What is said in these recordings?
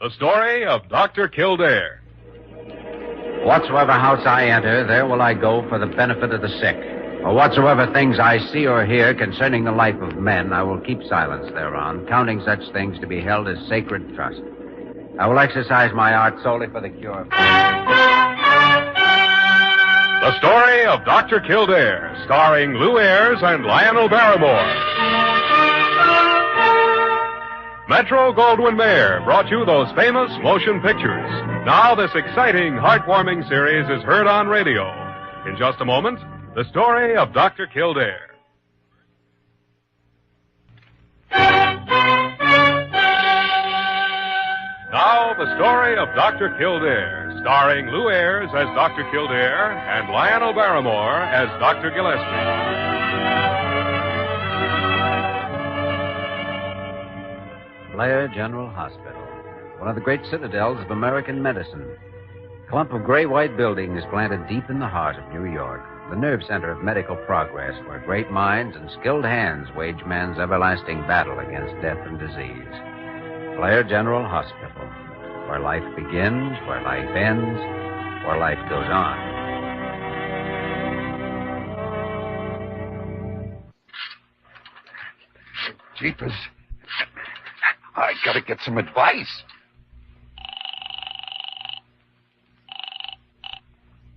The story of Dr. Kildare. Whatsoever house I enter, there will I go for the benefit of the sick. For whatsoever things I see or hear concerning the life of men, I will keep silence thereon, counting such things to be held as sacred trust. I will exercise my art solely for the cure of... The story of Dr. Kildare, starring Lew Ayres and Lionel Barrymore. Metro-Goldwyn-Mayer brought you those famous motion pictures. Now this exciting, heartwarming series is heard on radio. In just a moment, the story of Dr. Kildare. Now the story of Dr. Kildare, starring Lew Ayres as Dr. Kildare and Lionel Barrymore as Dr. Gillespie. Blair General Hospital, one of the great citadels of American medicine. A clump of gray-white buildings planted deep in the heart of New York, the nerve center of medical progress, where great minds and skilled hands wage man's everlasting battle against death and disease. Blair General Hospital, where life begins, where life ends, where life goes on. Jeepers. I gotta get some advice.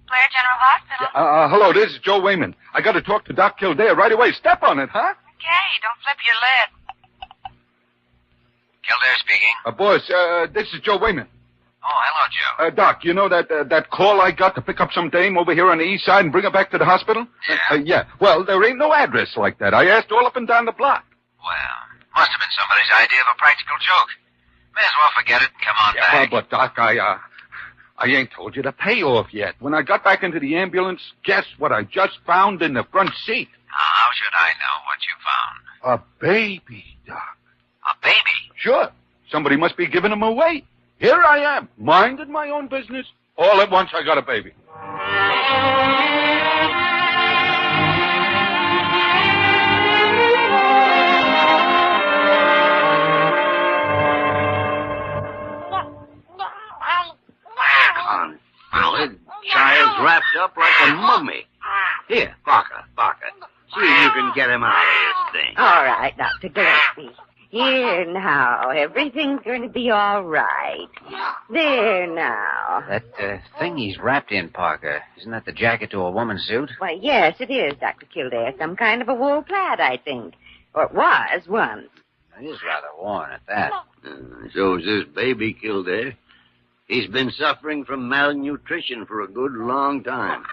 Blair General Hospital. Hello, this is Joe Wayman. I gotta talk to Doc Kildare right away. Step on it, huh? Okay, don't flip your lid. Kildare speaking. Boss, this is Joe Wayman. Oh, hello, Joe. Doc, you know that call I got to pick up some dame over here on the east side and bring her back to the hospital? Yeah? Yeah. Well, there ain't no address like that. I asked all up and down the block. Well, must have been somebody's idea of a practical joke. May as well forget it and come on back. But Doc, I ain't told you the payoff yet. When I got back into the ambulance, guess what I just found in the front seat? How should I know what you found? A baby, Doc. A baby? Sure. Somebody must be giving him away. Here I am, minding my own business. All at once, I got a baby. Confounded. Child's wrapped up like a mummy. Here, Parker. See if you can get him out of this thing. All right, Dr. Gillespie. Here now. Everything's going to be all right. There now. That thing he's wrapped in, Parker, isn't that the jacket to a woman's suit? Why, yes, it is, Dr. Kildare. Some kind of a wool plaid, I think. Or it was once. It is rather worn at that. So is this baby Kildare. He's been suffering from malnutrition for a good long time.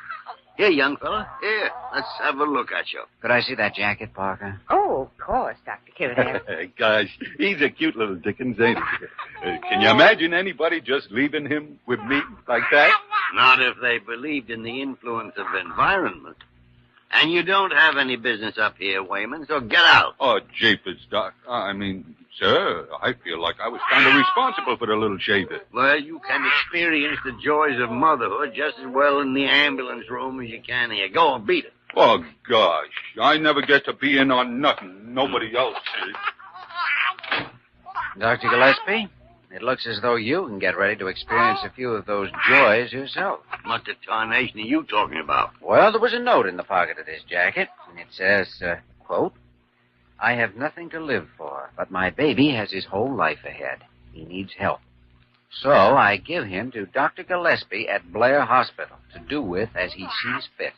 Here, young fella. Here, let's have a look at you. Could I see that jacket, Parker? Oh, of course, Dr. Kildare. Gosh, he's a cute little Dickens, ain't he? Can you imagine anybody just leaving him with me like that? Not if they believed in the influence of environment. And you don't have any business up here, Wayman, so get out. Oh, jeepers, Doc. Sir, I feel like I was kind of responsible for the little shaver. Well, you can experience the joys of motherhood just as well in the ambulance room as you can here. Go and beat it. Oh, gosh. I never get to be in on nothing nobody else is. Dr. Gillespie, it looks as though you can get ready to experience a few of those joys yourself. What the tarnation are you talking about? Well, there was a note in the pocket of this jacket, and it says, quote, I have nothing to live for, but my baby has his whole life ahead. He needs help. So I give him to Dr. Gillespie at Blair Hospital to do with as he sees fit.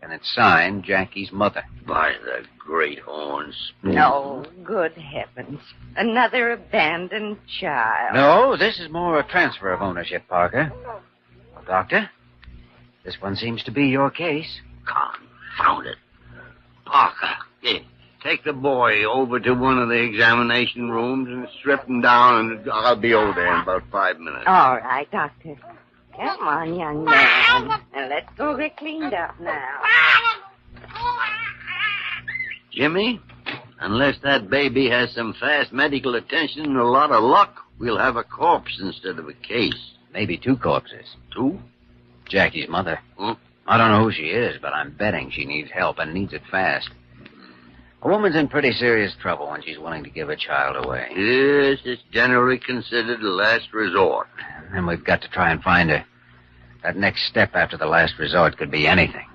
And it's signed Jackie's mother. By the great horns. No, good heavens. Another abandoned child. No, this is more a transfer of ownership, Parker. Well, Doctor, this one seems to be your case. Confound it. Parker, here. Take the boy over to one of the examination rooms and strip him down, and I'll be over there in about 5 minutes. All right, Doctor. Come on, young man. Now, let's go get cleaned up now. Jimmy, unless that baby has some fast medical attention and a lot of luck, we'll have a corpse instead of a case. Maybe 2 corpses. 2? Jackie's mother. Huh? I don't know who she is, but I'm betting she needs help and needs it fast. A woman's in pretty serious trouble when she's willing to give a child away. Yes, it's generally considered a last resort. And we've got to try and find her. That next step after the last resort could be anything.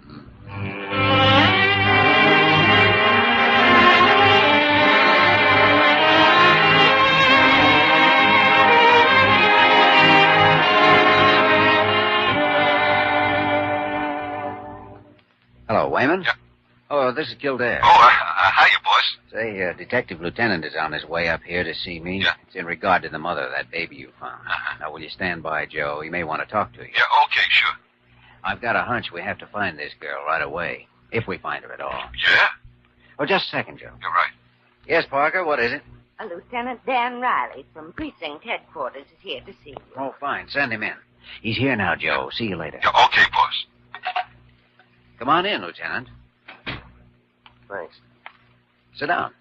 Hello, Wayman? Yeah. Oh, this is Kildare. Oh, hiya, boss. Say, Detective Lieutenant is on his way up here to see me. Yeah. It's in regard to the mother of that baby you found. Now, will you stand by, Joe? He may want to talk to you. Yeah, okay, sure. I've got a hunch we have to find this girl right away, if we find her at all. Yeah? Oh, just a second, Joe. You're right. Yes, Parker, what is it? Lieutenant Dan Riley from Precinct Headquarters is here to see you. Oh, fine. Send him in. He's here now, Joe. See you later. Yeah, okay, boss. Come on in, Lieutenant. Thanks. Sit down.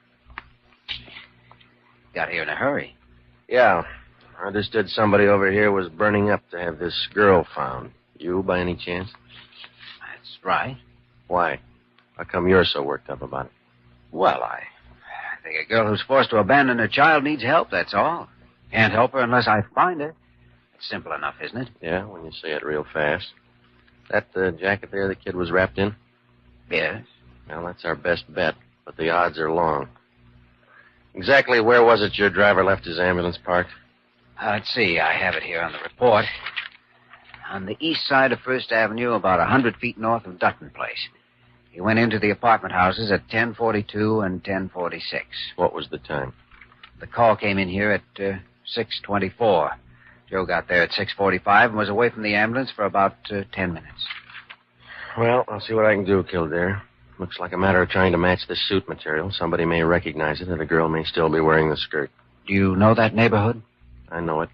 Got here in a hurry. Yeah. I understood somebody over here was burning up to have this girl found. You, by any chance? That's right. Why? How come you're so worked up about it? Well, I think a girl who's forced to abandon her child needs help, that's all. Can't help her unless I find her. It's simple enough, isn't it? Yeah, when you say it real fast. That jacket there the kid was wrapped in? Yes. Well, that's our best bet, but the odds are long. Exactly where was it your driver left his ambulance parked? Let's see. I have it here on the report. On the east side of First Avenue, about 100 feet north of Dutton Place. He went into the apartment houses at 10:42 and 10:46. What was the time? The call came in here at 6:24. Joe got there at 6:45 and was away from the ambulance for about 10 minutes. Well, I'll see what I can do, Kildare. Looks like a matter of trying to match the suit material. Somebody may recognize it, and the girl may still be wearing the skirt. Do you know that neighborhood? I know it.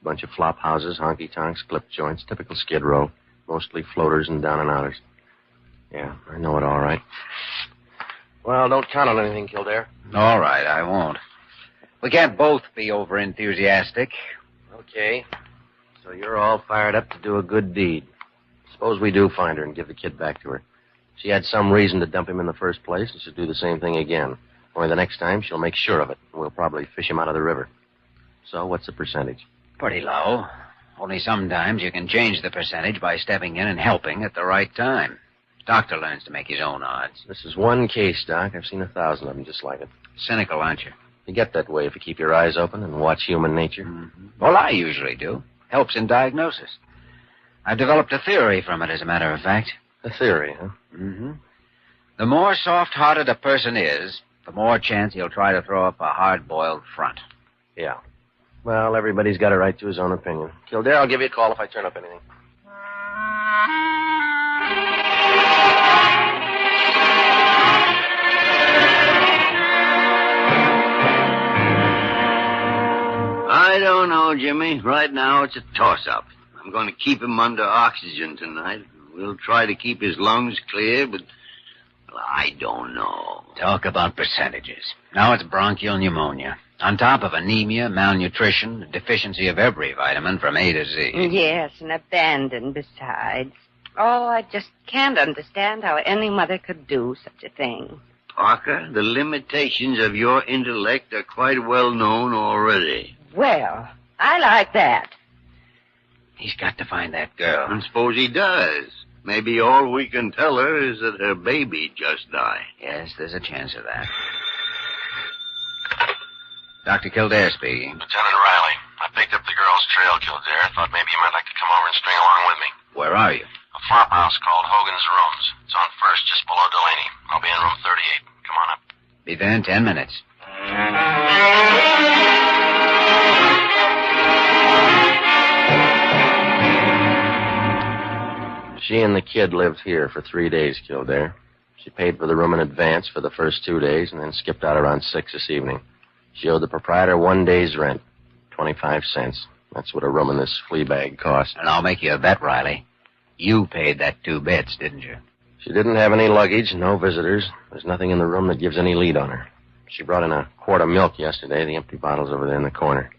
Bunch of flop houses, honky-tonks, clip joints, typical Skid Row. Mostly floaters and down-and-outers. Yeah, I know it all right. Well, don't count on anything, Kildare. All right, I won't. We can't both be over-enthusiastic. Okay. So you're all fired up to do a good deed. Suppose we do find her and give the kid back to her. She had some reason to dump him in the first place, and she'll do the same thing again. Only the next time, she'll make sure of it, and we'll probably fish him out of the river. So what's the percentage? Pretty low. Only sometimes you can change the percentage by stepping in and helping at the right time. Doctor learns to make his own odds. This is one case, Doc. I've seen 1,000 of them just like it. Cynical, aren't you? You get that way if you keep your eyes open and watch human nature. Mm-hmm. Well, I usually do. Helps in diagnosis. I've developed a theory from it, as a matter of fact. A theory, huh? Mm-hmm. The more soft-hearted a person is, the more chance he'll try to throw up a hard-boiled front. Yeah. Well, everybody's got a right to his own opinion. Kildare, I'll give you a call if I turn up anything. I don't know, Jimmy. Right now, it's a toss-up. I'm going to keep him under oxygen tonight. We'll try to keep his lungs clear, but well, I don't know. Talk about percentages. Now it's bronchial pneumonia. On top of anemia, malnutrition, a deficiency of every vitamin from A to Z. Yes, and abandoned besides. Oh, I just can't understand how any mother could do such a thing. Parker, the limitations of your intellect are quite well known already. Well, I like that. He's got to find that girl. And suppose he does. Maybe all we can tell her is that her baby just died. Yes, there's a chance of that. Dr. Kildare speaking. Lieutenant Riley, I picked up the girl's trail, Kildare. Thought maybe you might like to come over and string along with me. Where are you? A farmhouse called Hogan's Rooms. It's on First, just below Delaney. I'll be in room 38. Come on up. Be there in 10 minutes. She and the kid lived here for 3 days, Kildare. She paid for the room in advance for the first 2 days and then skipped out around 6 this evening. She owed the proprietor 1 day's rent, 25 cents. That's what a room in this flea bag cost. And I'll make you a bet, Riley. You paid that 2 bits, didn't you? She didn't have any luggage, no visitors. There's nothing in the room that gives any lead on her. She brought in a quart of milk yesterday. The empty bottle's over there in the corner.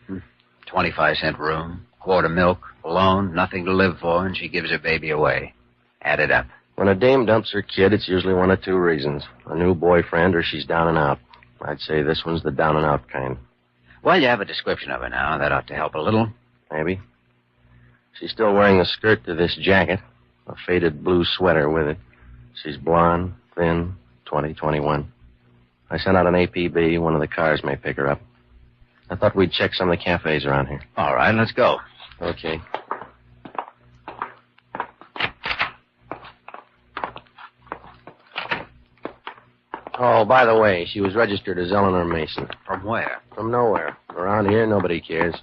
25-cent room, quart of milk, alone, nothing to live for, and she gives her baby away. Add it up. When a dame dumps her kid, it's usually one of two reasons. A new boyfriend or she's down and out. I'd say this one's the down and out kind. Well, you have a description of her now. That ought to help a little. Maybe. She's still wearing the skirt to this jacket. A faded blue sweater with it. She's blonde, thin, 20, 21. I sent out an APB. One of the cars may pick her up. I thought we'd check some of the cafes around here. All right, let's go. Okay. Oh, by the way, she was registered as Eleanor Mason. From where? From nowhere. Around here, nobody cares.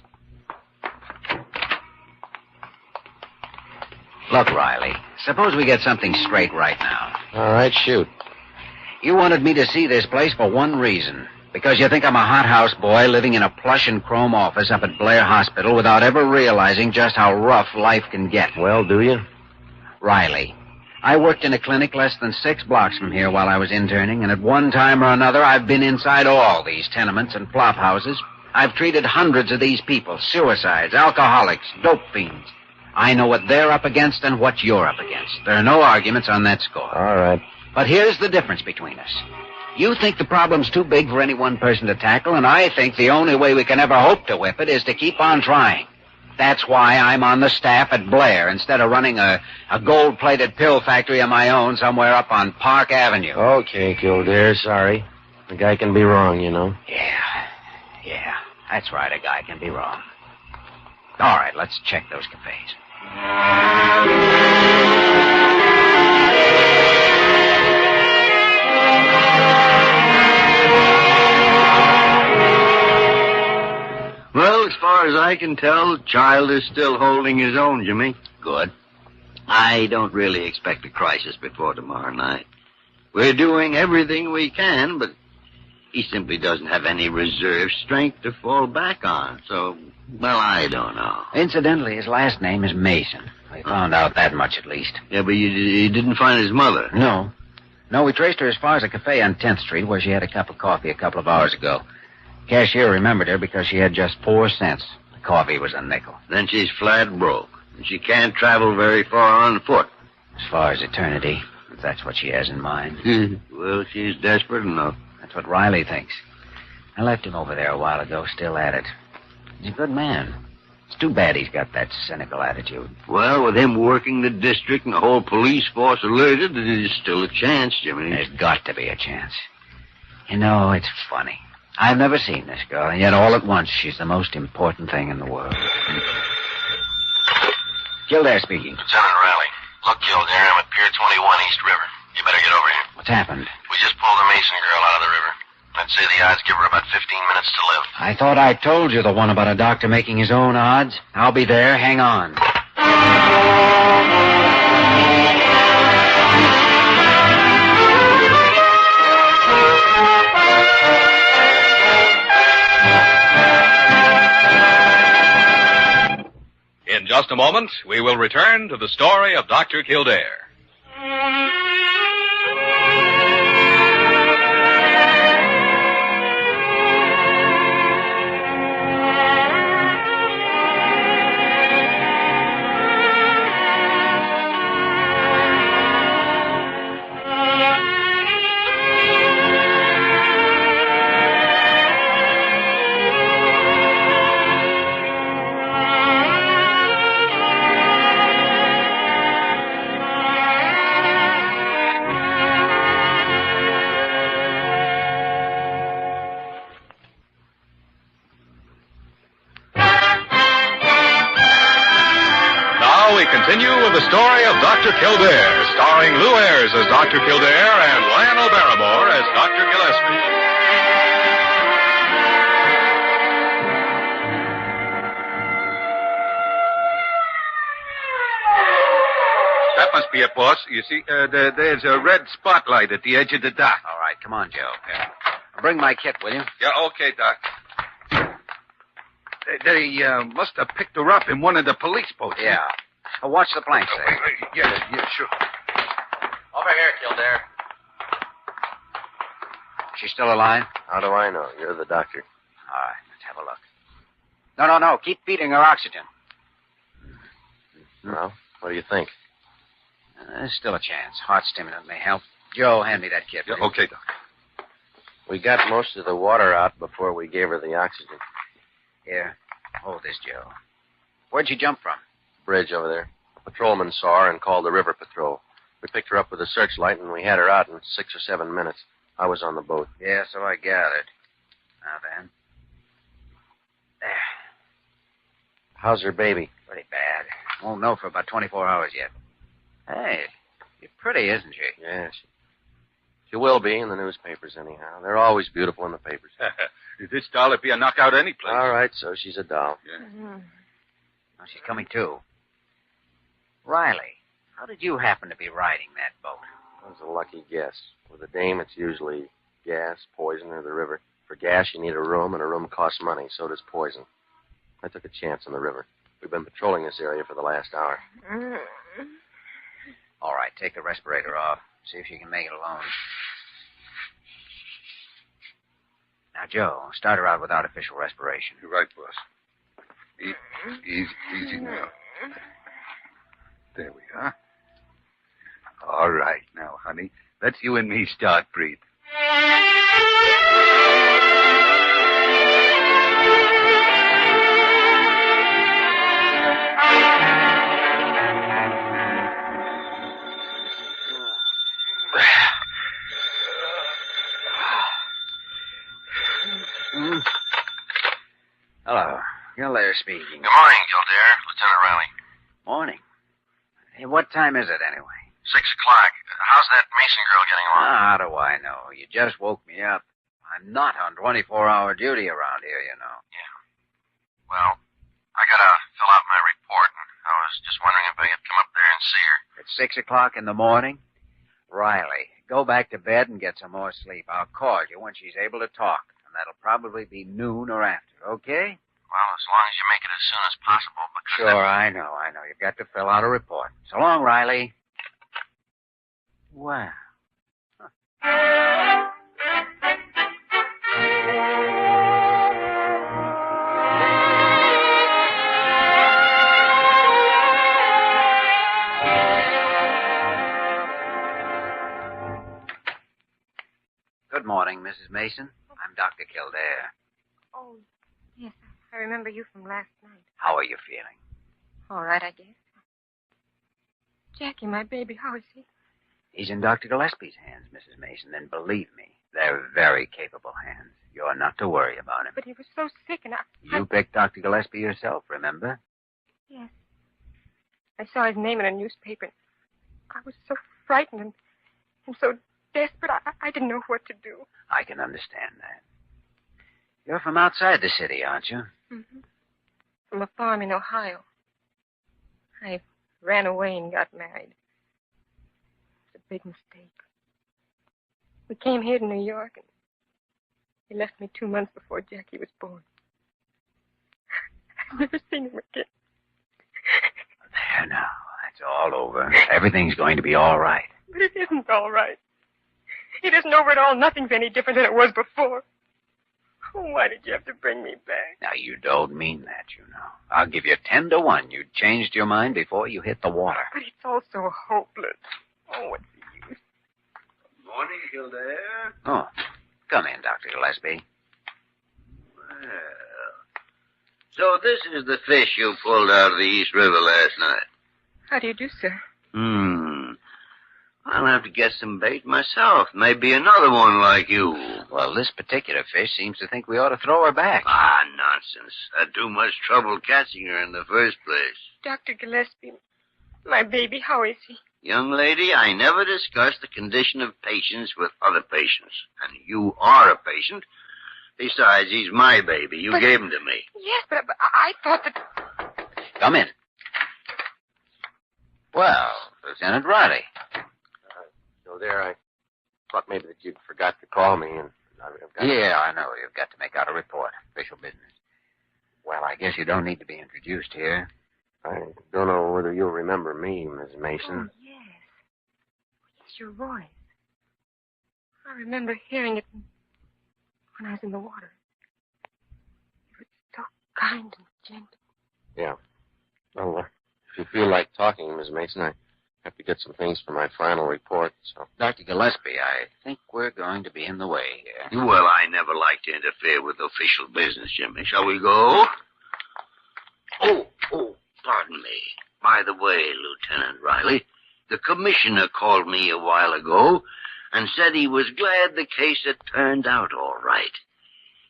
Look, Riley, suppose we get something straight right now. All right, shoot. You wanted me to see this place for one reason. Because you think I'm a hothouse boy living in a plush and chrome office up at Blair Hospital without ever realizing just how rough life can get. Well, do you? Riley, I worked in a clinic less than 6 blocks from here while I was interning, and at one time or another, I've been inside all these tenements and flop houses. I've treated hundreds of these people, suicides, alcoholics, dope fiends. I know what they're up against and what you're up against. There are no arguments on that score. All right. But here's the difference between us. You think the problem's too big for any one person to tackle, and I think the only way we can ever hope to whip it is to keep on trying. That's why I'm on the staff at Blair instead of running a gold-plated pill factory of my own somewhere up on Park Avenue. Okay, Kildare, sorry. A guy can be wrong, you know. Yeah, that's right, a guy can be wrong. All right, let's check those cafes. Well, as far as I can tell, the child is still holding his own, Jimmy. Good. I don't really expect a crisis before tomorrow night. We're doing everything we can, but he simply doesn't have any reserve strength to fall back on. So, well, I don't know. Incidentally, his last name is Mason. We found out that much at least. Yeah, but you didn't find his mother? No, we traced her as far as a cafe on 10th Street where she had a cup of coffee a couple of hours ago. Cashier remembered her because she had just 4 cents. The coffee was a nickel. Then she's flat broke, and she can't travel very far on foot. As far as eternity, if that's what she has in mind. Well, she's desperate enough. That's what Riley thinks. I left him over there a while ago, still at it. He's a good man. It's too bad he's got that cynical attitude. Well, with him working the district and the whole police force alerted, there's still a chance, Jimmy. There's got to be a chance. You know, it's funny. I've never seen this girl, and yet all at once she's the most important thing in the world. Kildare speaking. Lieutenant Riley. Look, Kildare, I'm at Pier 21 East River. You better get over here. What's happened? We just pulled the Mason girl out of the river. I'd say the odds give her about 15 minutes to live. I thought I told you the one about a doctor making his own odds. I'll be there. Hang on. In just a moment, we will return to the story of Dr. Kildare. Continue with the story of Dr. Kildare, starring Lew Ayres as Dr. Kildare and Lionel Barrymore as Dr. Gillespie. That must be it, boss. You see, there's a red spotlight at the edge of the dock. All right, come on, Joe. Yeah. Bring my kit, will you? Yeah, okay, Doc. They must have picked her up in one of the police boats. Yeah. Watch the planks there. Yeah, sure. Over here, Kildare. She's still alive? How do I know? You're the doctor. All right, let's have a look. No. Keep feeding her oxygen. Well, what do you think? There's still a chance. Heart stimulant may help. Joe, hand me that kit. Yeah, will you? okay, Doc. We got most of the water out before we gave her the oxygen. Here, hold this, Joe. Where'd you jump from? Bridge over there. A patrolman saw her and called the river patrol. We picked her up with a searchlight, and we had her out in 6 or 7 minutes. I was on the boat. Yeah, so I gathered. Now then. There. How's her baby? Pretty bad. Won't know for about 24 hours yet. Hey, she's pretty, isn't she? Yeah, she will be in the newspapers anyhow. They're always beautiful in the papers. This doll would be a knockout any place. All right, so she's a doll. Yeah. Oh, she's coming too. Riley, how did you happen to be riding that boat? That was a lucky guess. With a dame, it's usually gas, poison, or the river. For gas, you need a room, and a room costs money. So does poison. I took a chance on the river. We've been patrolling this area for the last hour. All right, take the respirator off. See if you can make it alone. Now, Joe, start her out without official respiration. You're right, boss. Easy now. There we are. All right, now, honey. Let's you and me start breathing. Hello. Kildare speaking. Good morning, Kildare. Lieutenant Riley. Morning. Hey, what time is it anyway? 6 o'clock. How's that Mason girl getting along? How do I know? You just woke me up. I'm not on 24-hour duty around here, you know. Yeah. Well, I gotta fill out my report, and I was just wondering if I could come up there and see her. It's 6 o'clock in the morning. Riley, go back to bed and get some more sleep. I'll call you when she's able to talk, and that'll probably be noon or after, okay? Well, as long as you make it as soon as possible, because... Sure, I know. You've got to fill out a report. So long, Riley. Wow. Good morning, Mrs. Mason. I'm Dr. Kildare. Oh, yes. I remember you from last night. How are you feeling? All right, I guess. Jackie, my baby, how is he? He's in Dr. Gillespie's hands, Mrs. Mason, and believe me, they're very capable hands. You're not to worry about him. But he was so sick, and You picked Dr. Gillespie yourself, remember? Yes. I saw his name in a newspaper. And I was so frightened and so desperate, I didn't know what to do. I can understand that. You're from outside the city, aren't you? Mm-hmm. From a farm in Ohio. I ran away and got married. It's a big mistake. We came here to New York, and he left me 2 months before Jackie was born. I've never seen him again. There now. That's all over. Everything's going to be all right. But it isn't all right. It isn't over at all. Nothing's any different than it was before. Oh, why did you have to bring me back? Now, you don't mean that, you know. I'll give you 10 to 1. You changed your mind before you hit the water. But it's all so hopeless. Oh, what's the use? Morning, Kildare. Oh, come in, Dr. Gillespie. Well, so this is the fish you pulled out of the East River last night. How do you do, sir? I'll have to get some bait myself. Maybe another one like you. Well, this particular fish seems to think we ought to throw her back. Ah, nonsense. Had too much trouble catching her in the first place. Dr. Gillespie, my baby, how is he? Young lady, I never discuss the condition of patients with other patients. And you are a patient. Besides, he's my baby. You gave him to me. Yes, but I thought that... Come in. Well, Lieutenant Riley. So there, I thought maybe that you'd forgot to call me, and I've got... Yeah, I know. You've got to make out a report. Official business. Well, I guess you don't need to be introduced here. I don't know whether you'll remember me, Miss Mason. Oh, yes. It's your voice. I remember hearing it when I was in the water. You were so kind and gentle. Yeah. Well, if you feel like talking, Miss Mason, Have to get some things for my final report, so... Dr. Gillespie, I think we're going to be in the way here. Well, I never like to interfere with official business, Jimmy. Shall we go? Oh, pardon me. By the way, Lieutenant Riley, the commissioner called me a while ago and said he was glad the case had turned out all right.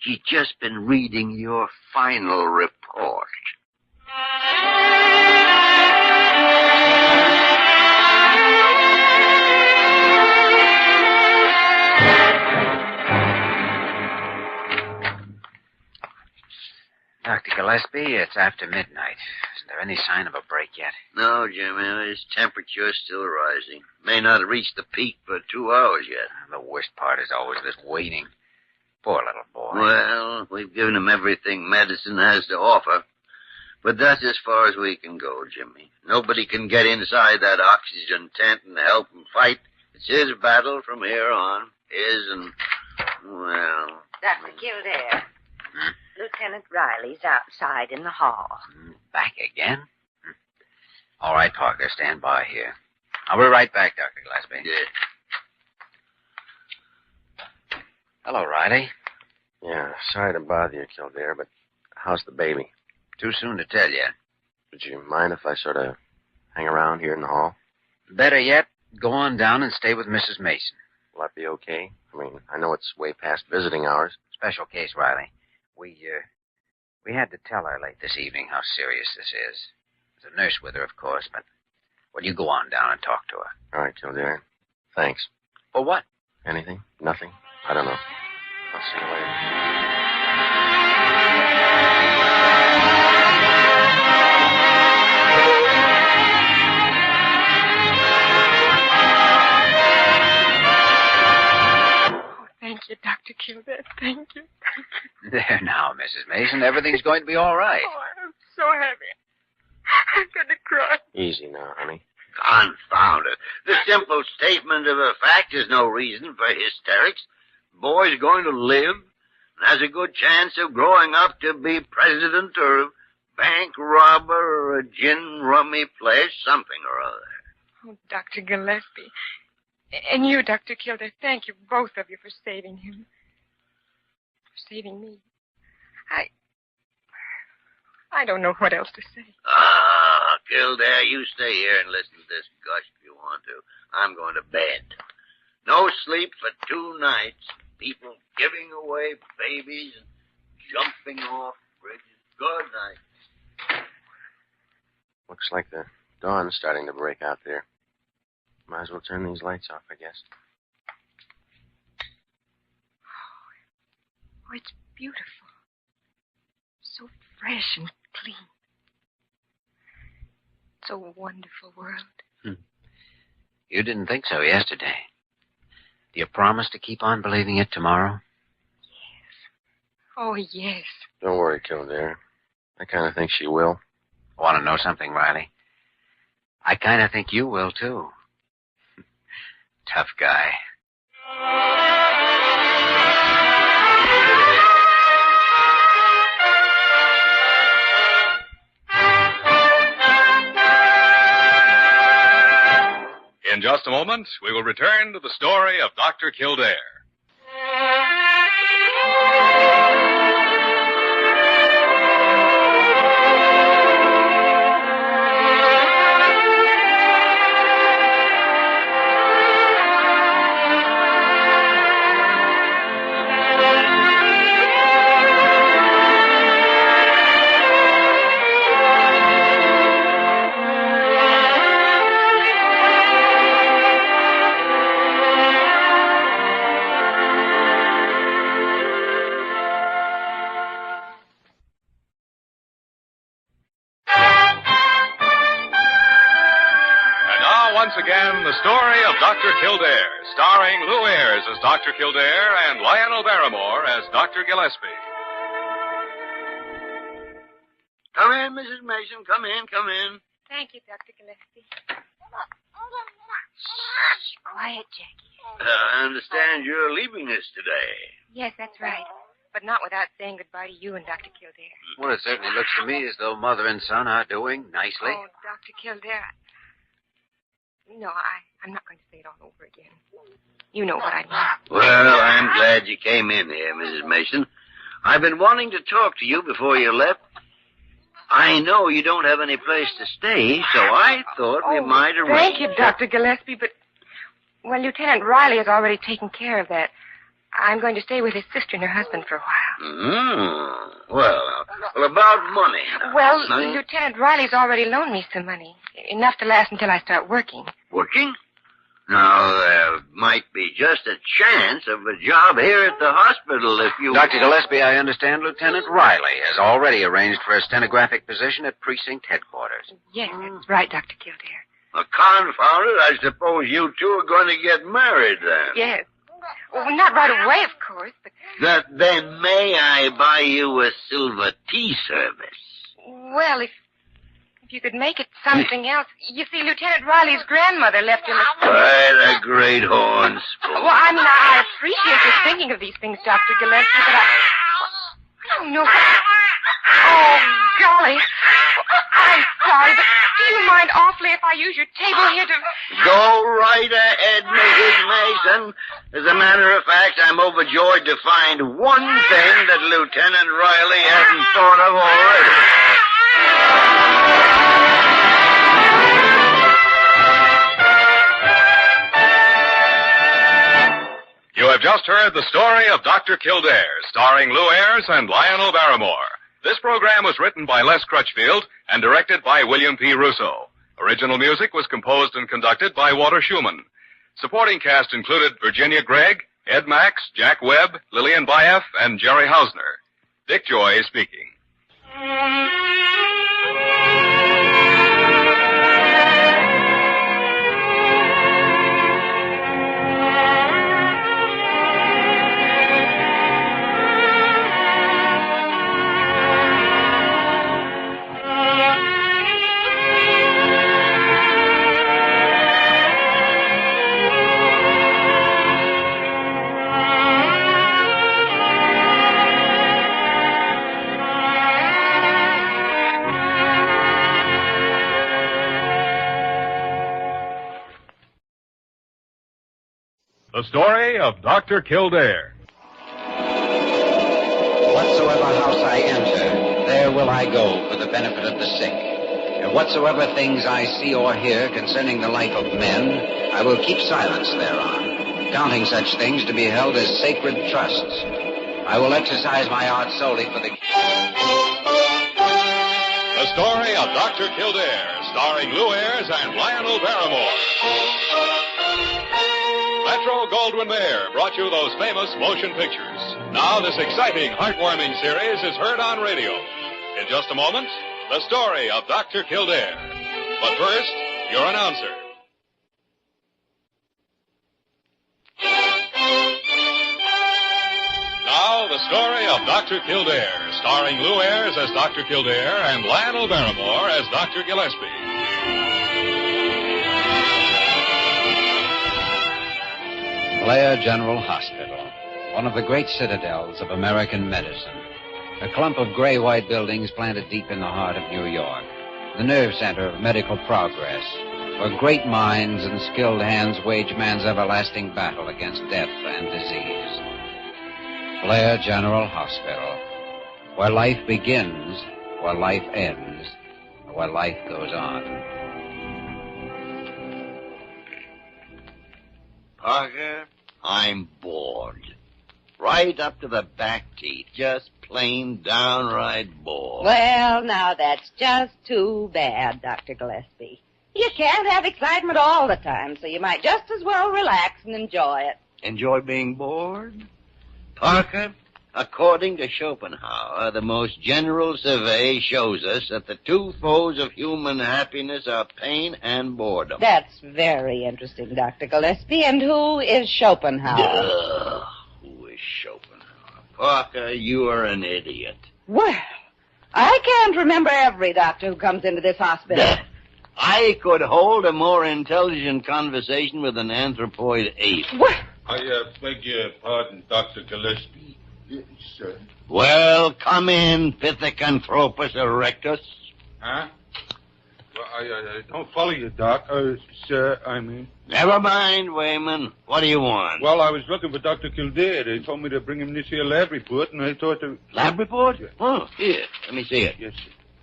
He'd just been reading your final report. Dr. Gillespie, it's after midnight. Isn't there any sign of a break yet? No, Jimmy, his temperature's still rising. May not have reached the peak for 2 hours yet. The worst part is always this waiting. Poor little boy. Well, we've given him everything medicine has to offer. But that's as far as we can go, Jimmy. Nobody can get inside that oxygen tent and help him fight. It's his battle from here on. His and, well... Dr. Kildare. Lieutenant Riley's outside in the hall. Back again? All right, Parker, stand by here. I'll be right back, Dr. Gillespie. Yeah. Hello, Riley. Yeah, sorry to bother you, Kildare, but how's the baby? Too soon to tell you. Would you mind if I sort of hang around here in the hall? Better yet, go on down and stay with Mrs. Mason. Will that be okay? I mean, I know it's way past visiting hours. Special case, Riley. We had to tell her late this evening how serious this is. There's a nurse with her, of course, but... Well, you go on down and talk to her. All right, Kildare. Thanks. For what? Anything? Nothing? I don't know. I'll see you later. Thank you, Dr. Kildare. Thank you. There now, Mrs. Mason. Everything's going to be all right. Oh, I'm so happy. I'm going to cry. Easy now, honey. Confound it. The simple statement of a fact is no reason for hysterics. The boy's going to live and has a good chance of growing up to be president or a bank robber or a gin rummy place, something or other. Oh, Dr. Gillespie. And you, Dr. Kildare, thank you, both of you, for saving him. For saving me. I don't know what else to say. Kildare, you stay here and listen to this gush if you want to. I'm going to bed. No sleep for 2 nights. People giving away babies and jumping off bridges. Good night. Looks like the dawn's starting to break out there. Might as well turn these lights off, I guess. Oh, it's beautiful. So fresh and clean. It's a wonderful world. You didn't think so yesterday. Do you promise to keep on believing it tomorrow? Yes. Oh, yes. Don't worry, Kildare. I kind of think she will. Want to know something, Riley? I kind of think you will, too. Tough guy. In just a moment, we will return to the story of Dr. Kildare. Once again, the story of Dr. Kildare, starring Lew Ayres as Dr. Kildare and Lionel Barrymore as Dr. Gillespie. Come in, Mrs. Mason. Come in. Thank you, Dr. Gillespie. Quiet, Jackie. I understand you're leaving us today. Yes, that's right. But not without saying goodbye to you and Dr. Kildare. Well, it certainly looks to me as though mother and son are doing nicely. Oh, Dr. Kildare. No, I'm not going to say it all over again. You know what I mean. Well, I'm glad you came in here, Mrs. Mason. I've been wanting to talk to you before you left. I know you don't have any place to stay, so I thought we might arrange... Thank you, Dr. Gillespie, but... Well, Lieutenant Riley has already taken care of that. I'm going to stay with his sister and her husband for a while. Well, about money. Well, Lieutenant Riley's already loaned me some money. Enough to last until I start working. Working? Now, there might be just a chance of a job here at the hospital if you... Dr. Gillespie, I understand Lieutenant Riley has already arranged for a stenographic position at precinct headquarters. Yes, that's right, Dr. Kildare. Well, confound it, I suppose you two are going to get married then. Yes. Well, not right away, of course, but... Then may I buy you a silver tea service? Well, if you could make it something else. You see, Lieutenant Riley's grandmother left him a... Quite a great horn spoon. Well, I mean, I appreciate your thinking of these things, Dr. Gillespie, but I don't know. Oh, golly. I'm sorry, but do you mind awfully if I use your table here to... Go right ahead, Mrs. Mason. As a matter of fact, I'm overjoyed to find one thing that Lieutenant Riley hasn't thought of already. You have just heard the story of Dr. Kildare, starring Lew Ayres and Lionel Barrymore. This program was written by Les Crutchfield and directed by William P. Russo. Original music was composed and conducted by Walter Schumann. Supporting cast included Virginia Gregg, Ed Max, Jack Webb, Lillian Baeff, and Jerry Hausner. Dick Joy speaking. The story of Dr. Kildare. Whatsoever house I enter, there will I go for the benefit of the sick. And whatsoever things I see or hear concerning the life of men, I will keep silence thereon, counting such things to be held as sacred trusts. I will exercise my art solely for the... The story of Dr. Kildare, starring Lew Ayres and Lionel Barrymore. Metro-Goldwyn-Mayer brought you those famous motion pictures. Now this exciting, heartwarming series is heard on radio. In just a moment, the story of Dr. Kildare. But first, your announcer. Now, the story of Dr. Kildare, starring Lew Ayres as Dr. Kildare and Lionel Barrymore as Dr. Gillespie. Blair General Hospital, one of the great citadels of American medicine. A clump of gray-white buildings planted deep in the heart of New York. The nerve center of medical progress, where great minds and skilled hands wage man's everlasting battle against death and disease. Blair General Hospital, where life begins, where life ends, where life goes on. Parker, I'm bored. Right up to the back teeth. Just plain downright bored. Well, now that's just too bad, Dr. Gillespie. You can't have excitement all the time, so you might just as well relax and enjoy it. Enjoy being bored? Parker, according to Schopenhauer, the most general survey shows us that the two foes of human happiness are pain and boredom. That's very interesting, Dr. Gillespie. And who is Schopenhauer? Who is Schopenhauer? Parker, you are an idiot. Well, I can't remember every doctor who comes into this hospital. I could hold a more intelligent conversation with an anthropoid ape. What? I beg your pardon, Dr. Gillespie. Yes, sir. Well, come in, Pithecanthropus erectus. Huh? Well, I don't follow you, Doc. Sir, I mean. Never mind, Wayman. What do you want? Well, I was looking for Dr. Kildare. They told me to bring him this here lab report, and I thought to... Lab report? Yeah. Oh, here. Let me see it. Yes,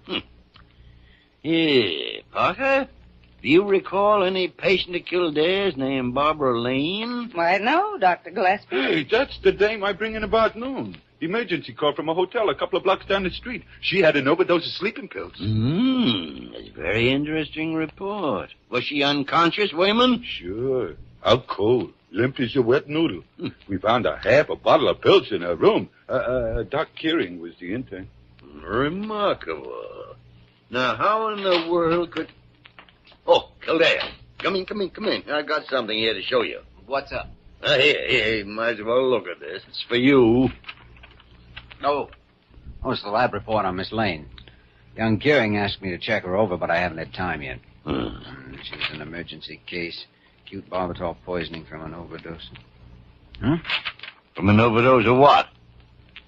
sir. Here, Parker. Do you recall any patient of Kildare's named Barbara Lane? Why, no, Dr. Gillespie. Hey, that's the dame I bring in about noon. Emergency call from a hotel a couple of blocks down the street. She had an overdose of sleeping pills. That's a very interesting report. Was she unconscious, Wayman? Sure. Out cold. Limp as a wet noodle. We found a half a bottle of pills in her room. Doc Kearing was the intern. Remarkable. Now, how in the world could... Oh, Kildare. Come in. I've got something here to show you. What's up? Here, you might as well look at this. It's for you. Oh, it's the lab report on Miss Lane. Young Gearing asked me to check her over, but I haven't had time yet. She was an emergency case. Acute barbital poisoning from an overdose. From an overdose of what?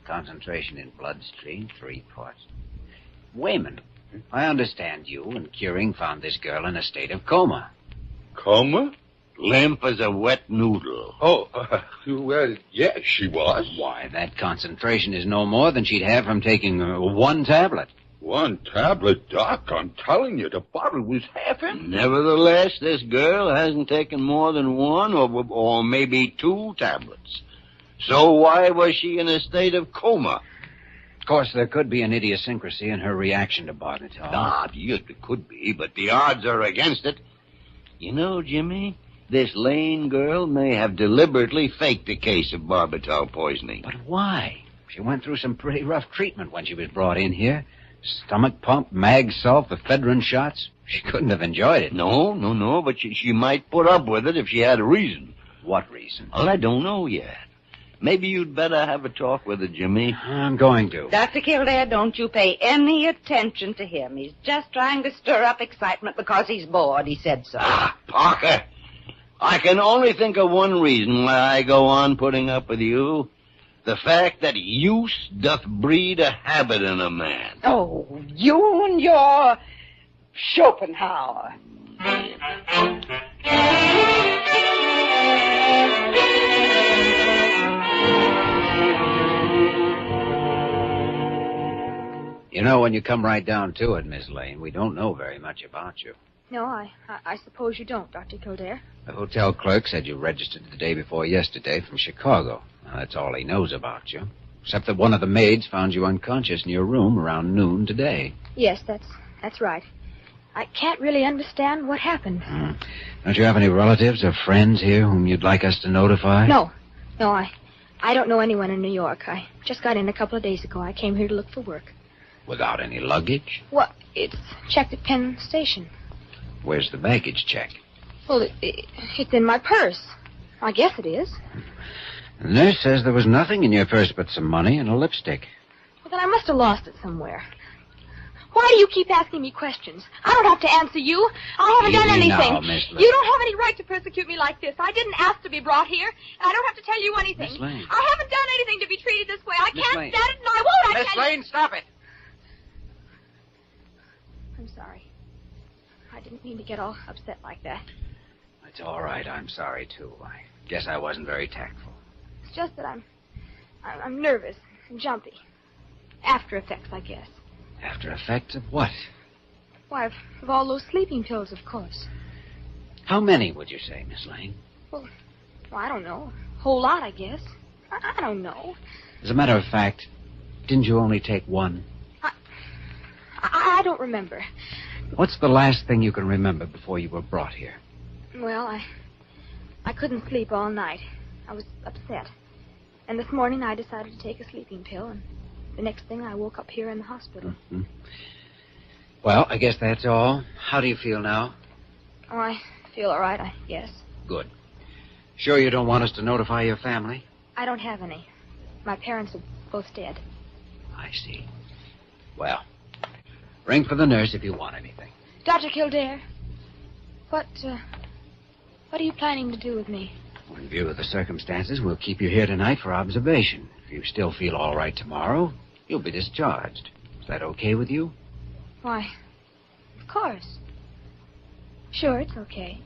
Concentration in bloodstream, 3 parts. Wayman, I understand you and Gearing found this girl in a state of coma. Coma? Limp as a wet noodle. Oh, well, yes, she was. Why, that concentration is no more than she'd have from taking 1 tablet. 1 tablet, Doc? I'm telling you, the bottle was half empty. Nevertheless, this girl hasn't taken more than 1 or maybe 2 tablets. So why was she in a state of coma? Of course, there could be an idiosyncrasy in her reaction to barbital. Yes, it could be, but the odds are against it. You know, Jimmy, this Lane girl may have deliberately faked a case of barbital poisoning. But why? She went through some pretty rough treatment when she was brought in here. Stomach pump, mag salt, ephedrine shots. She couldn't have enjoyed it. No, but she might put up with it if she had a reason. What reason? Well, I don't know yet. Maybe you'd better have a talk with her, Jimmy. I'm going to. Dr. Kildare, don't you pay any attention to him. He's just trying to stir up excitement because he's bored. He said so. Parker, I can only think of one reason why I go on putting up with you. The fact that use doth breed a habit in a man. Oh, you and your Schopenhauer. You know, when you come right down to it, Miss Lane, we don't know very much about you. No, I suppose you don't, Dr. Kildare. The hotel clerk said you registered the day before yesterday from Chicago. Now, that's all he knows about you. Except that one of the maids found you unconscious in your room around noon today. Yes, that's right. I can't really understand what happened. Don't you have any relatives or friends here whom you'd like us to notify? No, I don't know anyone in New York. I just got in a couple of days ago. I came here to look for work. Without any luggage? Well, it's checked at Penn Station. Where's the baggage check? Well, it's in my purse. I guess it is. The nurse says there was nothing in your purse but some money and a lipstick. Well, then I must have lost it somewhere. Why do you keep asking me questions? I don't have to answer you. I haven't done anything. Now, Miss Lane. You don't have any right to persecute me like this. I didn't ask to be brought here. I don't have to tell you anything. Miss Lane. I haven't done anything to be treated this way. I Miss can't Lane. stand it, and I won't. Miss Lane, stop it. I'm sorry. I didn't mean to get all upset like that. It's all right. I'm sorry, too. I guess I wasn't very tactful. It's just that I'm nervous and jumpy. After effects, I guess. After effects of what? Why, of all those sleeping pills, of course. How many, would you say, Miss Lane? Well, I don't know. A whole lot, I guess. I don't know. As a matter of fact, didn't you only take 1? I don't remember. What's the last thing you can remember before you were brought here? Well, I couldn't sleep all night. I was upset. And this morning I decided to take a sleeping pill, and the next thing I woke up here in the hospital. Mm-hmm. Well, I guess that's all. How do you feel now? Oh, I feel all right, I guess. Good. Sure you don't want us to notify your family? I don't have any. My parents are both dead. I see. Well, ring for the nurse if you want anything. Dr. Kildare, what are you planning to do with me? Well, in view of the circumstances, we'll keep you here tonight for observation. If you still feel all right tomorrow, you'll be discharged. Is that okay with you? Why, of course. Sure, it's okay.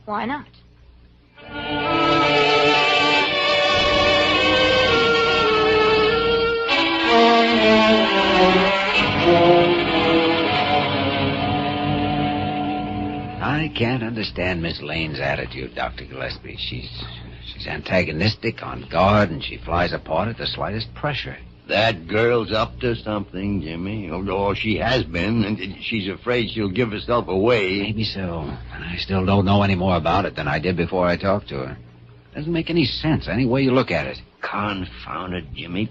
Why not? I can't understand Miss Lane's attitude, Dr. Gillespie. She's antagonistic, on guard, and she flies apart at the slightest pressure. That girl's up to something, Jimmy. Or she has been, and she's afraid she'll give herself away. Maybe so. But I still don't know any more about it than I did before I talked to her. Doesn't make any sense, any way you look at it. Confound it, Jimmy.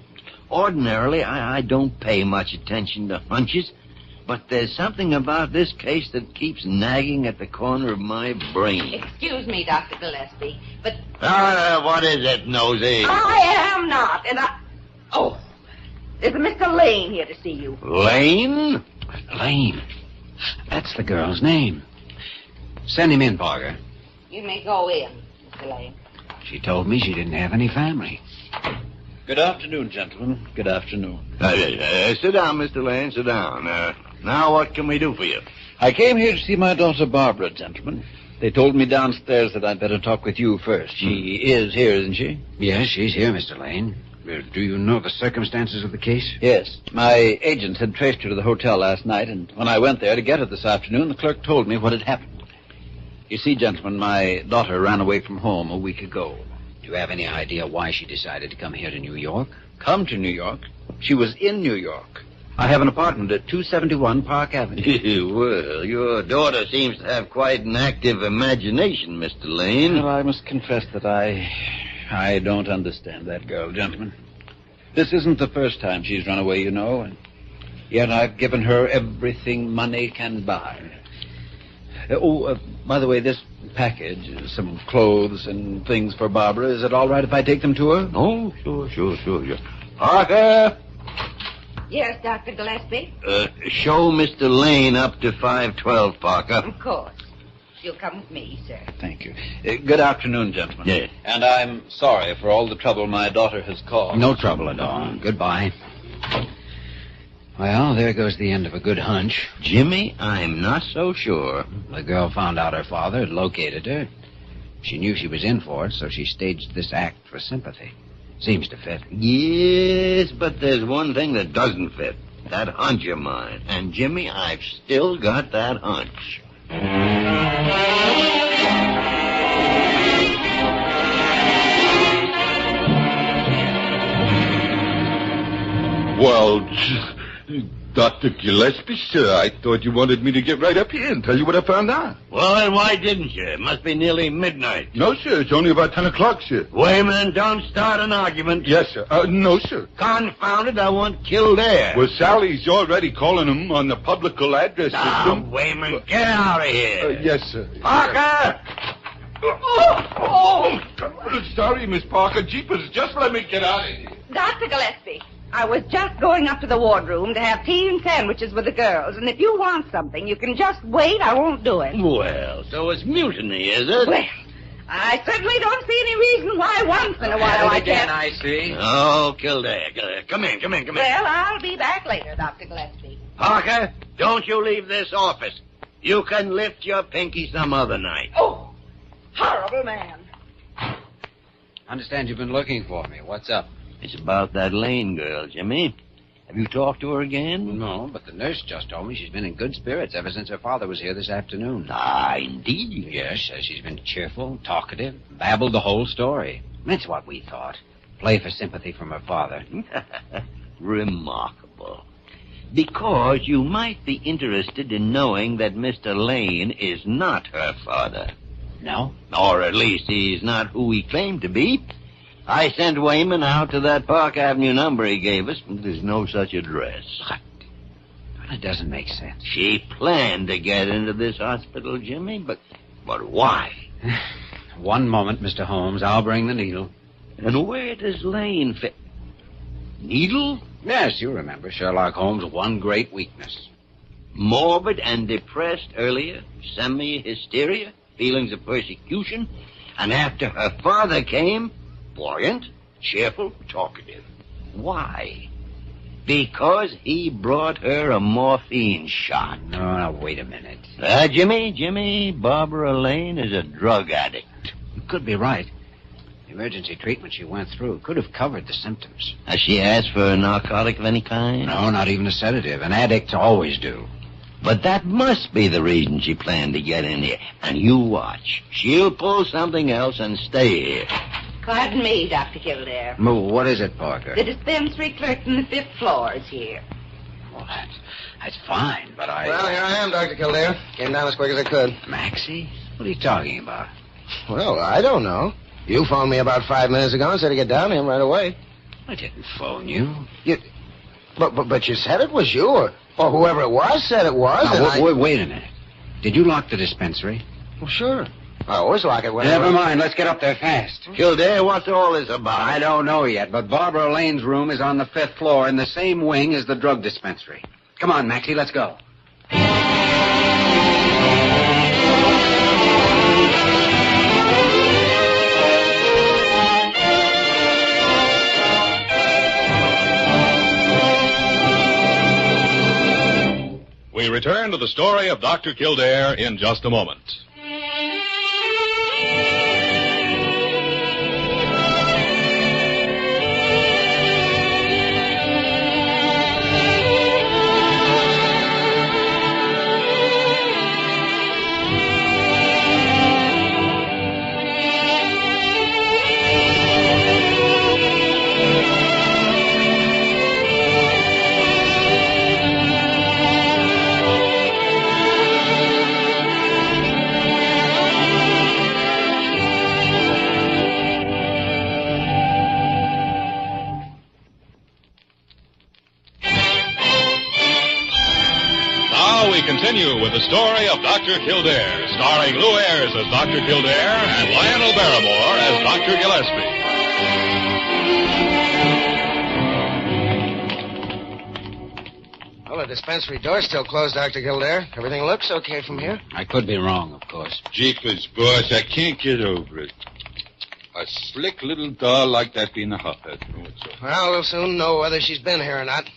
Ordinarily, I don't pay much attention to hunches, but there's something about this case that keeps nagging at the corner of my brain. Excuse me, Dr. Gillespie, but... What is it, Nosy? I am not, and I... Oh, there's a Mr. Lane here to see you. Lane? Lane. That's the girl's name. Send him in, Parker. You may go in, Mr. Lane. She told me she didn't have any family. Good afternoon, gentlemen. Good afternoon. Sit down, Mr. Lane, sit down. Now what can we do for you? I came here to see my daughter Barbara, gentlemen. They told me downstairs that I'd better talk with you first. She is here, isn't she? Yes, she's here, Mr. Lane. Do you know the circumstances of the case? Yes. My agent had traced her to the hotel last night, and when I went there to get her this afternoon, the clerk told me what had happened. You see, gentlemen, my daughter ran away from home a week ago. Do you have any idea why she decided to come here to New York? Come to New York? She was in New York. I have an apartment at 271 Park Avenue. Well, your daughter seems to have quite an active imagination, Mr. Lane. Well, I must confess that I don't understand that girl, gentlemen. This isn't the first time she's run away, you know, and yet I've given her everything money can buy. By the way, this package, some clothes and things for Barbara, is it all right if I take them to her? Oh, sure. Parker! Yes, Dr. Gillespie? Show Mr. Lane up to 512, Parker. Of course. You'll come with me, sir. Thank you. Good afternoon, gentlemen. Yes. And I'm sorry for all the trouble my daughter has caused. No trouble at all. Goodbye. Well, there goes the end of a good hunch. Jimmy, I'm not so sure. The girl found out her father had located her. She knew she was in for it, so she staged this act for sympathy. Seems to fit. Yes, but there's one thing that doesn't fit. That hunch of mine. And, Jimmy, I've still got that hunch. Well, Dr. Gillespie, sir, I thought you wanted me to get right up here and tell you what I found out. Well, then why didn't you? It must be nearly midnight. No, sir, it's only about 10 o'clock, sir. Wayman, don't start an argument. Yes, sir. No, sir. Confound it, I want Kildare. Well, Sally's already calling him on the publical address system. Wayman, get out of here. Yes, sir. Parker! Sorry, Miss Parker. Jeepers, just let me get out of here. Dr. Gillespie, I was just going up to the wardroom to have tea and sandwiches with the girls, and if you want something, you can just wait. I won't do it. Well, so it's mutiny, is it? Well, I certainly don't see any reason why once in a while I can't... I see. Oh, Kildare. Come in. Well, I'll be back later, Dr. Gillespie. Parker, don't you leave this office. You can lift your pinky some other night. Oh, horrible man. Understand you've been looking for me. What's up? It's about that Lane girl, Jimmy. Have you talked to her again? No, but the nurse just told me she's been in good spirits ever since her father was here this afternoon. Ah, indeed. Yes, says she's been cheerful, talkative, babbled the whole story. That's what we thought. Play for sympathy from her father. Remarkable. Because you might be interested in knowing that Mr. Lane is not her father. No? Or at least he's not who he claimed to be. I sent Wayman out to that Park Avenue number he gave us, but there's no such address. What? Well, it doesn't make sense. She planned to get into this hospital, Jimmy, but why? One moment, Mr. Holmes. I'll bring the needle. And where does Lane fit? Needle? Yes, you remember Sherlock Holmes' one great weakness. Morbid and depressed earlier, semi-hysteria, feelings of persecution, and after her father came, buoyant, cheerful, talkative. Why? Because he brought her a morphine shot. No, wait a minute. Jimmy, Barbara Lane is a drug addict. You could be right. The emergency treatment she went through could have covered the symptoms. Has she asked for a narcotic of any kind? No, not even a sedative. An addicts always do. But that must be the reason she planned to get in here. And you watch. She'll pull something else and stay here. Pardon me, Dr. Kildare. What is it, Parker? The dispensary clerk on the 5th floor is here. Well, that's fine, but I... Well, here I am, Dr. Kildare. Came down as quick as I could. Maxie? What are you talking about? Well, I don't know. You phoned me about 5 minutes ago and said to get down here right away. I didn't phone you. But you said it was you, or whoever it was said it was. Now, wait a minute. Did you lock the dispensary? Well, sure. I always lock it when Never mind. Let's get up there fast. Kildare, what's all this about? I don't know yet, but Barbara Lane's room is on the 5th floor in the same wing as the drug dispensary. Come on, Maxie, let's go. We return to the story of Dr. Kildare in just a moment. Continue with the story of Dr. Kildare, starring Lew Ayres as Dr. Kildare and Lionel Barrymore as Dr. Gillespie. Well, the dispensary door's still closed, Dr. Kildare. Everything looks okay from here. I could be wrong, of course. Jeepers, boss, I can't get over it. A slick little doll like that being a hothead. Oh, it's so... Well, we'll soon know whether she's been here or not.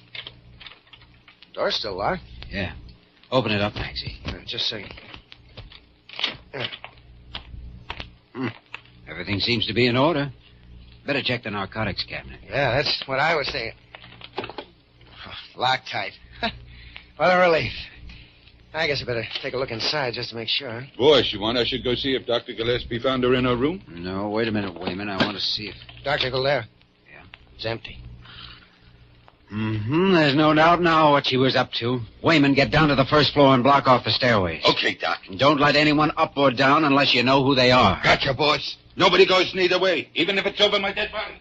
Door's still locked. Yeah. Open it up, Maxie. Just a second. Everything seems to be in order. Better check the narcotics cabinet. Yeah, that's what I was thinking. Locked tight. What a relief. I guess I better take a look inside just to make sure. Boss, you want I should go see if Dr. Gillespie found her in her room? No, wait a minute, Wayman. I want to see if... Dr. Kildare. Yeah? It's empty. There's no doubt now what she was up to. Wayman, get down to the 1st floor and block off the stairways. Okay, Doc. And don't let anyone up or down unless you know who they are. Gotcha, boss. Nobody goes neither way, even if it's over my dead body.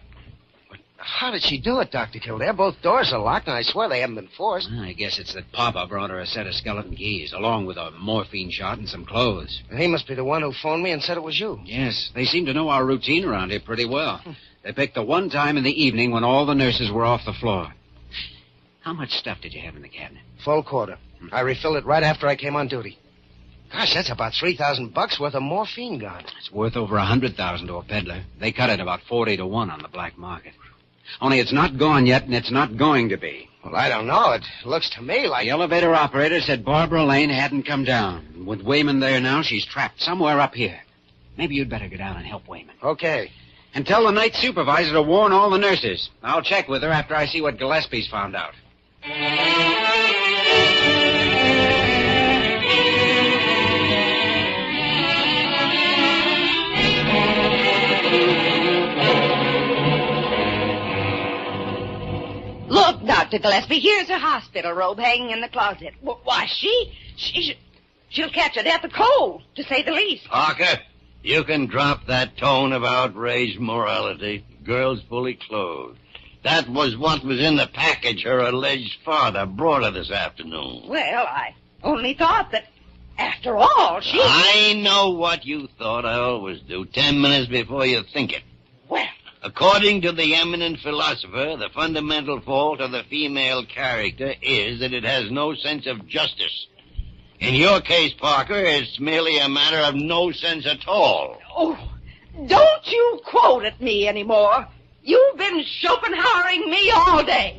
How did she do it, Dr. Kildare? Both doors are locked, and I swear they haven't been forced. I guess it's that Papa brought her a set of skeleton keys, along with a morphine shot and some clothes. And he must be the one who phoned me and said it was you. Yes, they seem to know our routine around here pretty well. They picked the one time in the evening when all the nurses were off the floor. How much stuff did you have in the cabinet? Full quarter. I refilled it right after I came on duty. Gosh, that's about $3,000 worth of morphine gone. It's worth over $100,000 to a peddler. They cut it about 40 to 1 on the black market. Only it's not gone yet, and it's not going to be. Well, I don't know. It looks to me like... The elevator operator said Barbara Lane hadn't come down. With Wayman there now, she's trapped somewhere up here. Maybe you'd better go down and help Wayman. Okay. And tell the night supervisor to warn all the nurses. I'll check with her after I see what Gillespie's found out. Look, Dr. Gillespie, here's her hospital robe hanging in the closet. Why, she'll catch a death of cold, to say the least. Parker, you can drop that tone of outraged morality. Girl's fully clothed. That was what was in the package her alleged father brought her this afternoon. Well, I only thought that, after all, she... I know what you thought. I always do. 10 minutes before you think it. Well... According to the eminent philosopher, the fundamental fault of the female character is that it has no sense of justice. In your case, Parker, it's merely a matter of no sense at all. Oh, don't you quote at me anymore. You've been Schopenhauering me all day.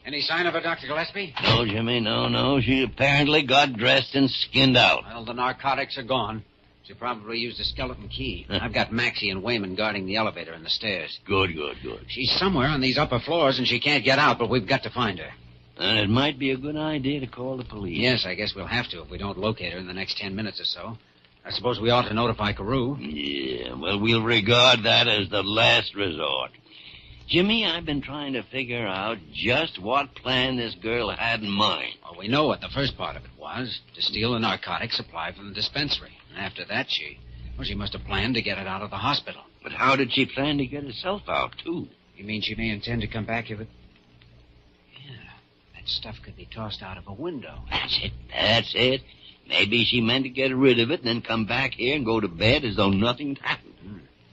Any sign of her, Dr. Gillespie? No, Jimmy, no. She apparently got dressed and skinned out. Well, the narcotics are gone. She probably used a skeleton key. I've got Maxie and Wayman guarding the elevator and the stairs. Good. She's somewhere on these upper floors, and she can't get out, but we've got to find her. And it might be a good idea to call the police. Yes, I guess we'll have to if we don't locate her in the next 10 minutes or so. I suppose we ought to notify Carew. Yeah, well, we'll regard that as the last resort. Jimmy, I've been trying to figure out just what plan this girl had in mind. Well, we know what the first part of it was, to steal the narcotic supply from the dispensary. And after that, she must have planned to get it out of the hospital. But how did she plan to get herself out, too? You mean she may intend to come back if it... Yeah, that stuff could be tossed out of a window. That's it. Maybe she meant to get rid of it and then come back here and go to bed as though nothing happened.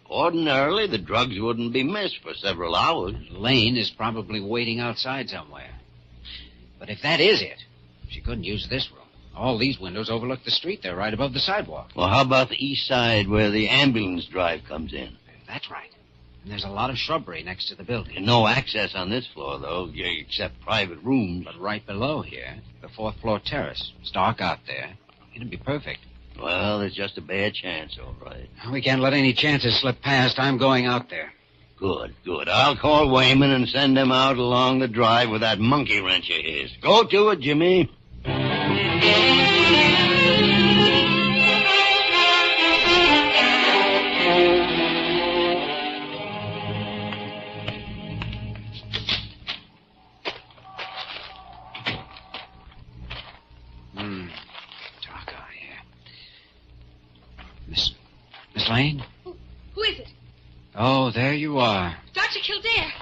Ordinarily, the drugs wouldn't be missed for several hours. Lane is probably waiting outside somewhere. But if that is it, she couldn't use this room. All these windows overlook the street. They're right above the sidewalk. Well, how about the east side where the ambulance drive comes in? That's right. And there's a lot of shrubbery next to the building. No access on this floor, though, except private rooms. But right below here, the fourth-floor terrace. It's dark out there. It'd be perfect. Well, there's just a bare chance, all right. We can't let any chances slip past. I'm going out there. Good. I'll call Wayman and send him out along the drive with that monkey wrench of his. Go to it, Jimmy. Miss Lane? Who is it? Oh, there you are. Dr. Kildare.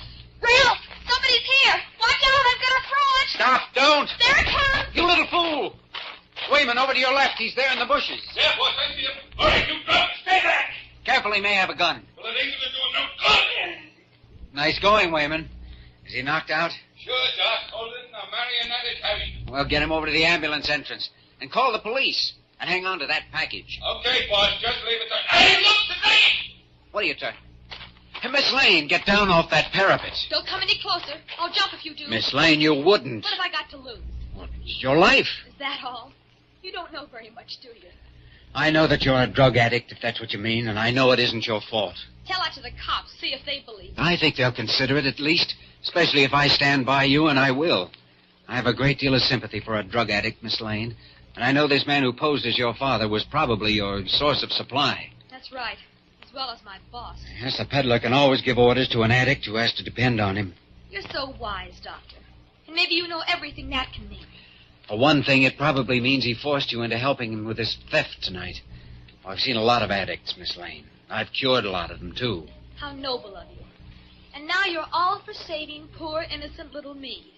Ralph, somebody's here. Watch out, I'm going to throw it. Stop, don't. There it comes. You little fool. Wayman, over to your left. He's there in the bushes. Yeah, boss, I see him. All right, you drop. Stay back. Careful, he may have a gun. Well, it ain't gonna do no good. Nice going, Wayman. Is he knocked out? Sure, Doc. Hold it. Now, marionette heavy. Well, get him over to the ambulance entrance. And call the police. And hang on to that package. Okay, boss. Just leave it there. Hey, look, the thing! What are you talking? Hey, Miss Lane, get down off that parapet. Don't come any closer. I'll jump if you do. Miss Lane, you wouldn't. What have I got to lose? Well, it's your life. Is that all? You don't know very much, do you? I know that you're a drug addict, if that's what you mean, and I know it isn't your fault. Tell that to the cops. See if they believe it. I think they'll consider it at least, especially if I stand by you, and I will. I have a great deal of sympathy for a drug addict, Miss Lane. And I know this man who posed as your father was probably your source of supply. That's right. As well as my boss. Yes, a peddler can always give orders to an addict who has to depend on him. You're so wise, Doctor. And maybe you know everything that can mean. For one thing, it probably means he forced you into helping him with his theft tonight. Oh, I've seen a lot of addicts, Miss Lane. I've cured a lot of them, too. How noble of you. And now you're all for saving poor, innocent little me.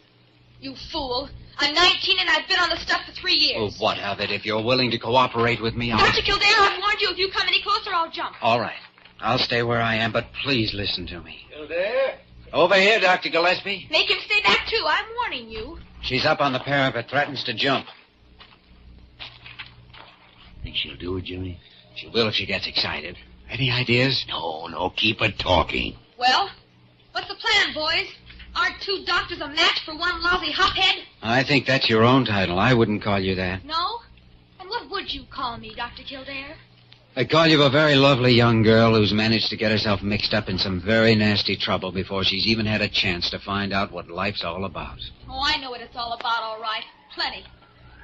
You fool. I'm 19 and I've been on the stuff for 3 years. Well, what of it? If you're willing to cooperate with me, I'll... Dr. Kildare, I've warned you. If you come any closer, I'll jump. All right. I'll stay where I am, but please listen to me. Kildare? Over here, Dr. Gillespie. Make him stay back, too. I'm warning you. She's up on the parapet, threatens to jump. Think she'll do it, Jimmy? She will if she gets excited. Any ideas? No, keep her talking. Well, what's the plan, boys? Aren't 2 doctors a match for one lousy hophead? I think that's your own title. I wouldn't call you that. No? And what would you call me, Dr. Kildare? I'd call you a very lovely young girl who's managed to get herself mixed up in some very nasty trouble before she's even had a chance to find out what life's all about. Oh, I know what it's all about, all right. Plenty.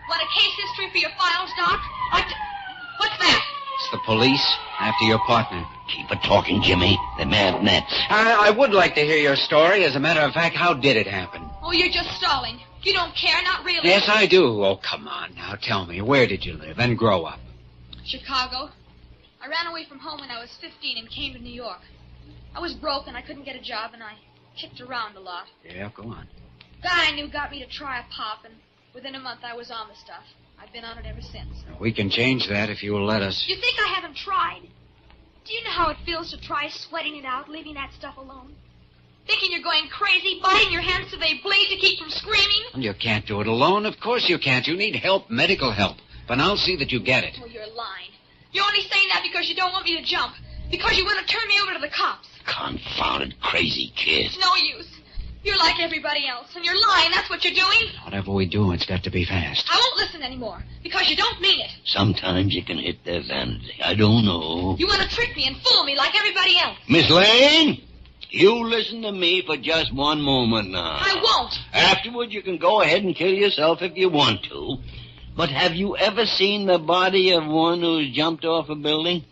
Want a case history for your files, Doc? What's that? It's the police after your partner. Keep her talking, Jimmy. They're mad nets. I would like to hear your story. As a matter of fact, how did it happen? Oh, you're just stalling. You don't care, not really. Yes, I do. Oh, come on now. Tell me, where did you live and grow up? Chicago. I ran away from home when I was 15 and came to New York. I was broke and I couldn't get a job and I kicked around a lot. Yeah, go on. Guy I knew got me to try a pop and within a month I was on the stuff. I've been on it ever since. We can change that if you will let us. You think I haven't tried? Do you know how it feels to try sweating it out, leaving that stuff alone? Thinking you're going crazy, biting your hands so they bleed to keep from screaming? Well, you can't do it alone. Of course you can't. You need help, medical help. But I'll see that you get it. Oh, you're lying. You're only saying that because you don't want me to jump. Because you want to turn me over to the cops. Confounded crazy kid. It's no use. You're like everybody else, and you're lying. That's what you're doing. Whatever we do, it's got to be fast. I won't listen anymore, because you don't mean it. Sometimes you can hit their vanity. I don't know. You want to trick me and fool me like everybody else. Miss Lane, you listen to me for just one moment now. I won't. Afterward, you can go ahead and kill yourself if you want to. But have you ever seen the body of one who's jumped off a building?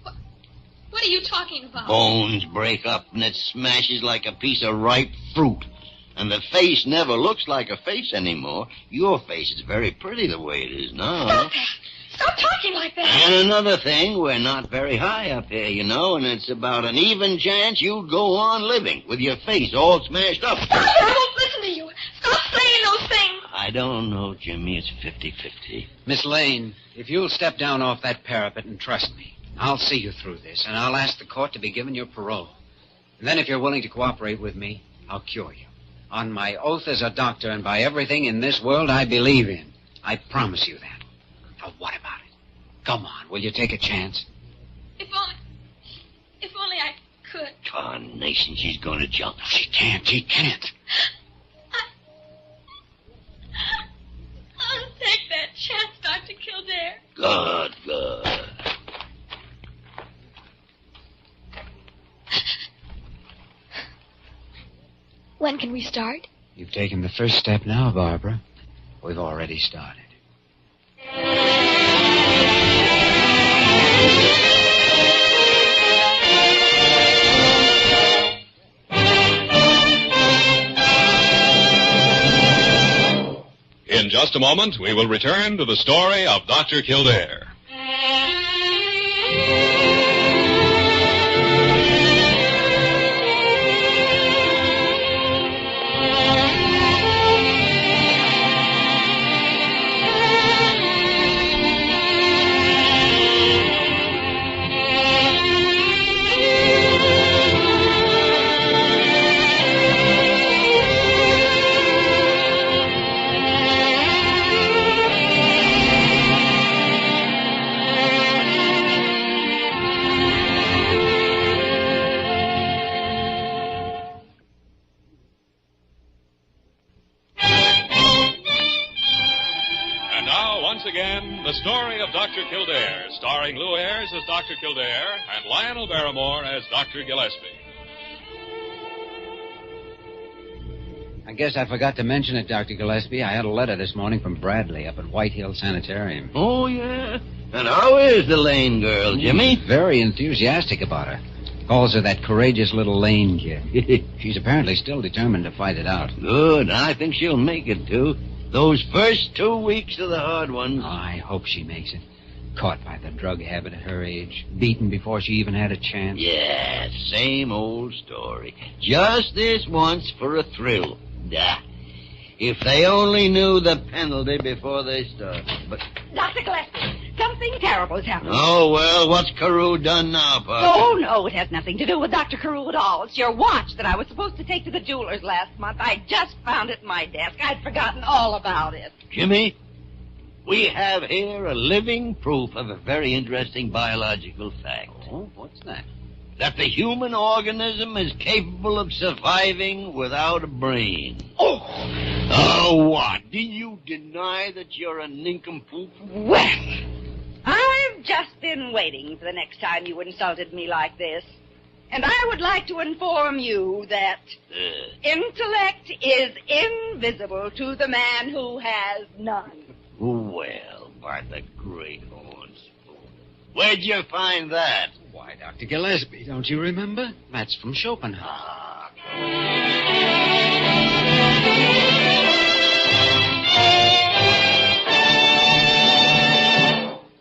What are you talking about? Bones break up and it smashes like a piece of ripe fruit. And the face never looks like a face anymore. Your face is very pretty the way it is now. Stop that. Stop talking like that. And another thing, we're not very high up here, you know, and it's about an even chance you'd go on living with your face all smashed up. Stop it. I won't listen to you. Stop saying those things. I don't know, Jimmy. It's 50-50. Miss Lane, if you'll step down off that parapet and trust me, I'll see you through this, and I'll ask the court to be given your parole. And then if you're willing to cooperate with me, I'll cure you. On my oath as a doctor and by everything in this world I believe in. I promise you that. Now, what about it? Come on, will you take a chance? If only I could. Tarnation, she's going to jump. She can't. I'll take that chance, Dr. Kildare. Good. When can we start? You've taken the first step now, Barbara. We've already started. In just a moment, we will return to the story of Dr. Kildare. The story of Dr. Kildare, starring Lew Ayres as Dr. Kildare and Lionel Barrymore as Dr. Gillespie. I guess I forgot to mention it, Dr. Gillespie. I had a letter this morning from Bradley up at White Hill Sanitarium. Oh, yeah? And how is the Lane girl, Jimmy? Very enthusiastic about her. Calls her that courageous little Lane kid. She's apparently still determined to fight it out. Good. I think she'll make it, too. Those first 2 weeks are the hard ones. Oh, I hope she makes it. Caught by the drug habit at her age. Beaten before she even had a chance. Yeah, same old story. Just this once for a thrill. If they only knew the penalty before they started. But Dr. Gillespie, something terrible has happened. Oh, well, what's Carew done now, Parker? Oh, no, it has nothing to do with Dr. Carew at all. It's your watch that I was supposed to take to the jeweler's last month. I just found it in my desk. I'd forgotten all about it. Jimmy, we have here a living proof of a very interesting biological fact. Oh, what's that? That the human organism is capable of surviving without a brain. Oh! Oh, what? Do you deny that you're a nincompoop? Well, I've just been waiting for the next time you insulted me like this. And I would like to inform you that intellect is invisible to the man who has none. Well, by the great horn spoon. Where'd you find that? Why, Dr. Gillespie, don't you remember? That's from Schopenhauer.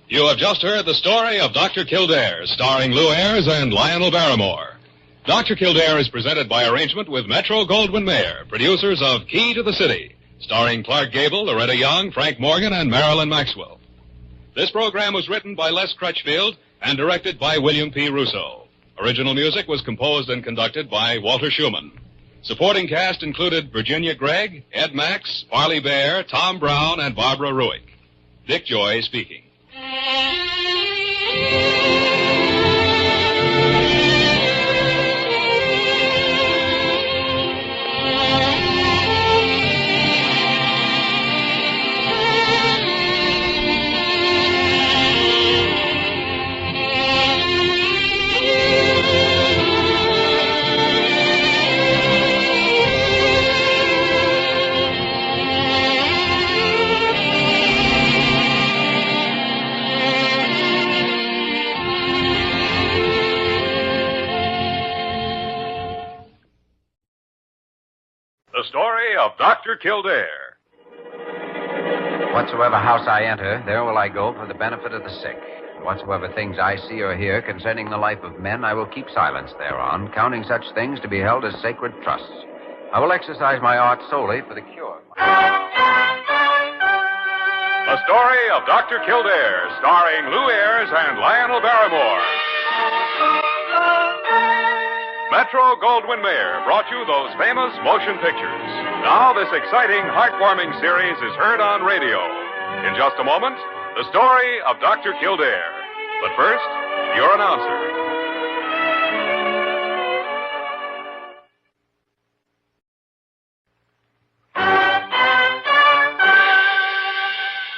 You have just heard the story of Dr. Kildare, starring Lew Ayres and Lionel Barrymore. Dr. Kildare is presented by arrangement with Metro-Goldwyn-Mayer, producers of Key to the City, starring Clark Gable, Loretta Young, Frank Morgan, and Marilyn Maxwell. This program was written by Les Crutchfield and directed by William P. Russo. Original music was composed and conducted by Walter Schumann. Supporting cast included Virginia Gregg, Ed Max, Parley Bear, Tom Brown, and Barbara Ruick. Dick Joy speaking. story of Dr. Kildare. Whatsoever house I enter, there will I go for the benefit of the sick. And whatsoever things I see or hear concerning the life of men, I will keep silence thereon, counting such things to be held as sacred trusts. I will exercise my art solely for the cure. The story of Dr. Kildare, starring Lew Ayres and Lionel Barrymore. Metro Goldwyn Mayer brought you those famous motion pictures. Now this exciting, heartwarming series is heard on radio. In just a moment, the story of Dr. Kildare. But first, your announcer.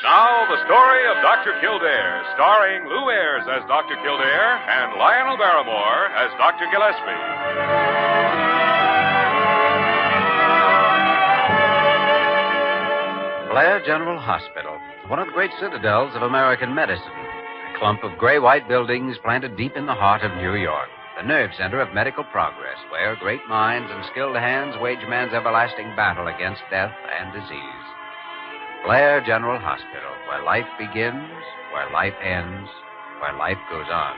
Now, the story of Dr. Kildare, starring Lew Ayres as Dr. Kildare and Lionel Barrymore as Dr. Gillespie. Blair General Hospital, one of the great citadels of American medicine. A clump of gray-white buildings planted deep in the heart of New York. The nerve center of medical progress, where great minds and skilled hands wage man's everlasting battle against death and disease. Blair General Hospital, where life begins, where life ends, where life goes on.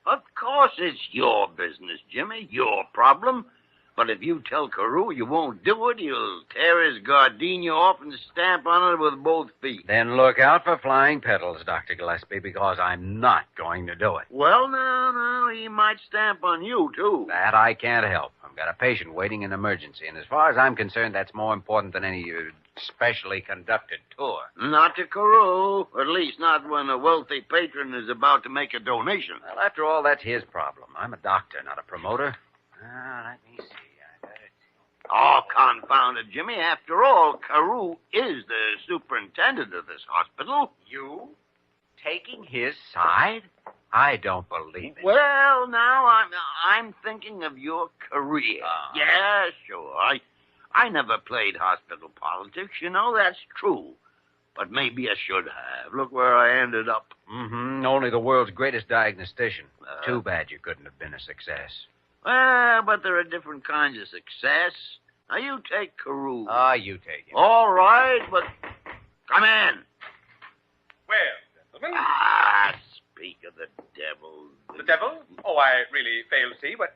Of course it's your business, Jimmy, your problem. But if you tell Carew you won't do it, he'll tear his gardenia off and stamp on it with both feet. Then look out for flying petals, Dr. Gillespie, because I'm not going to do it. Well, now, he might stamp on you, too. That I can't help. I've got a patient waiting in emergency, and as far as I'm concerned, that's more important than any specially conducted tour. Not to Carew, at least not when a wealthy patron is about to make a donation. Well, after all, that's his problem. I'm a doctor, not a promoter. Let me see. Oh, confound it, Jimmy. After all, Carew is the superintendent of this hospital. You? Taking his side? I don't believe it. Well, now, I'm thinking of your career. Yeah, sure. I never played hospital politics, you know, that's true. But maybe I should have. Look where I ended up. Mm-hmm. Only the world's greatest diagnostician. Too bad you couldn't have been a success. Well, but there are different kinds of success. Now, you take Carew. You take him. All right, but come in. Well, gentlemen. Speak of the devil. The devil? Oh, I really fail to see, but...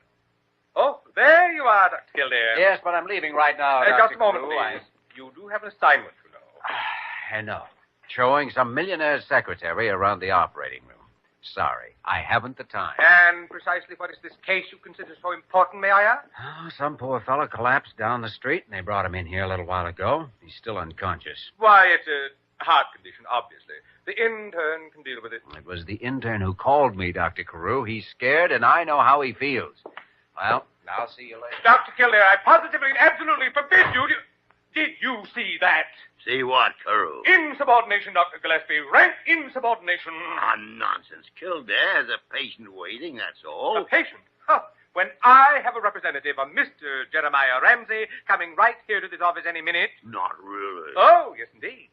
Oh, there you are, Dr. Kildare. Yes, but I'm leaving right now, Just a moment, Carew. please. You do have an assignment, you know. I know. Showing some millionaire's secretary around the operating room. Sorry, I haven't the time. And precisely what is this case you consider so important, may I ask? Oh, some poor fellow collapsed down the street, and they brought him in here a little while ago. He's still unconscious. Why, it's a heart condition, obviously. The intern can deal with it. It was the intern who called me, Dr. Carew. He's scared, and I know how he feels. Well, I'll see you later. Dr. Kildare, I positively and absolutely forbid you to... Did you see that? See what, Carew? Insubordination, Dr. Gillespie. Rank insubordination. Nonsense. Kildare has a patient waiting, that's all. A patient? Huh. When I have a representative, a Mr. Jeremiah Ramsey, coming right here to this office any minute. Not really. Oh, yes, indeed.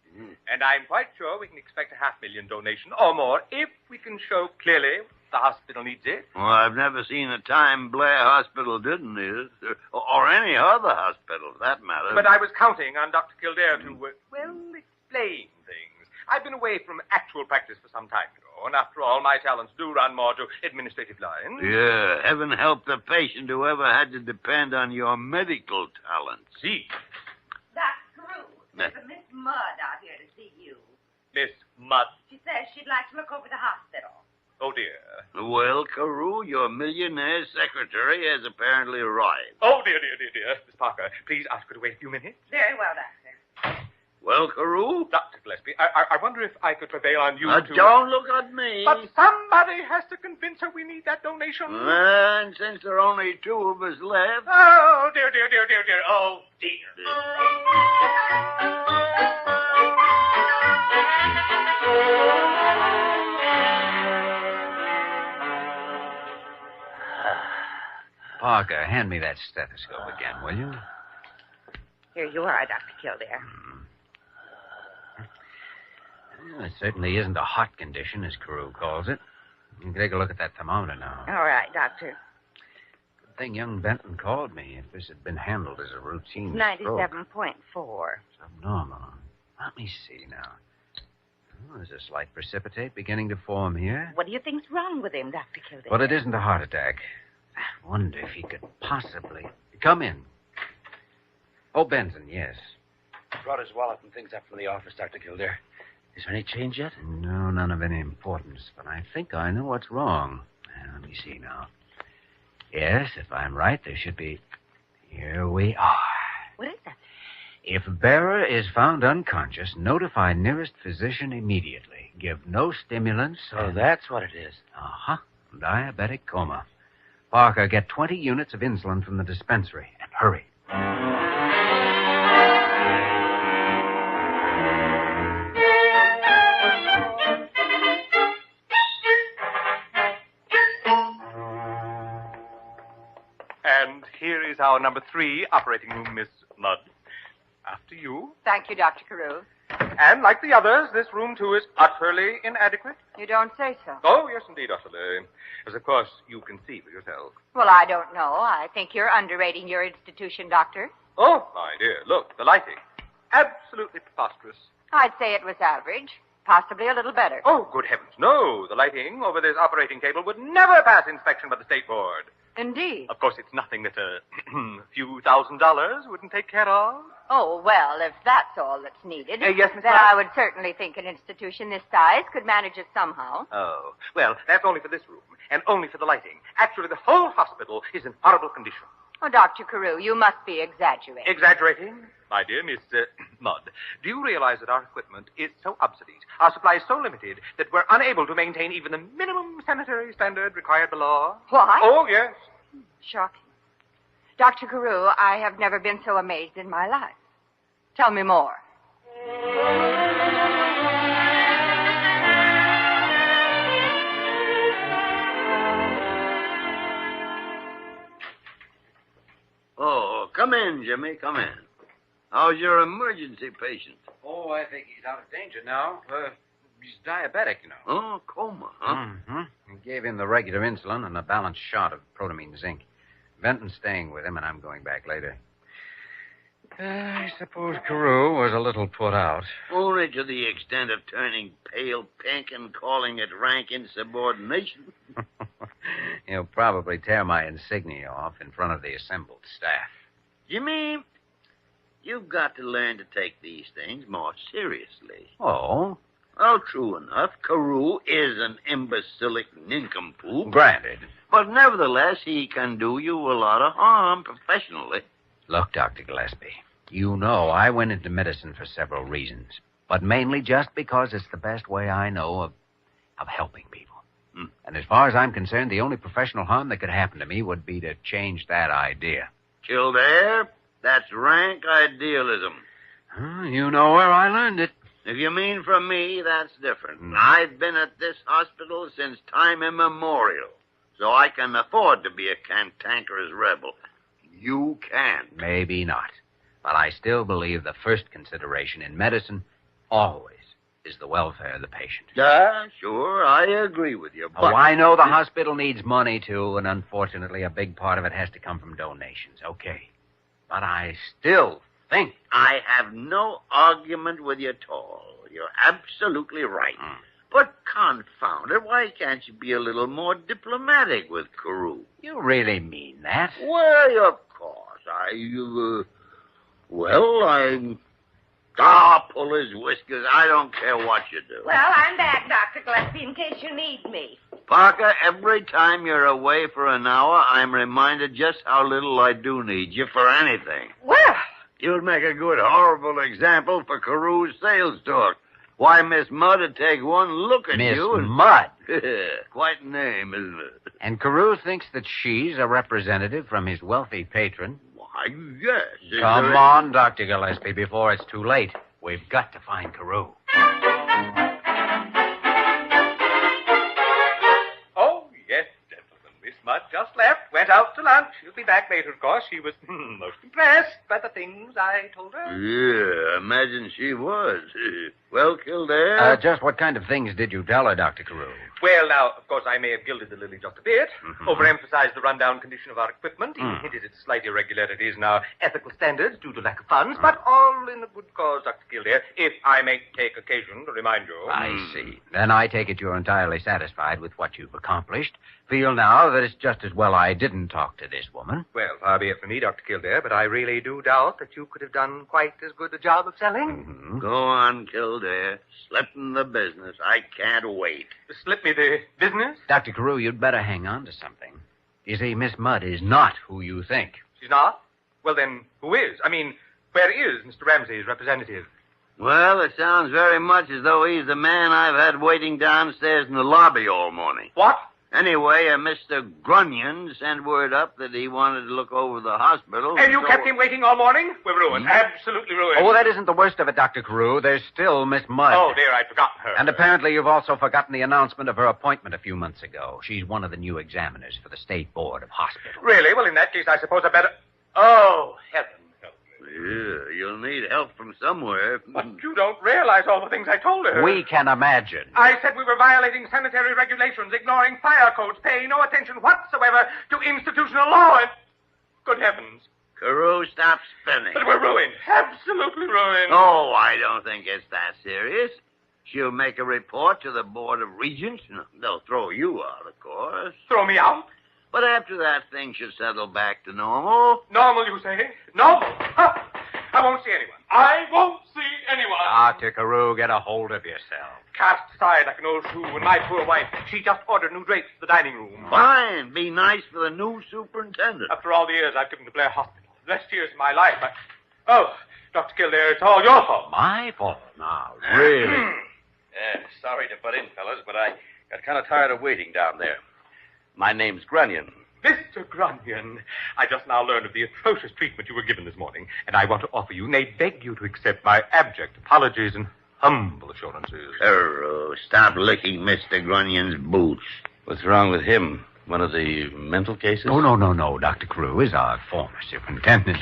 And I'm quite sure we can expect a $500,000 donation or more if we can show clearly the hospital needs it. Well, I've never seen a time Blair Hospital didn't need it, or any other hospital, for that matter. But I was counting on Dr. Kildare to, explain things. I've been away from actual practice for some time, you know, and after all, my talents do run more to administrative lines. Yeah, heaven help the patient who ever had to depend on your medical talents. See. Dr. Carew, there's a Miss Mudd out here to see you. Miss Mudd? She says she'd like to look over the hospital. Oh, dear. Well, Carew, your millionaire secretary has apparently arrived. Oh, dear. Miss Parker, please ask her to wait a few minutes. Very well, Doctor. Well, Carew? Dr. Gillespie, I wonder if I could prevail on you to... Don't look at me. But somebody has to convince her we need that donation. And since there are only two of us left... Oh, dear. Oh, dear. Parker, hand me that stethoscope again, will you? Here you are, Dr. Kildare. Well, it certainly isn't a hot condition, as Carew calls it. You can take a look at that thermometer now. All right, Doctor. Good thing young Benton called me. If this had been handled as a routine stroke. 97.4. Abnormal. Let me see now. Oh, there's a slight precipitate beginning to form here. What do you think's wrong with him, Dr. Kildare? But it isn't a heart attack. I wonder if he could possibly... Come in. Oh, Benson, yes. Brought his wallet and things up from the office, Dr. Kildare. Is there any change yet? No, none of any importance, but I think I know what's wrong. Let me see now. Yes, if I'm right, there should be... Here we are. What is that? If bearer is found unconscious, notify nearest physician immediately. Give no stimulants. So that's what it is. Uh-huh. Diabetic coma. Parker, get 20 units of insulin from the dispensary, and hurry. And here is our number 3 operating room, Miss Mudd. After you. Thank you, Dr. Carew. And like the others, this room, too, is utterly inadequate. You don't say so. Oh, yes, indeed, utterly. As, of course, you can see for yourself. Well, I don't know. I think you're underrating your institution, Doctor. Oh, my dear, look, the lighting. Absolutely preposterous. I'd say it was average. Possibly a little better. Oh, good heavens, no. The lighting over this operating table would never pass inspection by the State Board. Indeed. Of course, it's nothing that a few $1,000s wouldn't take care of. Oh, well, if that's all that's needed, yes, Miss then Mudd? I would certainly think an institution this size could manage it somehow. Oh, well, that's only for this room, and only for the lighting. Actually, the whole hospital is in horrible condition. Oh, Dr. Carew, you must be exaggerating. Exaggerating? My dear Miss Mudd, do you realize that our equipment is so obsolete, our supply so limited, that we're unable to maintain even the minimum sanitary standard required by law? What? Oh, yes. Shocking. Dr. Carew, I have never been so amazed in my life. Tell me more. Oh, come in, Jimmy, come in. How's your emergency patient? Oh, I think he's out of danger now. He's diabetic, you know. Oh, coma, huh? Mm-hmm. We gave him the regular insulin and a balanced shot of protamine zinc. Benton's staying with him, and I'm going back later. I suppose Carew was a little put out. Only to the extent of turning pale pink and calling it rank insubordination. He'll probably tear my insignia off in front of the assembled staff. Jimmy, you've got to learn to take these things more seriously. Oh? Well, true enough, Carew is an imbecilic nincompoop. Granted. But nevertheless, he can do you a lot of harm professionally. Look, Dr. Gillespie, you know I went into medicine for several reasons, but mainly just because it's the best way I know of helping people. And as far as I'm concerned, the only professional harm that could happen to me would be to change that idea. Kildare, that's rank idealism. You know where I learned it. If you mean from me, that's different. I've been at this hospital since time immemorial, so I can afford to be a cantankerous rebel. You can't. Maybe not. But I still believe the first consideration in medicine always is the welfare of the patient. Sure, I agree with you, but... Oh, I know the hospital needs money, too, and unfortunately a big part of it has to come from donations. Okay. But I still think... I have no argument with you at all. You're absolutely right. But confound it, why can't you be a little more diplomatic with Carew? You really mean that? Well, of course. Pull his whiskers. I don't care what you do. Well, I'm back, Dr. Gillespie, in case you need me. Parker, every time you're away for an hour, I'm reminded just how little I do need you for anything. Well... You'd make a good, horrible example for Carew's sales talk. Why, Miss Mudd would take one look at you and... Miss Mudd? Quite a name, isn't it? And Carew thinks that she's a representative from his wealthy patron. Why, yes. Come on, Dr. Gillespie, before it's too late. We've got to find Carew. Oh, yes, gentlemen. Miss Mudd just left, went out to lunch. She'll be back later, of course. She was most impressed by the things I told her. Yeah, imagine she was. Well, Kildare? Just what kind of things did you tell her, Dr. Carew? Well, now, of course, I may have gilded the lily just a bit, overemphasized the rundown condition of our equipment, even hinted at slight irregularities in our ethical standards due to lack of funds, but all in a good cause, Dr. Kildare, if I may take occasion to remind you. I see. Then I take it you're entirely satisfied with what you've accomplished. Feel now that it's just as well I didn't talk to this woman. Well, far be it from me, Dr. Kildare, but I really do doubt that you could have done quite as good a job of selling. Go on, Kildare. Slip in the business. I can't wait. Slip me the business? Dr. Carew, you'd better hang on to something. You see, Miss Mudd is not who you think. She's not? Well, then, who is? I mean, where is Mr. Ramsey's representative? Well, it sounds very much as though he's the man I've had waiting downstairs in the lobby all morning. What? Anyway, Mr. Grunion sent word up that he wanted to look over the hospital. And you kept him waiting all morning? We're ruined. Absolutely ruined. Oh, that isn't the worst of it, Dr. Carew. There's still Miss Mudd. Oh, dear, I'd forgotten her. And apparently you've also forgotten the announcement of her appointment a few months ago. She's one of the new examiners for the State Board of Hospitals. Really? Well, in that case, I suppose I better... Oh, heaven help me. Yeah, you'll need help from somewhere. But you don't realize all the things I told her. We can imagine. I said we were violating sanitary regulations, ignoring fire codes, paying no attention whatsoever to institutional law, and... Good heavens. Carew, stop spinning. But we're ruined. Absolutely ruined. Oh, I don't think it's that serious. She'll make a report to the Board of Regents. They'll throw you out, of course. Throw me out? But after that, things should settle back to normal. Normal, you say? Normal? Huh. I won't see anyone. I won't see anyone. Dr. Carew, get a hold of yourself. Cast aside like an old shoe, and my poor wife, she just ordered new drapes for the dining room. Fine. Be nice for the new superintendent. After all the years I've given to Blair Hospital, the best years of my life, Oh, Dr. Kildare, it's all your fault. My fault? Now, really? Sorry to butt in, fellas, but I got kind of tired of waiting down there. My name's Grunion. Mr. Grunion, I just now learned of the atrocious treatment you were given this morning, and I want to offer you, nay, beg you to accept my abject apologies and humble assurances. Carew, stop licking Mr. Grunion's boots. What's wrong with him? One of the mental cases? Oh, no. Dr. Carew is our former superintendent.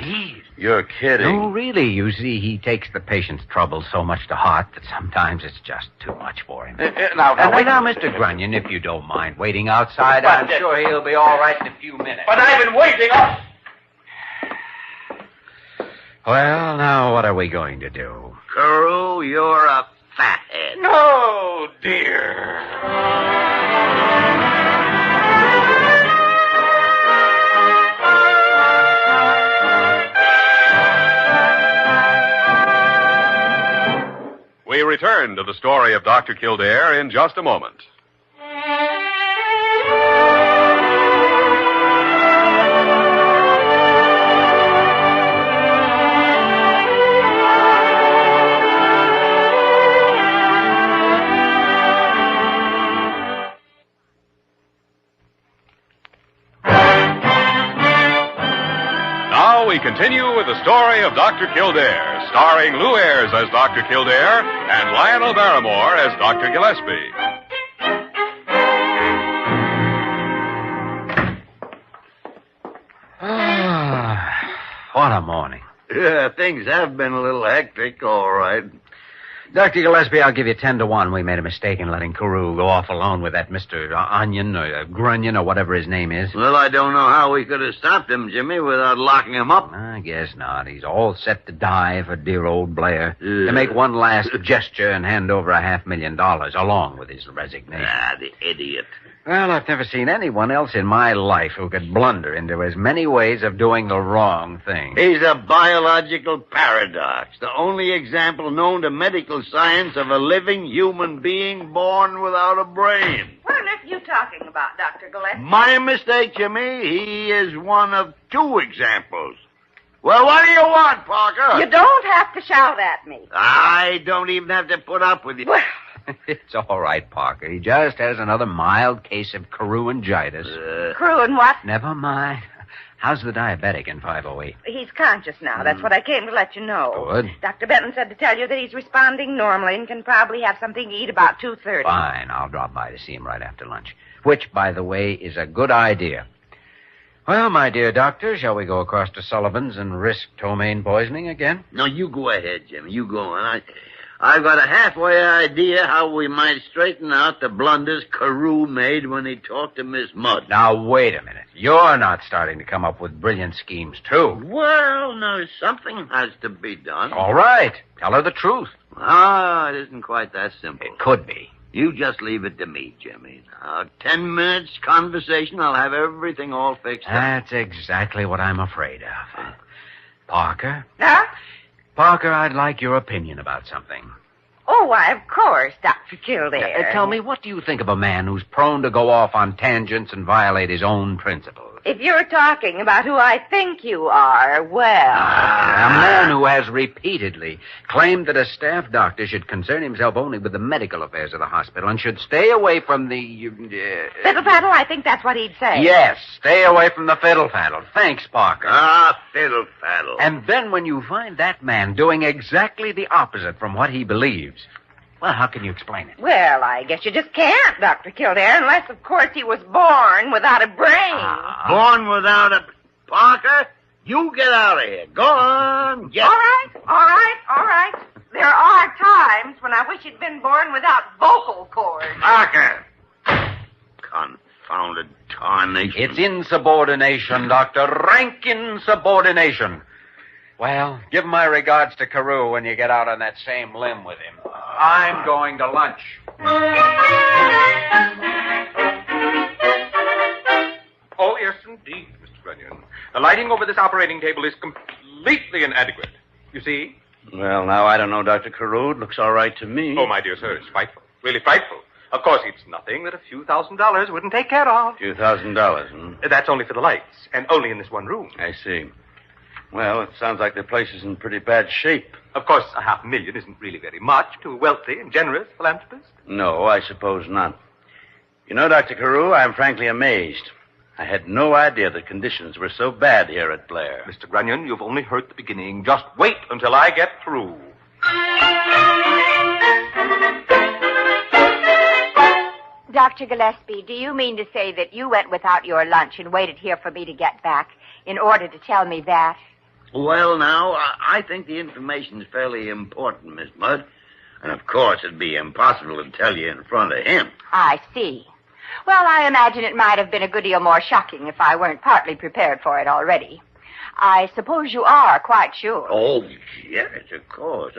You're kidding. No, really. You see, he takes the patient's trouble so much to heart that sometimes it's just too much for him. Now, Mr. Grunion, if you don't mind waiting outside, I'm sure he'll be all right in a few minutes. But I've been waiting up. Well, now, what are we going to do? Carew, you're a fathead. No, dear. We return to the story of Dr. Kildare in just a moment. Now we continue with the story of Dr. Kildare, starring Lew Ayres as Dr. Kildare and Lionel Barrymore as Dr. Gillespie. What a morning. Yeah, things have been a little hectic, all right. Dr. Gillespie, I'll give you 10 to 1. We made a mistake in letting Carew go off alone with that Mr. Onion or Grunion or whatever his name is. Well, I don't know how we could have stopped him, Jimmy, without locking him up. I guess not. He's all set to die for dear old Blair. To make one last gesture and hand over $500,000 along with his resignation. The idiot. Well, I've never seen anyone else in my life who could blunder into as many ways of doing the wrong thing. He's a biological paradox, the only example known to medical science of a living human being born without a brain. What on earth are you talking about, Dr. Gillespie? My mistake, Jimmy. He is one of two examples. Well, what do you want, Parker? You don't have to shout at me. I don't even have to put up with you. Well, It's all right, Parker. He just has another mild case of Carewangitis. Crew and what? Never mind. How's the diabetic in 508? He's conscious now. That's what I came to let you know. Good. Dr. Benton said to tell you that he's responding normally and can probably have something to eat about 2:30. Fine. I'll drop by to see him right after lunch. Which, by the way, is a good idea. Well, my dear doctor, shall we go across to Sullivan's and risk ptomaine poisoning again? No, you go ahead, Jimmy. You go on. I've got a halfway idea how we might straighten out the blunders Carew made when he talked to Miss Mudd. Now, wait a minute. You're not starting to come up with brilliant schemes, too. Well, now, something has to be done. All right. Tell her the truth. Ah, it isn't quite that simple. It could be. You just leave it to me, Jimmy. Now, 10 minutes conversation, I'll have everything all fixed up. That's exactly what I'm afraid of. Parker? Huh? Parker, I'd like your opinion about something. Oh, why, of course, Dr. Kildare. Tell me, what do you think of a man who's prone to go off on tangents and violate his own principles? If you're talking about who I think you are, well... A man who has repeatedly claimed that a staff doctor should concern himself only with the medical affairs of the hospital and should stay away from the... Fiddle-faddle, I think that's what he'd say. Yes, stay away from the fiddle-faddle. Thanks, Parker. Ah, fiddle-faddle. And then when you find that man doing exactly the opposite from what he believes, well, how can you explain it? Well, I guess you just can't, Dr. Kildare, unless, of course, he was born without a brain. Born without a... Parker, you get out of here. Go on, get... All right. There are times when I wish he'd been born without vocal cords. Parker! Confounded tarnation. It's insubordination, Doctor. Rank insubordination. Well, give my regards to Carew when you get out on that same limb with him. I'm going to lunch. Oh, yes, indeed, Mr. Grunion. The lighting over this operating table is completely inadequate. You see? Well, now, I don't know, Dr. Carew. It looks all right to me. Oh, my dear sir, it's frightful. Really frightful. Of course, it's nothing that a few $1,000s wouldn't take care of. A few $1,000s, That's only for the lights, and only in this one room. I see. Well, it sounds like the place is in pretty bad shape. Of course, $500,000 isn't really very much to a wealthy and generous philanthropist. No, I suppose not. You know, Dr. Carew, I'm frankly amazed. I had no idea the conditions were so bad here at Blair. Mr. Grunion, you've only heard the beginning. Just wait until I get through. Dr. Gillespie, do you mean to say that you went without your lunch and waited here for me to get back in order to tell me that? Well, now, I think the information's fairly important, Miss Mudd. And, of course, it'd be impossible to tell you in front of him. I see. Well, I imagine it might have been a good deal more shocking if I weren't partly prepared for it already. I suppose you are quite sure. Oh, yes, of course.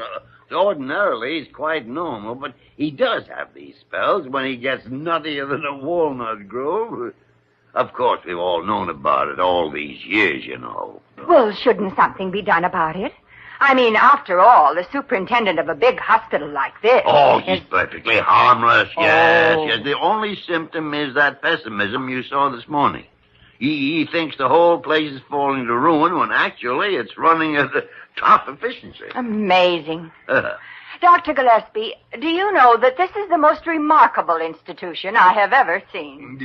Ordinarily, he's quite normal, but he does have these spells when he gets nuttier than a walnut grove. Of course, we've all known about it all these years, you know. Well, shouldn't something be done about it? I mean, after all, the superintendent of a big hospital like this... Oh, he's perfectly harmless, yes. The only symptom is that pessimism you saw this morning. He thinks the whole place is falling to ruin when actually it's running at the top efficiency. Amazing. Dr. Gillespie, do you know that this is the most remarkable institution I have ever seen?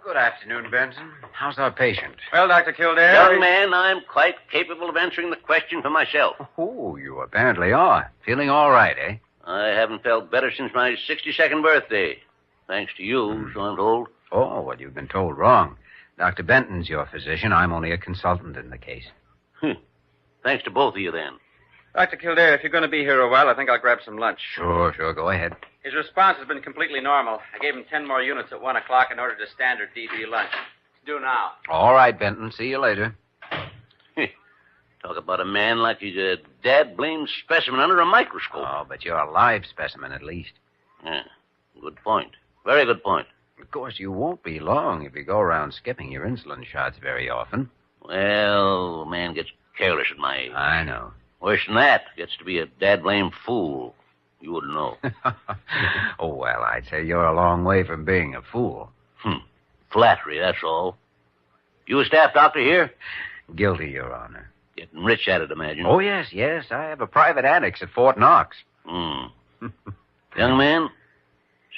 Good afternoon, Benson. How's our patient? Well, Dr. Kildare... Young man, I'm quite capable of answering the question for myself. Oh, you apparently are. Feeling all right, eh? I haven't felt better since my 62nd birthday. Thanks to you, so I'm told. Oh, well, you've been told wrong. Dr. Benton's your physician. I'm only a consultant in the case. Thanks to both of you, then. Dr. Kildare, if you're going to be here a while, I think I'll grab some lunch. Sure, go ahead. His response has been completely normal. I gave him 10 more units at 1 o'clock and ordered a standard DB lunch. It's due now. All right, Benton. See you later. Talk about a man like he's a dad-blamed specimen under a microscope. Oh, but you're a live specimen, at least. Yeah, good point. Very good point. Of course, you won't be long if you go around skipping your insulin shots very often. Well, a man gets careless at my age. I know. Worse than that, gets to be a dad-blamed fool. You wouldn't know. Oh, well, I'd say you're a long way from being a fool. Flattery, that's all. You a staff doctor here? Guilty, Your Honor. Getting rich at it, imagine. Oh, yes. I have a private annex at Fort Knox. Young man,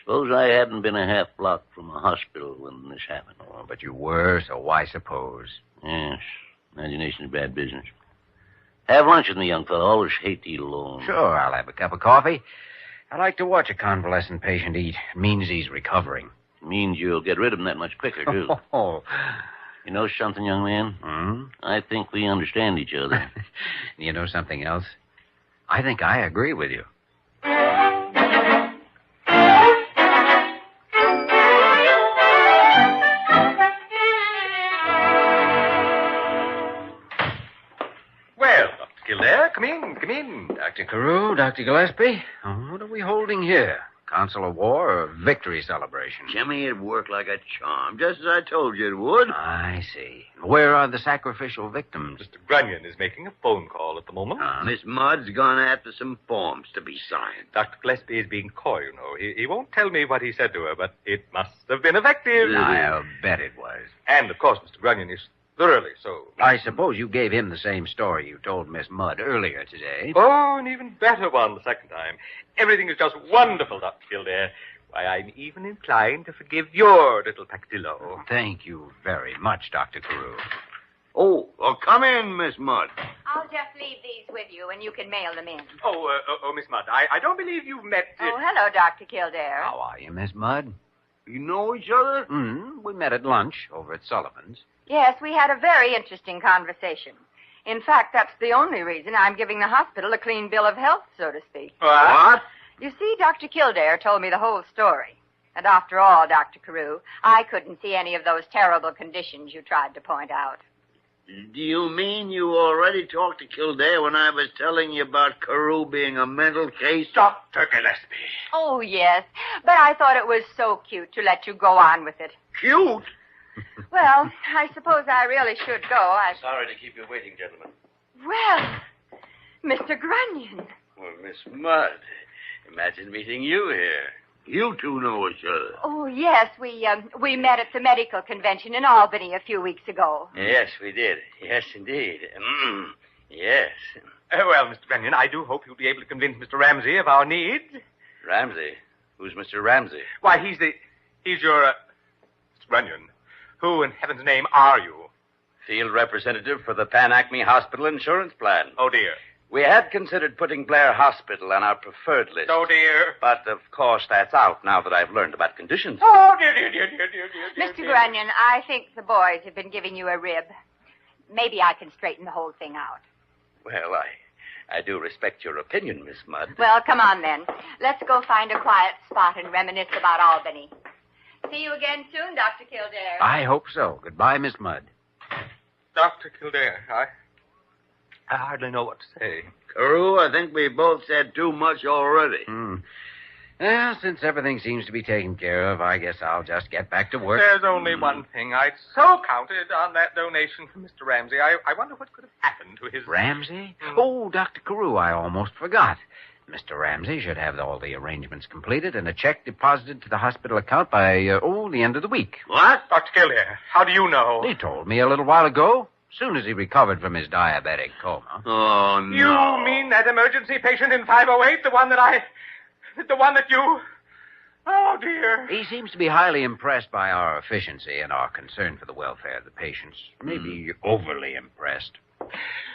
suppose I hadn't been a half block from a hospital when this happened. Oh, but you were, so why suppose? Yes, imagination's bad business. Have lunch with me, young fellow. Always hate to eat alone. Sure, I'll have a cup of coffee. I like to watch a convalescent patient eat. It means he's recovering. It means you'll get rid of them that much quicker, too. Oh. You know something, young man? Hmm? I think we understand each other. You know something else? I think I agree with you. Well, Dr. Kildare, come in, come in. Dr. Carew, Dr. Gillespie, what are we holding here? Council of War or victory celebration? Jimmy, it worked like a charm, just as I told you it would. I see. Where are the sacrificial victims? Mr. Grunion is making a phone call at the moment. Miss Mudd's gone after some forms to be signed. Dr. Gillespie is being coy, you know. He won't tell me what he said to her, but it must have been effective. I'll bet it was. And, of course, Mr. Grunion is thoroughly so. I suppose you gave him the same story you told Miss Mudd earlier today. Oh, an even better one the second time. Everything is just wonderful, Dr. Kildare. Why, I'm even inclined to forgive your little peccadillo. Thank you very much, Dr. Carew. Oh, well, come in, Miss Mudd. I'll just leave these with you, and you can mail them in. Oh, Miss Mudd, I don't believe you've met... Oh, hello, Dr. Kildare. How are you, Miss Mudd? You know each other? We met at lunch over at Sullivan's. Yes, we had a very interesting conversation. In fact, that's the only reason I'm giving the hospital a clean bill of health, so to speak. What? You see, Dr. Kildare told me the whole story. And after all, Dr. Carew, I couldn't see any of those terrible conditions you tried to point out. Do you mean you already talked to Kildare when I was telling you about Carew being a mental case? Dr. Gillespie. Oh, yes, but I thought it was so cute to let you go on with it. Cute? Well, I suppose I really should go. Sorry to keep you waiting, gentlemen. Well, Mr. Grunion. Well, Miss Mudd, imagine meeting you here. You two know each other. Oh, yes, we met at the medical convention in Albany a few weeks ago. Yes, we did. Yes, indeed. Yes. Well, Mr. Grunion, I do hope you'll be able to convince Mr. Ramsey of our need. Ramsey? Who's Mr. Ramsey? Why, he's your, Mr. Grunion. Who in heaven's name are you? Field representative for the Pan Acme Hospital Insurance Plan. Oh, dear. We had considered putting Blair Hospital on our preferred list. Oh, dear. But, of course, that's out now that I've learned about conditions. Oh, dear. Mr. Grunion, I think the boys have been giving you a rib. Maybe I can straighten the whole thing out. Well, I do respect your opinion, Miss Mudd. Well, come on, then. Let's go find a quiet spot and reminisce about Albany. See you again soon, Dr. Kildare. I hope so. Goodbye, Miss Mudd. Dr. Kildare, I hardly know what to say. Carew, I think we both said too much already. Well, since everything seems to be taken care of, I guess I'll just get back to work. There's only one thing. I'd so counted on that donation from Mr. Ramsey. I wonder what could have happened to his... Ramsey? Oh, Dr. Carew, I almost forgot. Mr. Ramsey should have all the arrangements completed and a check deposited to the hospital account by, the end of the week. What? Dr. Kildare, how do you know? He told me a little while ago, as soon as he recovered from his diabetic coma. Oh, no. You mean that emergency patient in 508, the one that you... Oh, dear. He seems to be highly impressed by our efficiency and our concern for the welfare of the patients. Maybe overly impressed.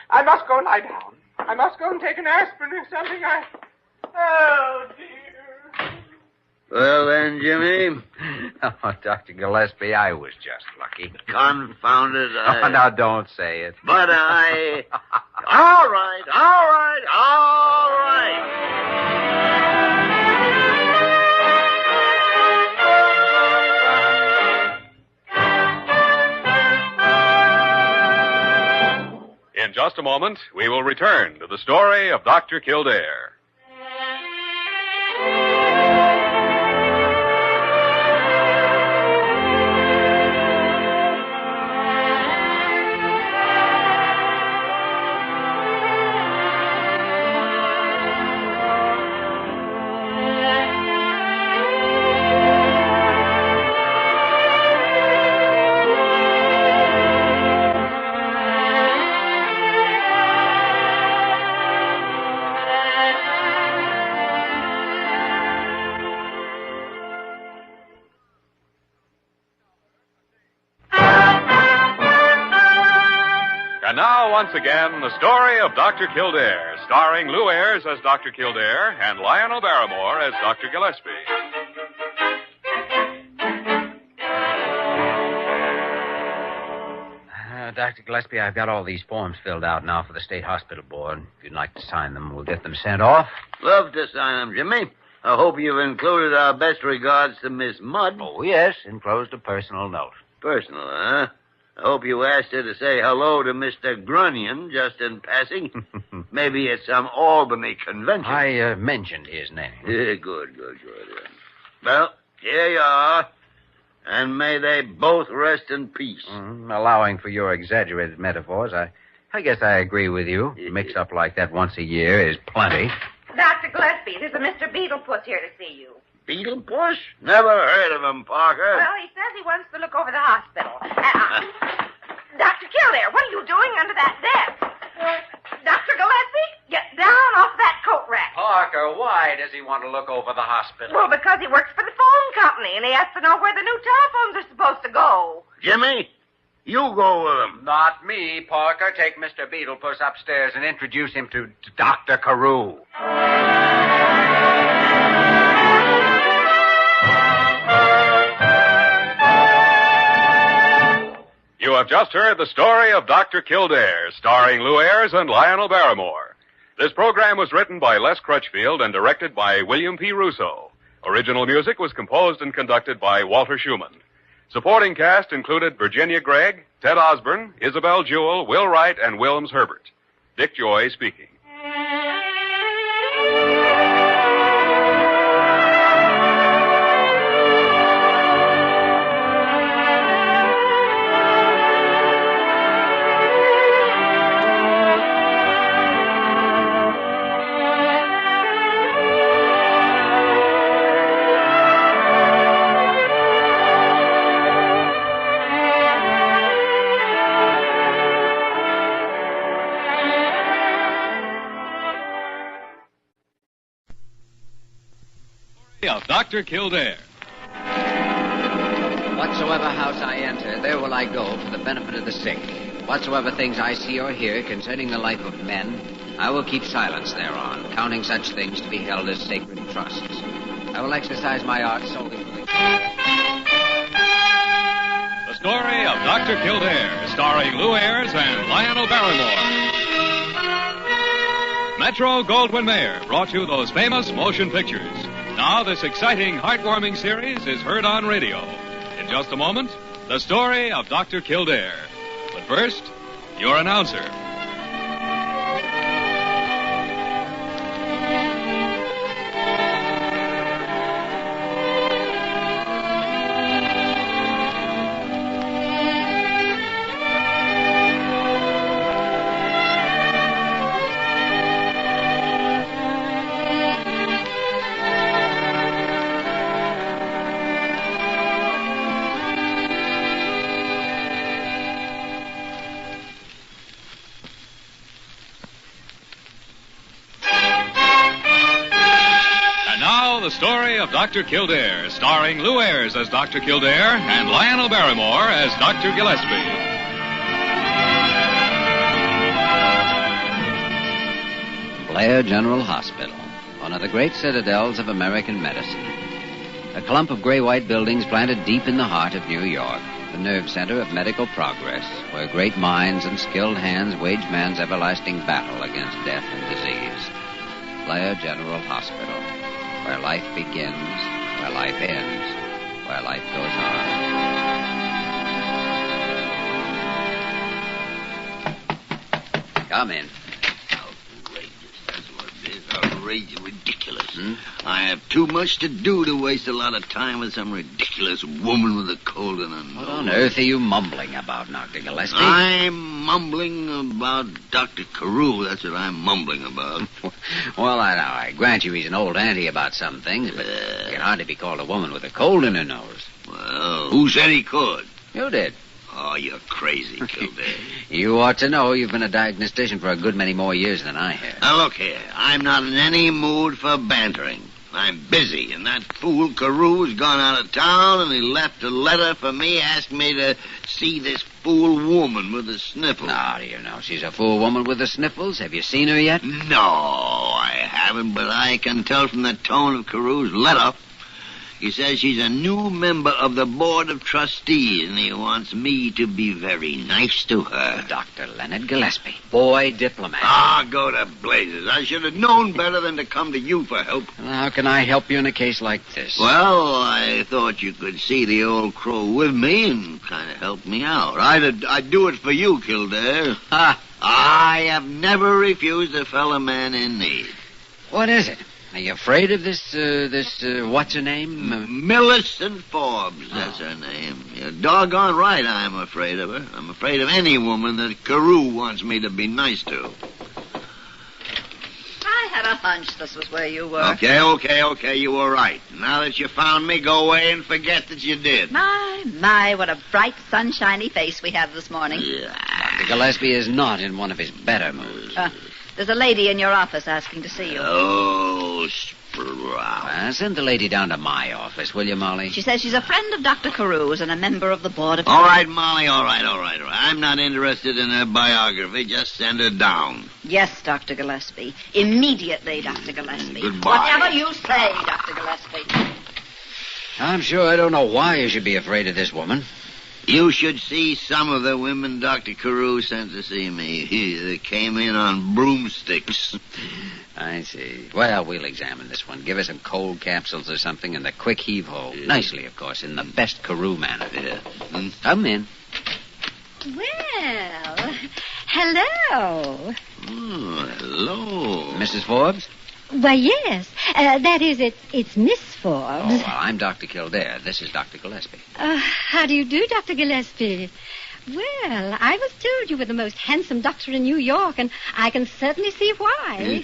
I must go lie down. I must go and take an aspirin or something. Oh, dear. Well, then, Jimmy. Oh, Dr. Gillespie, I was just lucky. Confounded. Oh, now, don't say it. But I... All right. In just a moment, we will return to the story of Dr. Kildare. And now, once again, the story of Dr. Kildare, starring Lew Ayres as Dr. Kildare and Lionel Barrymore as Dr. Gillespie. Dr. Gillespie, I've got all these forms filled out now for the State Hospital Board. If you'd like to sign them, we'll get them sent off. Love to sign them, Jimmy. I hope you've included our best regards to Miss Mudd. Oh, yes, enclosed a personal note. Personal, huh? I hope you asked her to say hello to Mr. Grunion just in passing. Maybe at some Albany convention. I mentioned his name. Good. Well, here you are. And may they both rest in peace. Allowing for your exaggerated metaphors, I guess I agree with you. A mix-up like that once a year is plenty. Dr. Gillespie, there's a Mr. Beetlepuss here to see you. Beetlepuss? Never heard of him, Parker. Well, he says he wants to look over the hospital. Dr. Kildare, what are you doing under that desk? Dr. Gillespie, get down off that coat rack. Parker, why does he want to look over the hospital? Well, because he works for the phone company, and he has to know where the new telephones are supposed to go. Jimmy, you go with him. Not me, Parker. Take Mr. Beetlepuss upstairs and introduce him to Dr. Carew. You have just heard the story of Dr. Kildare, starring Lew Ayres and Lionel Barrymore. This program was written by Les Crutchfield and directed by William P. Russo. Original music was composed and conducted by Walter Schumann. Supporting cast included Virginia Gregg, Ted Osborne, Isabel Jewell, Will Wright, and Wilms Herbert. Dick Joy speaking. Of Dr. Kildare. Whatsoever house I enter, there will I go for the benefit of the sick. Whatsoever things I see or hear concerning the life of men, I will keep silence thereon, counting such things to be held as sacred trusts. I will exercise my art solely for the... The story of Dr. Kildare, starring Lew Ayres and Lionel Barrymore. Metro Goldwyn Mayer brought you those famous motion pictures. Now this exciting, heartwarming series is heard on radio. In just a moment, the story of Dr. Kildare. But first, your announcer. The story of Dr. Kildare, starring Lew Ayres as Dr. Kildare and Lionel Barrymore as Dr. Gillespie. Blair General Hospital, one of the great citadels of American medicine. A clump of gray-white buildings planted deep in the heart of New York, the nerve center of medical progress, where great minds and skilled hands wage man's everlasting battle against death and disease. Blair General Hospital. Where life begins, where life ends, where life goes on. Come in. Outrageous, that's what it is. Outrageous, ridiculous. I have too much to do to waste a lot of time with some ridiculous woman with a cold in her nose. What on earth are you mumbling about, Dr. Gillespie? I'm mumbling about Dr. Carew. That's what I'm mumbling about. Well, I grant you he's an old auntie about some things, but he can hardly be called a woman with a cold in her nose. Well, who said he could? You did. Oh, you're crazy, Kildare. You ought to know. You've been a diagnostician for a good many more years than I have. Now, look here. I'm not in any mood for bantering. I'm busy, and that fool Carew's gone out of town, and he left a letter for me asking me to see this fool woman with the sniffles. Now, do you know she's a fool woman with the sniffles? Have you seen her yet? No, I haven't, but I can tell from the tone of Carew's letter. He says she's a new member of the Board of Trustees, and he wants me to be very nice to her. Dr. Leonard Gillespie, boy diplomat. Ah, go to blazes. I should have known better than to come to you for help. Well, how can I help you in a case like this? Well, I thought you could see the old crow with me and kind of help me out. I'd do it for you, Kildare. Ha! I have never refused a fellow man in need. What is it? Are you afraid of this, what's her name? Millicent Forbes, that's her name. You're doggone right I'm afraid of her. I'm afraid of any woman that Carew wants me to be nice to. I had a hunch this was where you were. Okay, you were right. Now that you found me, go away and forget that you did. My, what a bright, sunshiny face we have this morning. Dr. Gillespie is not in one of his better moods. There's a lady in your office asking to see you. Oh, sprout. Send the lady down to my office, will you, Molly? She says she's a friend of Dr. Carew's and a member of the Board of... All right, Molly, all right. I'm not interested in her biography. Just send her down. Yes, Dr. Gillespie. Immediately, Dr. Gillespie. Goodbye. Whatever you say, Dr. Gillespie. I'm sure I don't know why you should be afraid of this woman. You should see some of the women Dr. Carew sent to see me. They came in on broomsticks. I see. Well, we'll examine this one. Give her some cold capsules or something and a quick heave-ho. Nicely, of course, in the best Carew manner. Come in. Well, hello. Oh, hello. Mrs. Forbes? Why, yes. That is, it's Miss Forbes. Oh, well, I'm Dr. Kildare. This is Dr. Gillespie. How do you do, Dr. Gillespie? Well, I was told you were the most handsome doctor in New York, and I can certainly see why.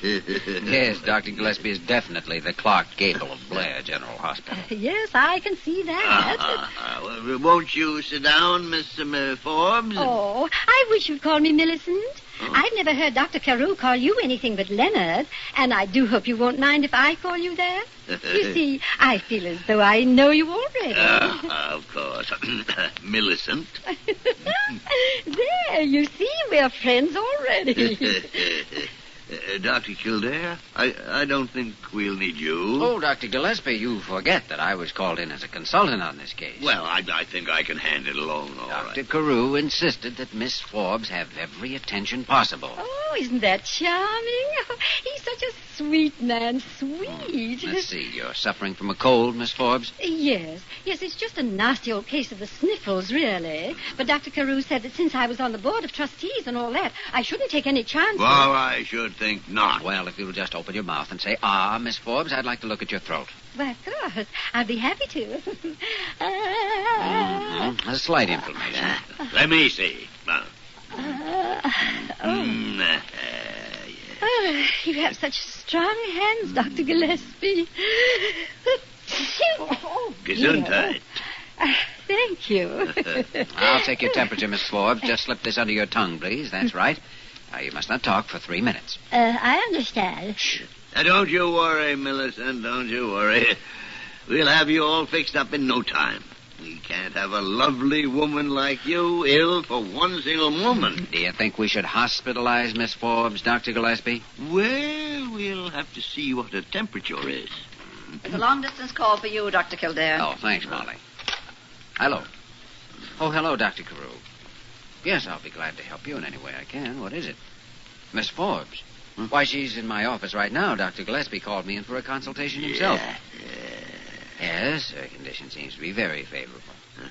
Yes, Dr. Gillespie is definitely the Clark Gable of Blair General Hospital. Yes, I can see that. Well, won't you sit down, Miss Forbes? Oh, I wish you'd call me Millicent. I've never heard Dr. Carew call you anything but Leonard, and I do hope you won't mind if I call you that. You see, I feel as though I know you already. Of course. Millicent. There, you see, we're friends already. Dr. Kildare, I don't think we'll need you. Oh, Dr. Gillespie, you forget that I was called in as a consultant on this case. Well, I think I can hand it alone, all right. Dr. Carew insisted that Miss Forbes have every attention possible. Oh, isn't that charming? He's such a sweet man, sweet. Let's see, you're suffering from a cold, Miss Forbes? Yes, it's just a nasty old case of the sniffles, really. But Dr. Carew said that since I was on the Board of Trustees and all that, I shouldn't take any chances. Well, I should think not. Well, if you'll just open your mouth and say, Miss Forbes, I'd like to look at your throat. Why, of course. I'll be happy to. A slight inflammation. Let me see. You have such strong hands, Dr. Gillespie. Gesundheit. Thank you. I'll take your temperature, Miss Forbes. Just slip this under your tongue, please. That's right. Now, you must not talk for 3 minutes. I understand. Shh. Now, don't you worry, Millicent. Don't you worry. We'll have you all fixed up in no time. We can't have a lovely woman like you ill for one single moment. Do you think we should hospitalize Miss Forbes, Dr. Gillespie? Well, we'll have to see what her temperature is. It's a long-distance call for you, Dr. Kildare. Oh, thanks, Molly. Hello. Oh, hello, Dr. Carew. Yes, I'll be glad to help you in any way I can. What is it? Miss Forbes? Why, she's in my office right now. Dr. Gillespie called me in for a consultation himself. Yes, her condition seems to be very favorable.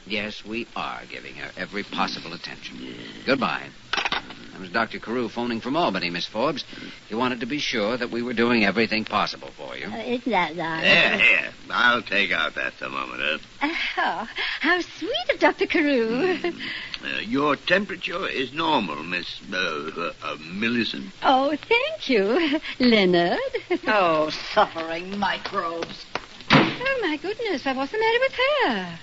Yes, we are giving her every possible attention. Goodbye. That was Dr. Carew phoning from Albany, Miss Forbes. He wanted to be sure that we were doing everything possible for you. Isn't that nice? Here. I'll take out that thermometer. Oh, how sweet of Dr. Carew. Your temperature is normal, Miss Millicent. Oh, thank you, Leonard. Oh, suffering microbes. Oh, my goodness, what's the matter with her?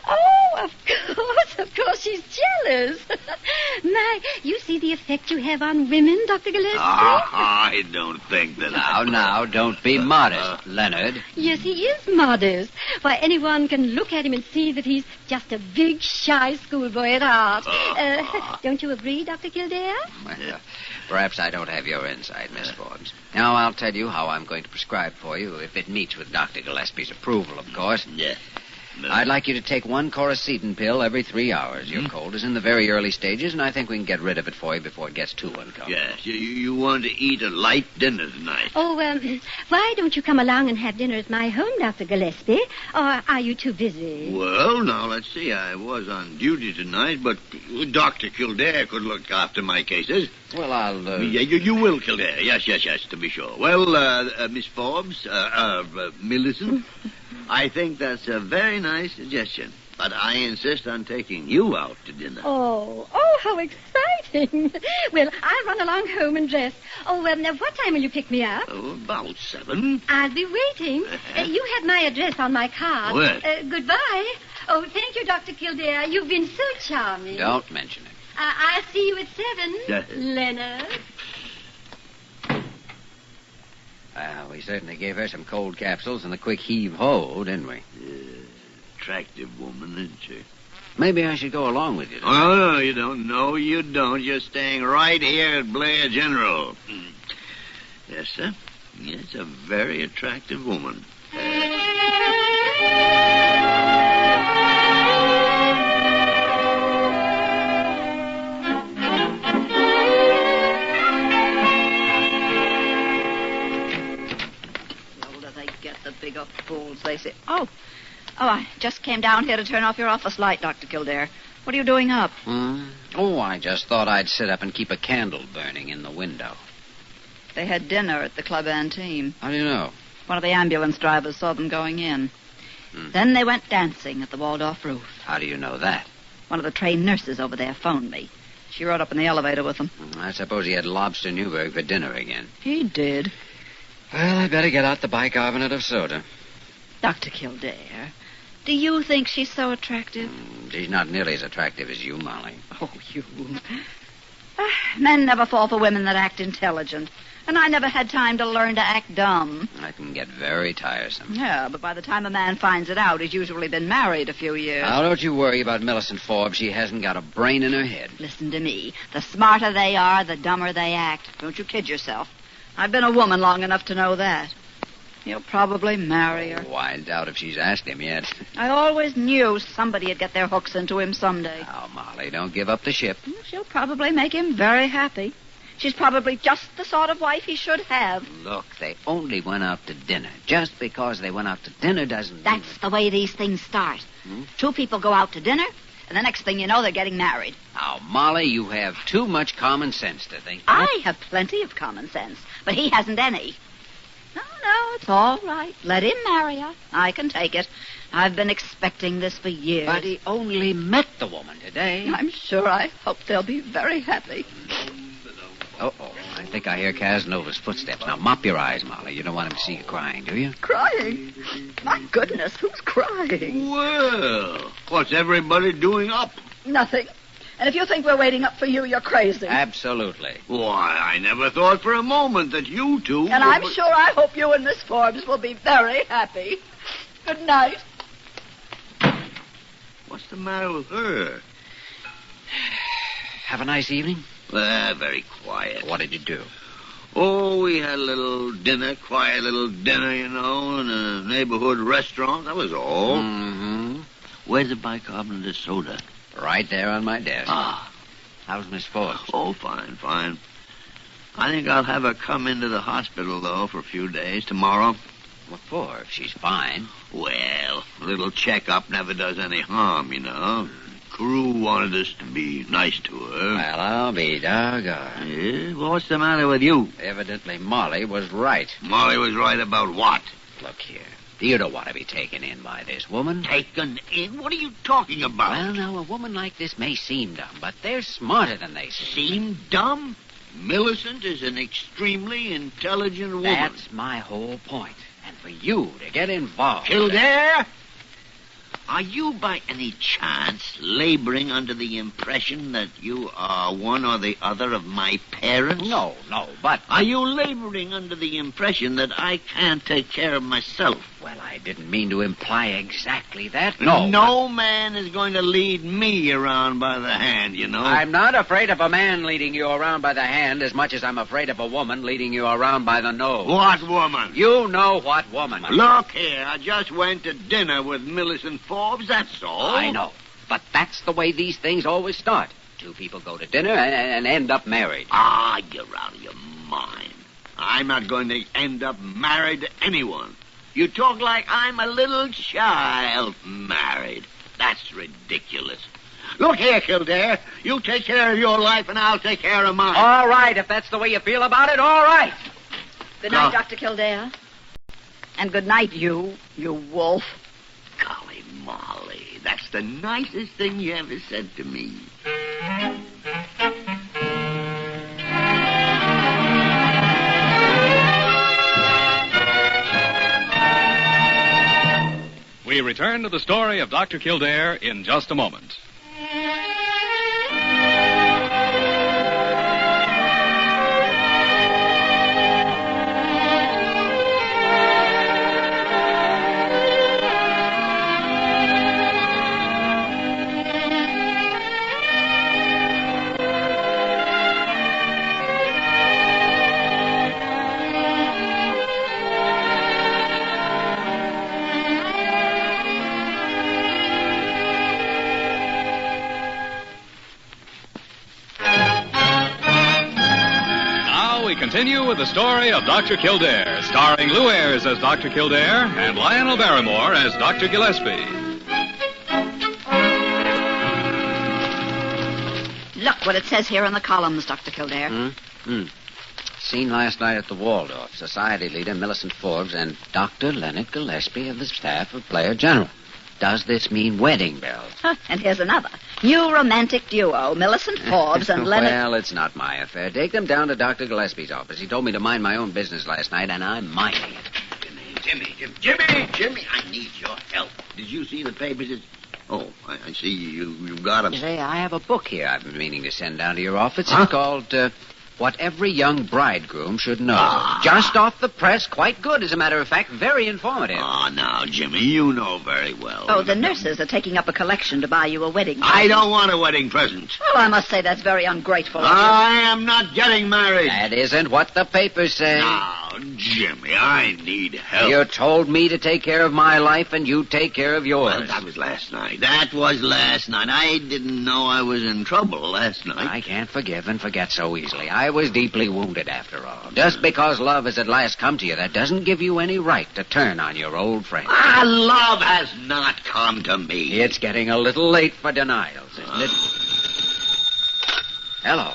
Oh, of course, she's jealous. My, you see the effect you have on women, Dr. Gillespie? I don't think that Now, don't be modest, Leonard. Yes, he is modest. Why, anyone can look at him and see that he's just a big, shy schoolboy at heart. Don't you agree, Dr. Kildare? Well, perhaps I don't have your insight, Miss Forbes. Now, I'll tell you how I'm going to prescribe for you, if it meets with Dr. Gillespie's approval, of course. Yeah. I'd like you to take one Coracetin pill every 3 hours. Your cold is in the very early stages, and I think we can get rid of it for you before it gets too uncomfortable. Yes, you want to eat a light dinner tonight. Oh, why don't you come along and have dinner at my home, Dr. Gillespie? Or are you too busy? Well, now, let's see. I was on duty tonight, but Dr. Kildare could look after my cases. Well, I'll... Yeah, you will, Kildare. Yes, to be sure. Well, Miss Forbes, Millicent, I think that's a very nice suggestion. But I insist on taking you out to dinner. Oh, how exciting. Well, I'll run along home and dress. Oh, what time will you pick me up? Oh, about 7. I'll be waiting. You have my address on my card. Well. Goodbye. Oh, thank you, Dr. Kildare. You've been so charming. Don't mention it. I'll see you at 7, Yes. Leonard. Well, we certainly gave her some cold capsules and a quick heave-ho, didn't we? Attractive woman, isn't she? Maybe I should go along with you. Oh, no, you don't. No, you don't. You're staying right here at Blair General. Yes, sir. Yes, a very attractive woman. The bigger fools, they say. Oh, I just came down here to turn off your office light, Dr. Kildare. What are you doing up? Oh, I just thought I'd sit up and keep a candle burning in the window. They had dinner at the Club Antime. How do you know? One of the ambulance drivers saw them going in. Then they went dancing at the Waldorf roof. How do you know that? One of the trained nurses over there phoned me. She rode up in the elevator with them. I suppose he had lobster Newburg for dinner again. He did. Well, I'd better get out the bicarbonate of soda. Dr. Kildare, do you think she's so attractive? She's not nearly as attractive as you, Molly. Oh, you. Men never fall for women that act intelligent. And I never had time to learn to act dumb. That can get very tiresome. Yeah, but by the time a man finds it out, he's usually been married a few years. Now, don't you worry about Millicent Forbes. She hasn't got a brain in her head. Listen to me. The smarter they are, the dumber they act. Don't you kid yourself. I've been a woman long enough to know that. He'll probably marry her. Oh, I doubt if she's asked him yet. I always knew somebody'd get their hooks into him someday. Now, Molly, don't give up the ship. She'll probably make him very happy. She's probably just the sort of wife he should have. Look, they only went out to dinner. Just because they went out to dinner doesn't... That's the way these things start. Two people go out to dinner, and the next thing you know, they're getting married. Now, Molly, you have too much common sense to think that. I have plenty of common sense, but he hasn't any. No, it's all right. Let him marry her. I can take it. I've been expecting this for years. But he only met the woman today. I'm sure I hope they'll be very happy. Uh-oh. I think I hear Casanova's footsteps. Now, mop your eyes, Molly. You don't want him to see you crying, do you? Crying? My goodness, who's crying? Well, what's everybody doing up? Nothing. And if you think we're waiting up for you, you're crazy. Absolutely. Why, I never thought for a moment that you two... And I'm sure I hope you and Miss Forbes will be very happy. Good night. What's the matter with her? Have a nice evening? Very quiet. What did you do? Oh, we had a little dinner, quiet little dinner, you know, in a neighborhood restaurant. That was all. Mm-hmm. Where's the bicarbonate of soda? Right there on my desk. Ah. How's Miss Forbes? Oh, fine. I think I'll have her come into the hospital, though, for a few days tomorrow. What for, if she's fine? Well, a little checkup never does any harm, you know. Carew wanted us to be nice to her. Well, I'll be doggone. Yeah? Well, what's the matter with you? Evidently, Molly was right. Molly was right about what? Look here. You don't want to be taken in by this woman. Taken in? What are you talking about? Well, now, a woman like this may seem dumb, but they're smarter than they seem. Seem dumb? Millicent is an extremely intelligent woman. That's my whole point. And for you to get involved... Kildare? Are you by any chance laboring under the impression that you are one or the other of my parents? No, but... Are you laboring under the impression that I can't take care of myself? Well, I didn't mean to imply exactly that. No. No man is going to lead me around by the hand, you know. I'm not afraid of a man leading you around by the hand as much as I'm afraid of a woman leading you around by the nose. What woman? You know what woman. Look here, I just went to dinner with Millicent Forbes, that's all. I know, but that's the way these things always start. Two people go to dinner and end up married. Ah, you're out of your mind. I'm not going to end up married to anyone. You talk like I'm a little child married. That's ridiculous. Look here, Kildare. You take care of your life and I'll take care of mine. All right, if that's the way you feel about it, all right. Good night, Dr. Kildare. And good night, you wolf. Golly Molly, that's the nicest thing you ever said to me. We return to the story of Dr. Kildare in just a moment. Continue with the story of Dr. Kildare, starring Lew Ayres as Dr. Kildare and Lionel Barrymore as Dr. Gillespie. Look what it says here in the columns, Dr. Kildare. Seen last night at the Waldorf. Society leader Millicent Forbes and Dr. Leonard Gillespie of the staff of Player General. Does this mean wedding bells? And here's another. New romantic duo, Millicent Forbes and Leonard... Well, it's not my affair. Take them down to Dr. Gillespie's office. He told me to mind my own business last night, and I'm minding it. Jimmy, I need your help. Did you see the papers? Oh, I see you got them. Say, I have a book here I've been meaning to send down to your office. It's called... What Every Young Bridegroom Should Know. Just off the press. Quite good, as a matter of fact. Very informative. Oh, now, Jimmy, you know very well. Oh, the nurses are taking up a collection to buy you a wedding present. I don't want a wedding present. Well, I must say that's very ungrateful of you. I am not getting married. That isn't what the papers say. Now, Jimmy, I need help. You told me to take care of my life, and you take care of yours. Well, that was last night. I didn't know I was in trouble last night. I can't forgive and forget so easily. I was deeply wounded, after all. Just because love has at last come to you, that doesn't give you any right to turn on your old friend. Love has not come to me. It's getting a little late for denials, isn't it? Hello.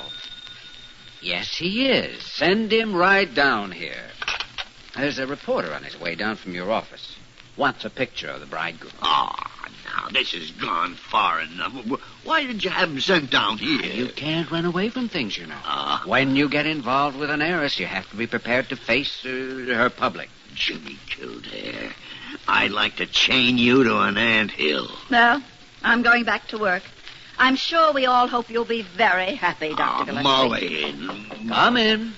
Yes, he is. Send him right down here. There's a reporter on his way down from your office. Wants a picture of the bridegroom. Oh, now, this has gone far enough. Why did you have him sent down here? You can't run away from things, you know. When you get involved with an heiress, you have to be prepared to face her public. Jimmy Kildare, I'd like to chain you to an anthill. Well, I'm going back to work. I'm sure we all hope you'll be very happy, Dr. Gillespie. Molly. Come in.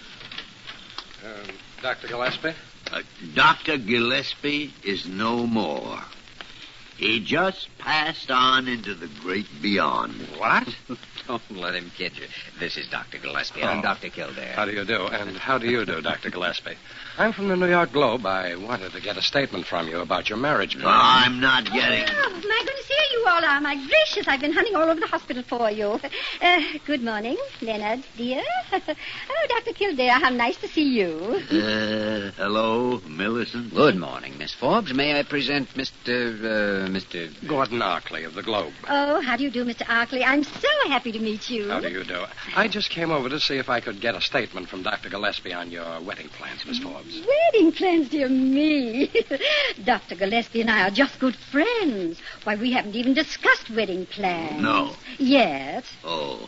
Dr. Gillespie? Dr. Gillespie is no more. He just passed on into the great beyond. What? Don't let him kid you. This is Dr. Gillespie. I'm Dr. Kildare. How do you do? And how do you do, Dr. Gillespie? I'm from the New York Globe. I wanted to get a statement from you about your marriage plan. I'm not getting... Oh, my goodness, here you all are. My gracious, I've been hunting all over the hospital for you. Good morning, Leonard, dear. Oh, Dr. Kildare, how nice to see you. Hello, Millicent. Good morning, Miss Forbes. May I present Mr. Gordon Arkley of the Globe. Oh, how do you do, Mr. Arkley? I'm so happy to meet you. How do you do? I just came over to see if I could get a statement from Dr. Gillespie on your wedding plans, Miss Forbes. Wedding plans, dear me. Dr. Gillespie and I are just good friends. Why, we haven't even discussed wedding plans. No. Yet. Oh.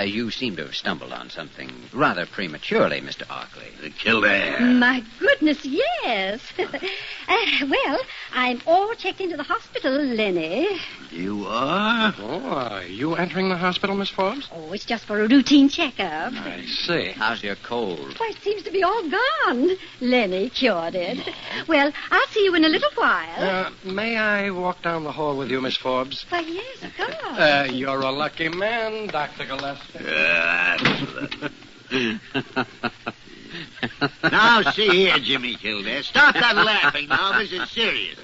You seem to have stumbled on something rather prematurely, Mr. Arkley. Kildare. My goodness, yes. Well, I'm all checked into the hospital, Lenny. You are? Oh, are you entering the hospital, Miss Forbes? Oh, it's just for a routine checkup. I see. How's your cold? Why, it seems to be all gone. Lenny cured it. Well, I'll see you in a little while. May I walk down the hall with you, Miss Forbes? Why, yes, of course. You're a lucky man, Dr. Gillespie. Now, see here, Jimmy Kildare. Stop that laughing now. This is serious.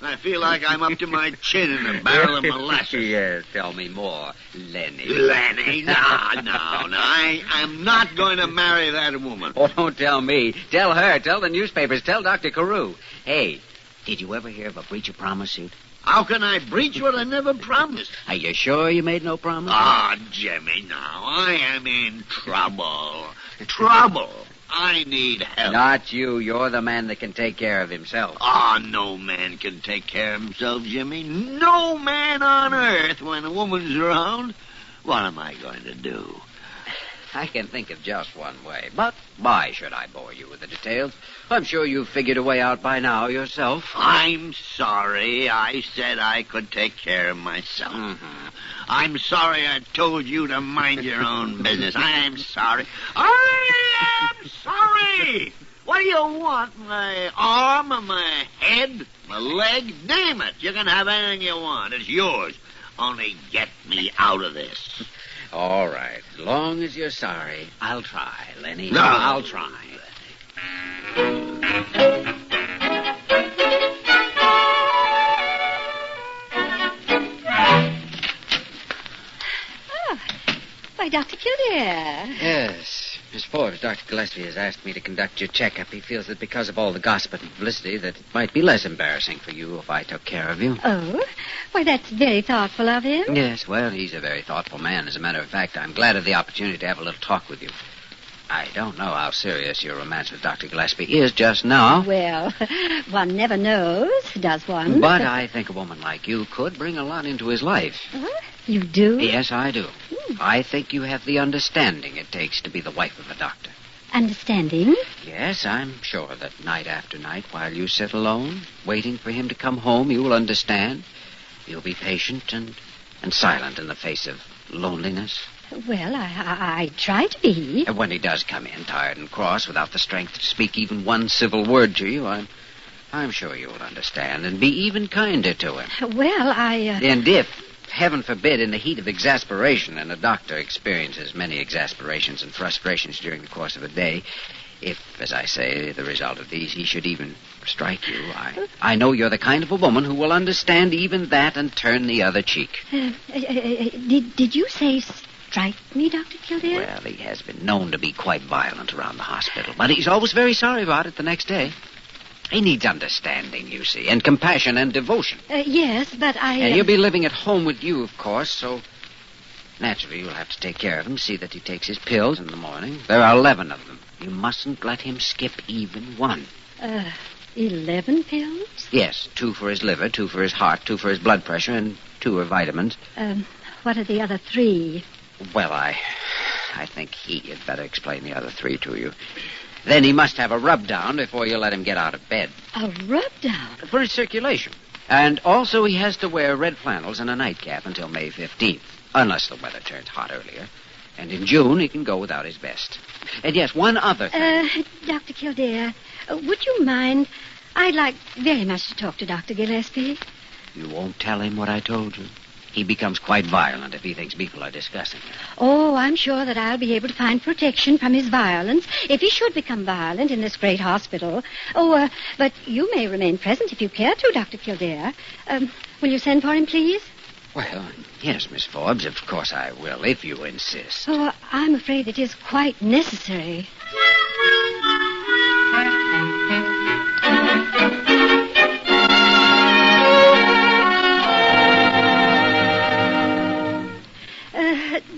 I feel like I'm up to my chin in a barrel of molasses. Yes, tell me more, Lenny. Lenny? No. I'm not going to marry that woman. Oh, don't tell me. Tell her. Tell the newspapers. Tell Dr. Carew. Hey, did you ever hear of a breach of promise suit? How can I breach what I never promised? Are you sure you made no promise? Ah, Jimmy, now. I am in trouble. Trouble. I need help. Not you. You're the man that can take care of himself. Ah, no man can take care of himself, Jimmy. No man on earth when a woman's around. What am I going to do? I can think of just one way. But why should I bore you with the details? I'm sure you've figured a way out by now yourself. I'm sorry I said I could take care of myself. Mm-hmm. I'm sorry I told you to mind your own business. I'm sorry. I am sorry. What do you want? My arm or my head? My leg? Name it. You can have anything you want. It's yours. Only get me out of this. All right. As long as you're sorry, I'll try, Lenny. No. I'll try. Oh, why, Dr. Kildare. Yes. Miss Forbes, Dr. Gillespie has asked me to conduct your checkup. He feels that because of all the gossip and publicity that it might be less embarrassing for you if I took care of you. Oh, why, that's very thoughtful of him. Yes, well, he's a very thoughtful man. As a matter of fact, I'm glad of the opportunity to have a little talk with you. I don't know how serious your romance with Dr. Gillespie is just now. Well, one never knows, does one? But I think a woman like you could bring a lot into his life. You do? Yes, I do. I think you have the understanding it takes to be the wife of a doctor. Understanding? Yes, I'm sure that night after night, while you sit alone, waiting for him to come home, you will understand. You'll be patient and silent in the face of loneliness. Well, I try to be. And when he does come in, tired and cross, without the strength to speak even one civil word to you, I'm sure you'll understand and be even kinder to him. Well, And if, heaven forbid, in the heat of exasperation, and a doctor experiences many exasperations and frustrations during the course of a day, if, as I say, the result of these, he should even strike you, I know you're the kind of a woman who will understand even that and turn the other cheek. Did you say strike me, Dr. Kildare? Well, he has been known to be quite violent around the hospital, but he's always very sorry about it the next day. He needs understanding, you see, and compassion and devotion. Yes, but And he'll be living at home with you, of course, so naturally you'll have to take care of him, see that he takes his pills in the morning. There are 11 of them. You mustn't let him skip even one. 11 pills? Yes, 2 for his liver, 2 for his heart, 2 for his blood pressure, and 2 are vitamins. What are the other 3? Well, I think he had better explain the other 3 to you. Then he must have a rub-down before you let him get out of bed. A rub-down? For his circulation. And also he has to wear red flannels and a nightcap until May 15th, unless the weather turns hot earlier. And in June, he can go without his vest. And yes, one other thing. Dr. Kildare, would you mind? I'd like very much to talk to Dr. Gillespie. You won't tell him what I told you? He becomes quite violent if he thinks people are discussing it. Oh, I'm sure that I'll be able to find protection from his violence if he should become violent in this great hospital. Oh, but you may remain present if you care to, Dr. Kildare. Will you send for him, please? Well, yes, Miss Forbes, of course I will, if you insist. Oh, I'm afraid it is quite necessary.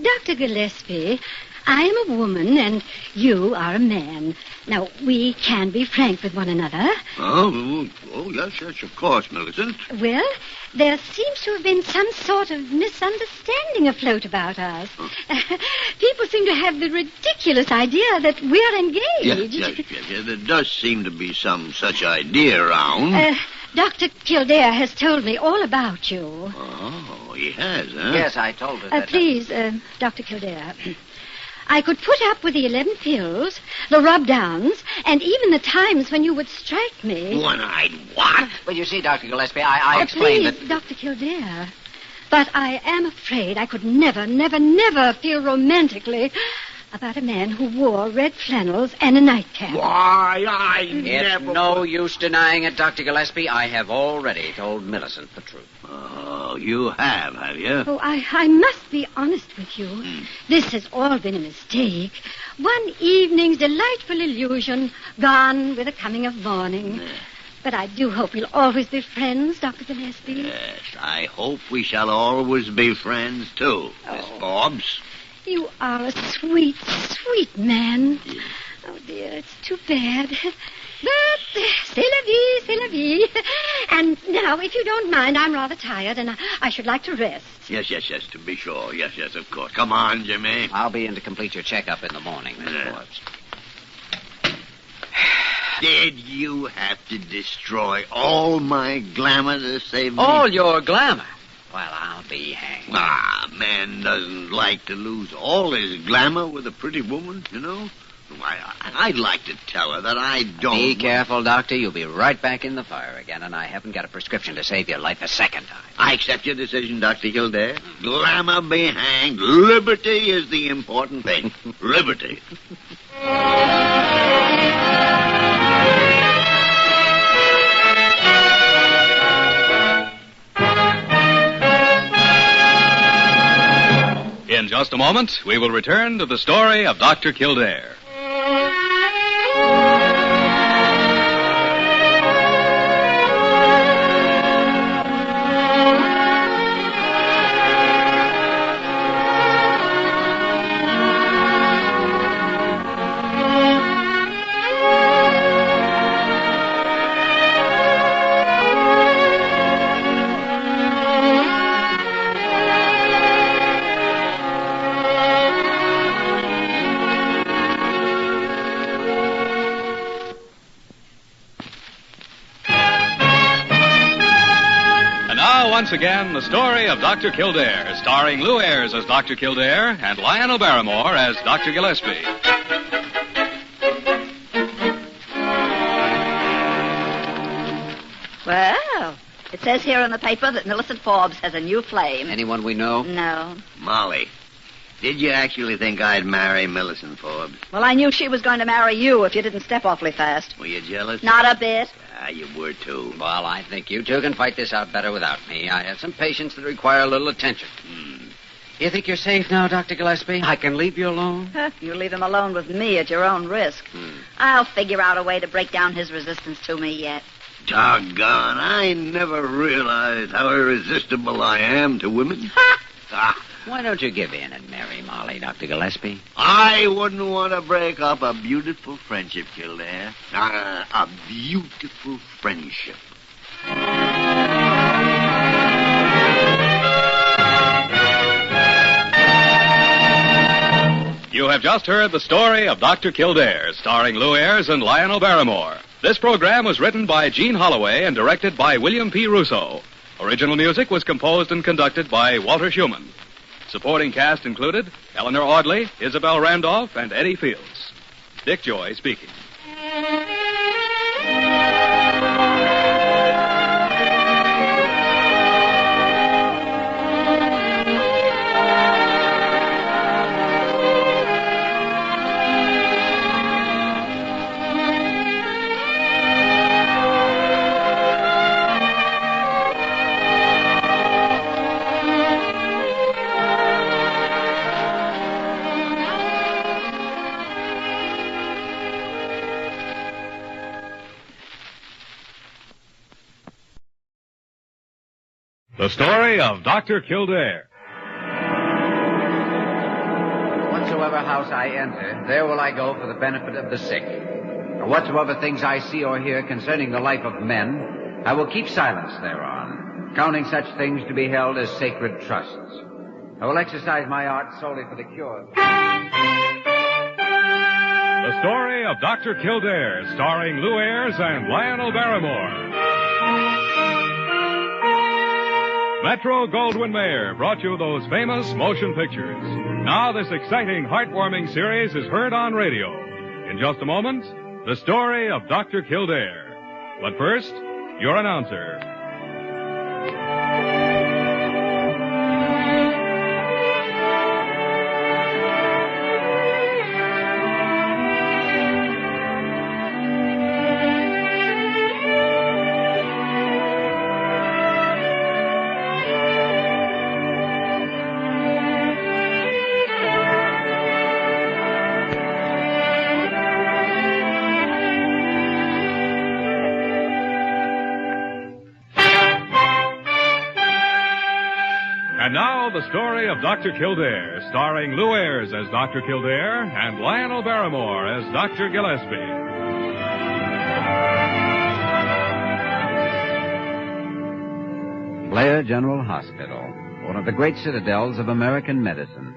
Dr. Gillespie, I am a woman and you are a man. Now, we can be frank with one another. Oh, yes, of course, Millicent. Well, there seems to have been some sort of misunderstanding afloat about us. People seem to have the ridiculous idea that we're engaged. Yes. There does seem to be some such idea around. Dr. Kildare has told me all about you. Oh, he has, huh? Yes, I told her that. Please, Dr. Kildare, I could put up with the 11 pills, the rub-downs, and even the times when you would strike me. One-eyed what? Well, you see, Dr. Gillespie, I explained please, Dr. Kildare. But I am afraid I could never feel romantically about a man who wore red flannels and a nightcap. Why, I It's no use denying it, Dr. Gillespie. I have already told Millicent the truth. Oh, you have you? Oh, I must be honest with you. This has all been a mistake. One evening's delightful illusion gone with the coming of morning. But I do hope we'll always be friends, Dr. Gillespie. Yes, I hope we shall always be friends, too, Miss Forbes. You are a sweet, sweet man. Oh, dear, it's too bad. But c'est la vie. And now, if you don't mind, I'm rather tired, and I should like to rest. Yes, to be sure. Yes, of course. Come on, Jimmy. I'll be in to complete your checkup in the morning, Miss Forbes. Did you have to destroy all my glamour to save me? All your glamour? Well, I'll be hanged. A man doesn't like to lose all his glamour with a pretty woman, you know. I'd like to tell her that I don't... Be careful, Doctor. You'll be right back in the fire again, and I haven't got a prescription to save your life a second time. I accept your decision, Dr. Kildare. Glamour be hanged. Liberty is the important thing. Liberty. In just a moment, we will return to the story of Dr. Kildare. Once again, the story of Dr. Kildare, starring Lew Ayres as Dr. Kildare and Lionel Barrymore as Dr. Gillespie. Well, it says here in the paper that Millicent Forbes has a new flame. Anyone we know? No. Molly, did you actually think I'd marry Millicent Forbes? Well, I knew she was going to marry you if you didn't step awfully fast. Were you jealous? Not a bit. You were, too. Well, I think you two can fight this out better without me. I have some patients that require a little attention. You think you're safe now, Dr. Gillespie? I can leave you alone? You leave him alone with me at your own risk. I'll figure out a way to break down his resistance to me yet. Doggone, I never realized how irresistible I am to women. Why don't you give in and marry Molly, Dr. Gillespie? I wouldn't want to break up a beautiful friendship, Kildare. A beautiful friendship. You have just heard the story of Dr. Kildare, starring Lew Ayres and Lionel Barrymore. This program was written by Gene Holloway and directed by William P. Russo. Original music was composed and conducted by Walter Schumann. Supporting cast included Eleanor Audley, Isabel Randolph, and Eddie Fields. Dick Joy speaking. The story of Dr. Kildare. Whatsoever whatsoever house I enter, there will I go for the benefit of the sick. For whatsoever things I see or hear concerning the life of men, I will keep silence thereon, counting such things to be held as sacred trusts. I will exercise my art solely for the cure. The story of Dr. Kildare, starring Lew Ayres and Lionel Barrymore. Metro-Goldwyn-Mayer brought you those famous motion pictures. Now this exciting, heartwarming series is heard on radio. In just a moment, the story of Dr. Kildare. But first, your announcer. And now, the story of Dr. Kildare, starring Lew Ayres as Dr. Kildare and Lionel Barrymore as Dr. Gillespie. Blair General Hospital, one of the great citadels of American medicine.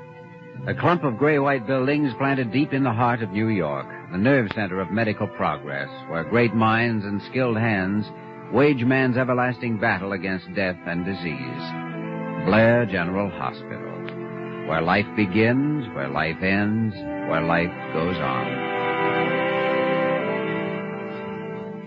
A clump of gray-white buildings planted deep in the heart of New York, the nerve center of medical progress, where great minds and skilled hands wage man's everlasting battle against death and disease. Blair General Hospital, where life begins, where life ends, where life goes on.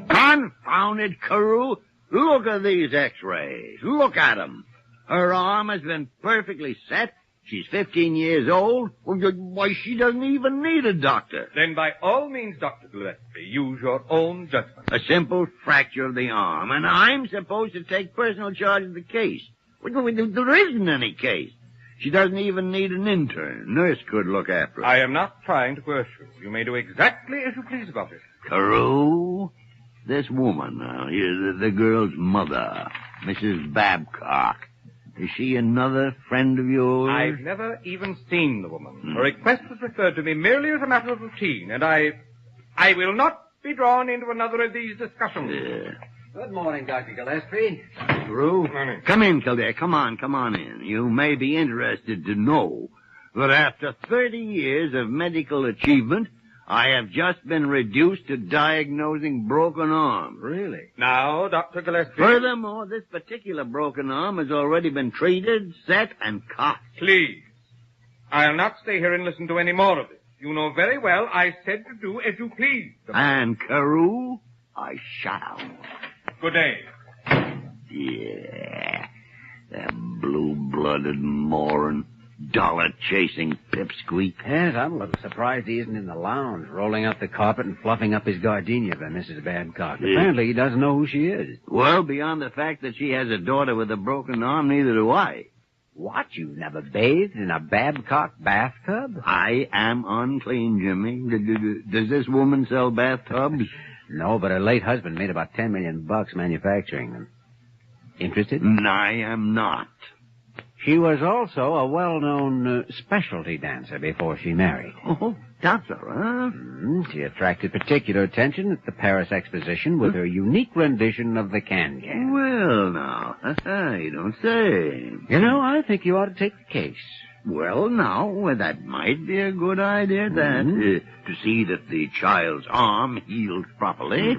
Confound it, Carew. Look at these x-rays. Look at them. Her arm has been perfectly set. She's 15 years old. Why, she doesn't even need a doctor. Then by all means, Dr. Gillespie, use your own judgment. A simple fracture of the arm, and I'm supposed to take personal charge of the case. There isn't any case. She doesn't even need an intern. Nurse could look after her. I am not trying to coerce you. You may do exactly as you please about it. Carew, this woman now, the girl's mother, Mrs. Babcock, is she another friend of yours? I've never even seen the woman. Her request was referred to me merely as a matter of routine, and I will not be drawn into another of these discussions. Good morning, Dr. Gillespie. Carew. Come in, Kildare. Come on in. You may be interested to know that after 30 years of medical achievement, I have just been reduced to diagnosing broken arms. Really? Now, Dr. Gillespie... Furthermore, this particular broken arm has already been treated, set, and cut. Please. I'll not stay here and listen to any more of this. You know very well I said to do as you please. And, Carew, I shall. Good day. Yeah, that blue-blooded moron, dollar-chasing pipsqueak. Yes, I'm a little surprised he isn't in the lounge, rolling out the carpet and fluffing up his gardenia for Mrs. Babcock. Yeah. Apparently he doesn't know who she is. Well, beyond the fact that she has a daughter with a broken arm, neither do I. What, you've never bathed in a Babcock bathtub? I am unclean, Jimmy. Does this woman sell bathtubs? No, but her late husband made about $10 million manufacturing them. Interested? I am not. She was also a well-known specialty dancer before she married. Oh, dancer, huh? She attracted particular attention at the Paris Exposition with her unique rendition of the can-can. Well, now, you don't say. You know, I think you ought to take the case. Well, now, that might be a good idea, to see that the child's arm heals properly.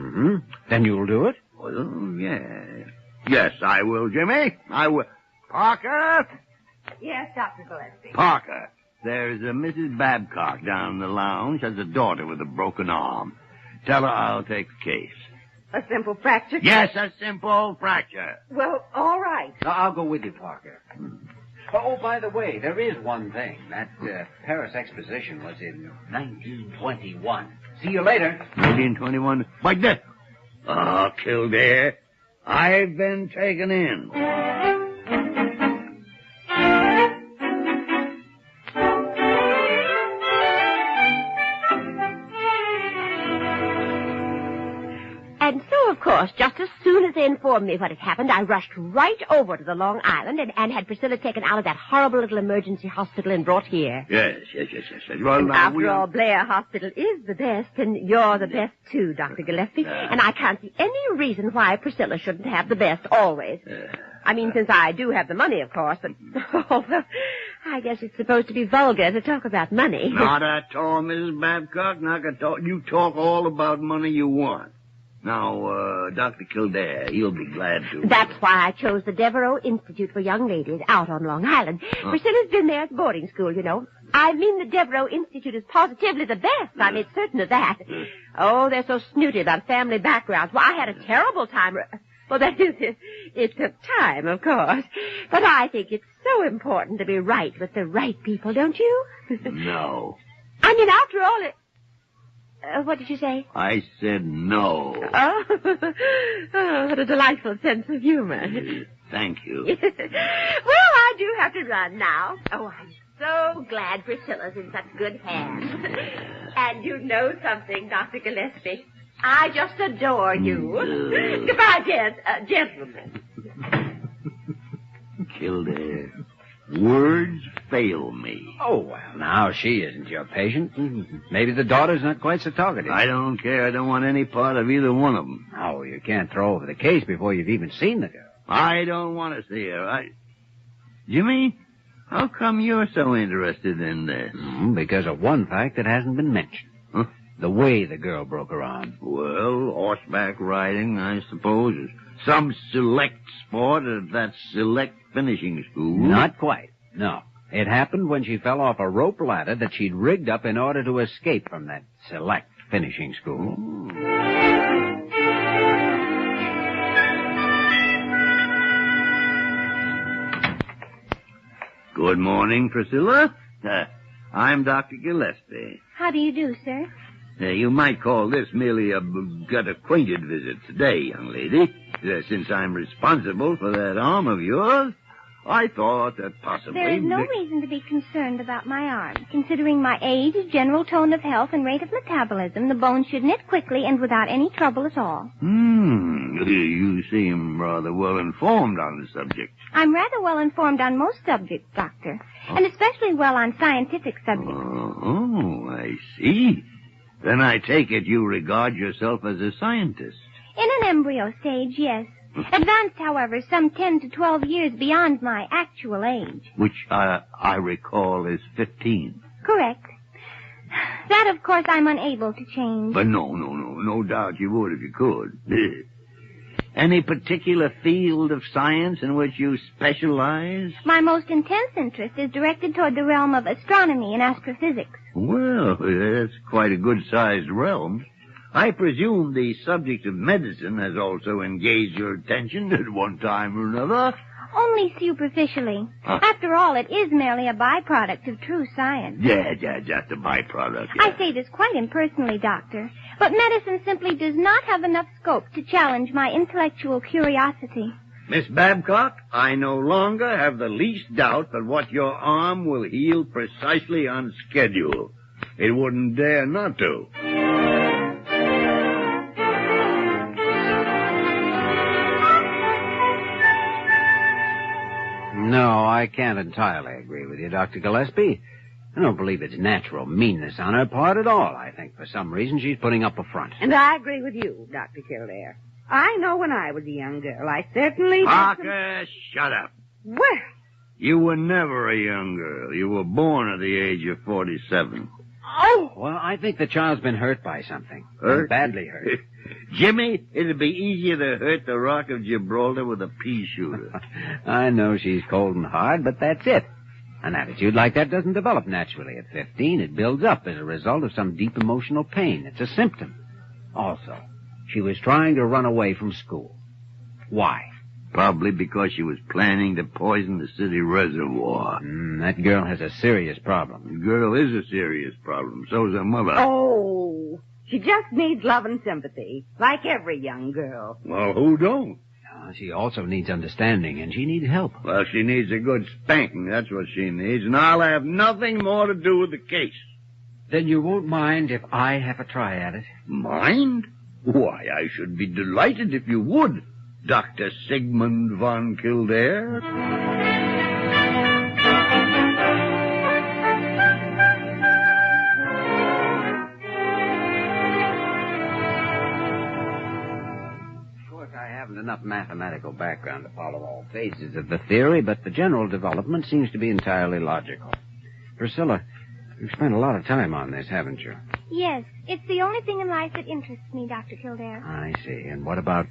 Then you'll do it? Well, yes. Yes, I will, Jimmy. I will. Parker? Yes, Dr. Gillespie. Parker, there's a Mrs. Babcock down in the lounge, has a daughter with a broken arm. Tell her I'll take the case. A simple fracture? Yes, a simple fracture. Well, all right. I'll go with you, Parker. Oh, by the way, there is one thing. That Paris Exposition was in 1921. See you later. 1921. Like that. Oh, Kildare, I've been taken in. And so, of course, just as soon as that they informed me what had happened, I rushed right over to the Long Island and had Priscilla taken out of that horrible little emergency hospital and brought here. Yes. Well, And now, after all, Blair Hospital is the best, and you're the best, too, Dr. Gillespie. And I can't see any reason why Priscilla shouldn't have the best always. I mean, since I do have the money, of course, but although I guess it's supposed to be vulgar to talk about money. Not at all, Mrs. Babcock. You talk all about money you want. Now, Dr. Kildare, he'll be glad to. That's why I chose the Devereaux Institute for Young Ladies out on Long Island. Priscilla's been there at boarding school, you know. I mean, the Devereaux Institute is positively the best. I made certain of that. Oh, they're so snooty about family backgrounds. Well, I had a terrible time. Well, that is, it took time, of course. But I think it's so important to be right with the right people, don't you? No. I mean, after all, what did you say? I said no. Oh, what a delightful sense of humor. Thank you. Well, I do have to run now. Oh, I'm so glad Priscilla's in such good hands. And you know something, Dr. Gillespie. I just adore you. Goodbye, gentlemen. Kildare, words fail me. Oh, well, now, she isn't your patient. Maybe the daughter's not quite so talkative. I don't care. I don't want any part of either one of them. Oh, you can't throw over the case before you've even seen the girl. I don't want to see her. Jimmy, how come you're so interested in this? Because of one fact that hasn't been mentioned. Huh? The way the girl broke her arm. Well, horseback riding, I suppose, is some select sport at that select finishing school. Not quite, no. It happened when she fell off a rope ladder that she'd rigged up in order to escape from that select finishing school. Good morning, Priscilla. I'm Dr. Gillespie. How do you do, sir? You might call this merely a got-acquainted visit today, young lady. Since I'm responsible for that arm of yours, I thought that possibly... There is no reason to be concerned about my arm. Considering my age, general tone of health, and rate of metabolism, the bones should knit quickly and without any trouble at all. You seem rather well informed on the subject. I'm rather well informed on most subjects, Doctor, and especially well on scientific subjects. Oh, I see. Then I take it you regard yourself as a scientist. In an embryo stage, yes. Advanced, however, some 10 to 12 years beyond my actual age. Which I recall is 15. Correct. That, of course, I'm unable to change. But no doubt you would if you could. Any particular field of science in which you specialize? My most intense interest is directed toward the realm of astronomy and astrophysics. Well, that's quite a good-sized realm. I presume the subject of medicine has also engaged your attention at one time or another. Only superficially. After all, it is merely a byproduct of true science. Yeah, just a byproduct. Yeah. I say this quite impersonally, Doctor, but medicine simply does not have enough scope to challenge my intellectual curiosity. Miss Babcock, I no longer have the least doubt that what your arm will heal precisely on schedule. It wouldn't dare not to. No, I can't entirely agree with you, Dr. Gillespie. I don't believe it's natural meanness on her part at all. I think for some reason she's putting up a front. And I agree with you, Dr. Kildare. I know when I was a young girl, I certainly... Parker, shut up. Well... You were never a young girl. You were born at the age of 47. Oh! Well, I think the child's been hurt by something. Hurt? Badly hurt. Jimmy, it'd be easier to hurt the Rock of Gibraltar with a pea shooter. I know she's cold and hard, but that's it. An attitude like that doesn't develop naturally at 15. It builds up as a result of some deep emotional pain. It's a symptom. Also, she was trying to run away from school. Why? Probably because she was planning to poison the city reservoir. That girl has a serious problem. The girl is a serious problem. So's her mother. Oh, she just needs love and sympathy, like every young girl. Well, who don't? She also needs understanding, and she needs help. Well, she needs a good spanking. That's what she needs, and I'll have nothing more to do with the case. Then you won't mind if I have a try at it? Mind? Why, I should be delighted if you would. Dr. Sigmund von Kildare? Of course, I haven't enough mathematical background to follow all phases of the theory, but the general development seems to be entirely logical. Priscilla, you've spent a lot of time on this, haven't you? Yes, it's the only thing in life that interests me, Dr. Kildare. I see. And what about,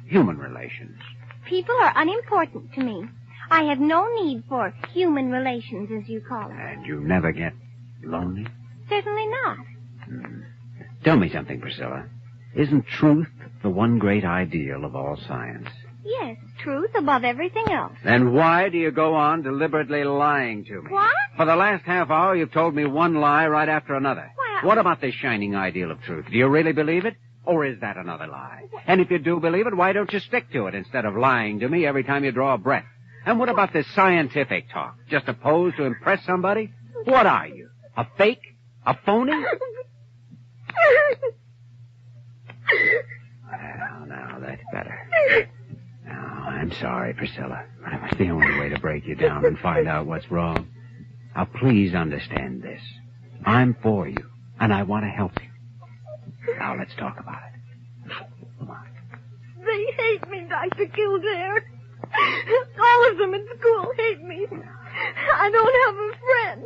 human relations? People are unimportant to me. I have no need for human relations, as you call it. And you never get lonely? Certainly not. Tell me something, Priscilla. Isn't truth the one great ideal of all science? Yes, truth above everything else. Then why do you go on deliberately lying to me? What? For the last half hour, you've told me one lie right after another. Why, What about this shining ideal of truth? Do you really believe it? Or is that another lie? And if you do believe it, why don't you stick to it instead of lying to me every time you draw a breath? And what about this scientific talk? Just a pose to impress somebody? What are you? A fake? A phony? Well, now, that's better. Now, I'm sorry, Priscilla, but it was the only way to break you down and find out what's wrong. Now, please understand this. I'm for you, and I want to help you. Now, let's talk about it. Come on. They hate me, Dr. Kildare. All of them at school hate me. I don't have a friend.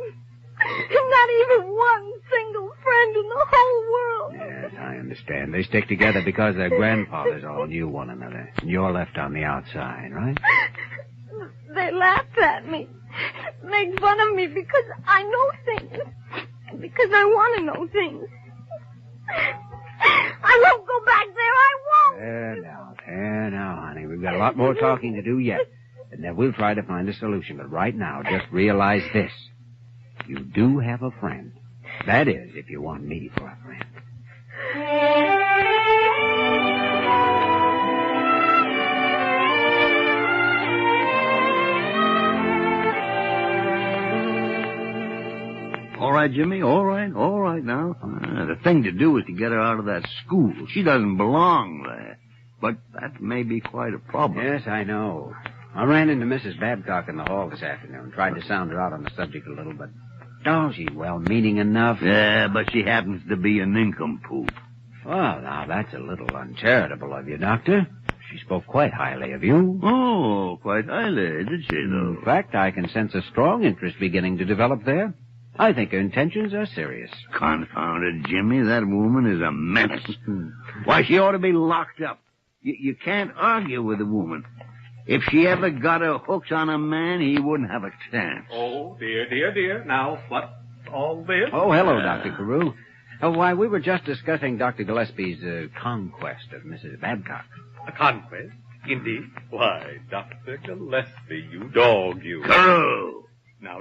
Not even one single friend in the whole world. Yes, I understand. They stick together because their grandfathers all knew one another. And you're left on the outside, right? They laugh at me. Make fun of me because I know things. Because I want to know things. I won't go back there. I won't. There now, honey. We've got a lot more talking to do yet. And then we'll try to find a solution. But right now, just realize this. You do have a friend. That is, if you want me for a friend. All right, Jimmy, all right now. The thing to do is to get her out of that school. She doesn't belong there. But that may be quite a problem. Yes, I know. I ran into Mrs. Babcock in the hall this afternoon. Tried to sound her out on the subject a little, but... Oh, she's well-meaning enough. Yeah, but she happens to be a nincompoop. Well, now, that's a little uncharitable of you, Doctor. She spoke quite highly of you. Oh, quite highly, did she, though? In fact, I can sense a strong interest beginning to develop there. I think her intentions are serious. Confound it, Jimmy. That woman is a menace. Why, she ought to be locked up. You can't argue with a woman. If she ever got her hooks on a man, he wouldn't have a chance. Oh, dear. Now, what's all this? Oh, hello, Dr. Carew. Why, we were just discussing Dr. Gillespie's conquest of Mrs. Babcock. A conquest? Indeed. Why, Dr. Gillespie, you dog, you. Carew! Now.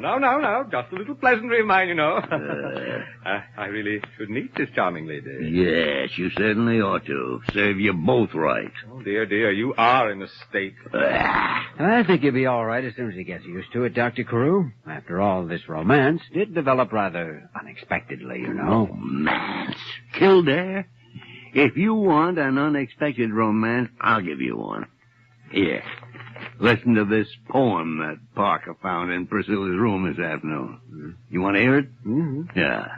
Just a little pleasantry of mine, you know. I really should meet this charming lady. Yes, you certainly ought to. Serve you both right. Oh, dear, you are in a state. I think you'll be all right as soon as he gets used to it, Dr. Carew. After all, this romance did develop rather unexpectedly, you know. Romance? Kildare? If you want an unexpected romance, I'll give you one. Here. Listen to this poem that Parker found in Priscilla's room this afternoon. You want to hear it? Mm-hmm. Yeah.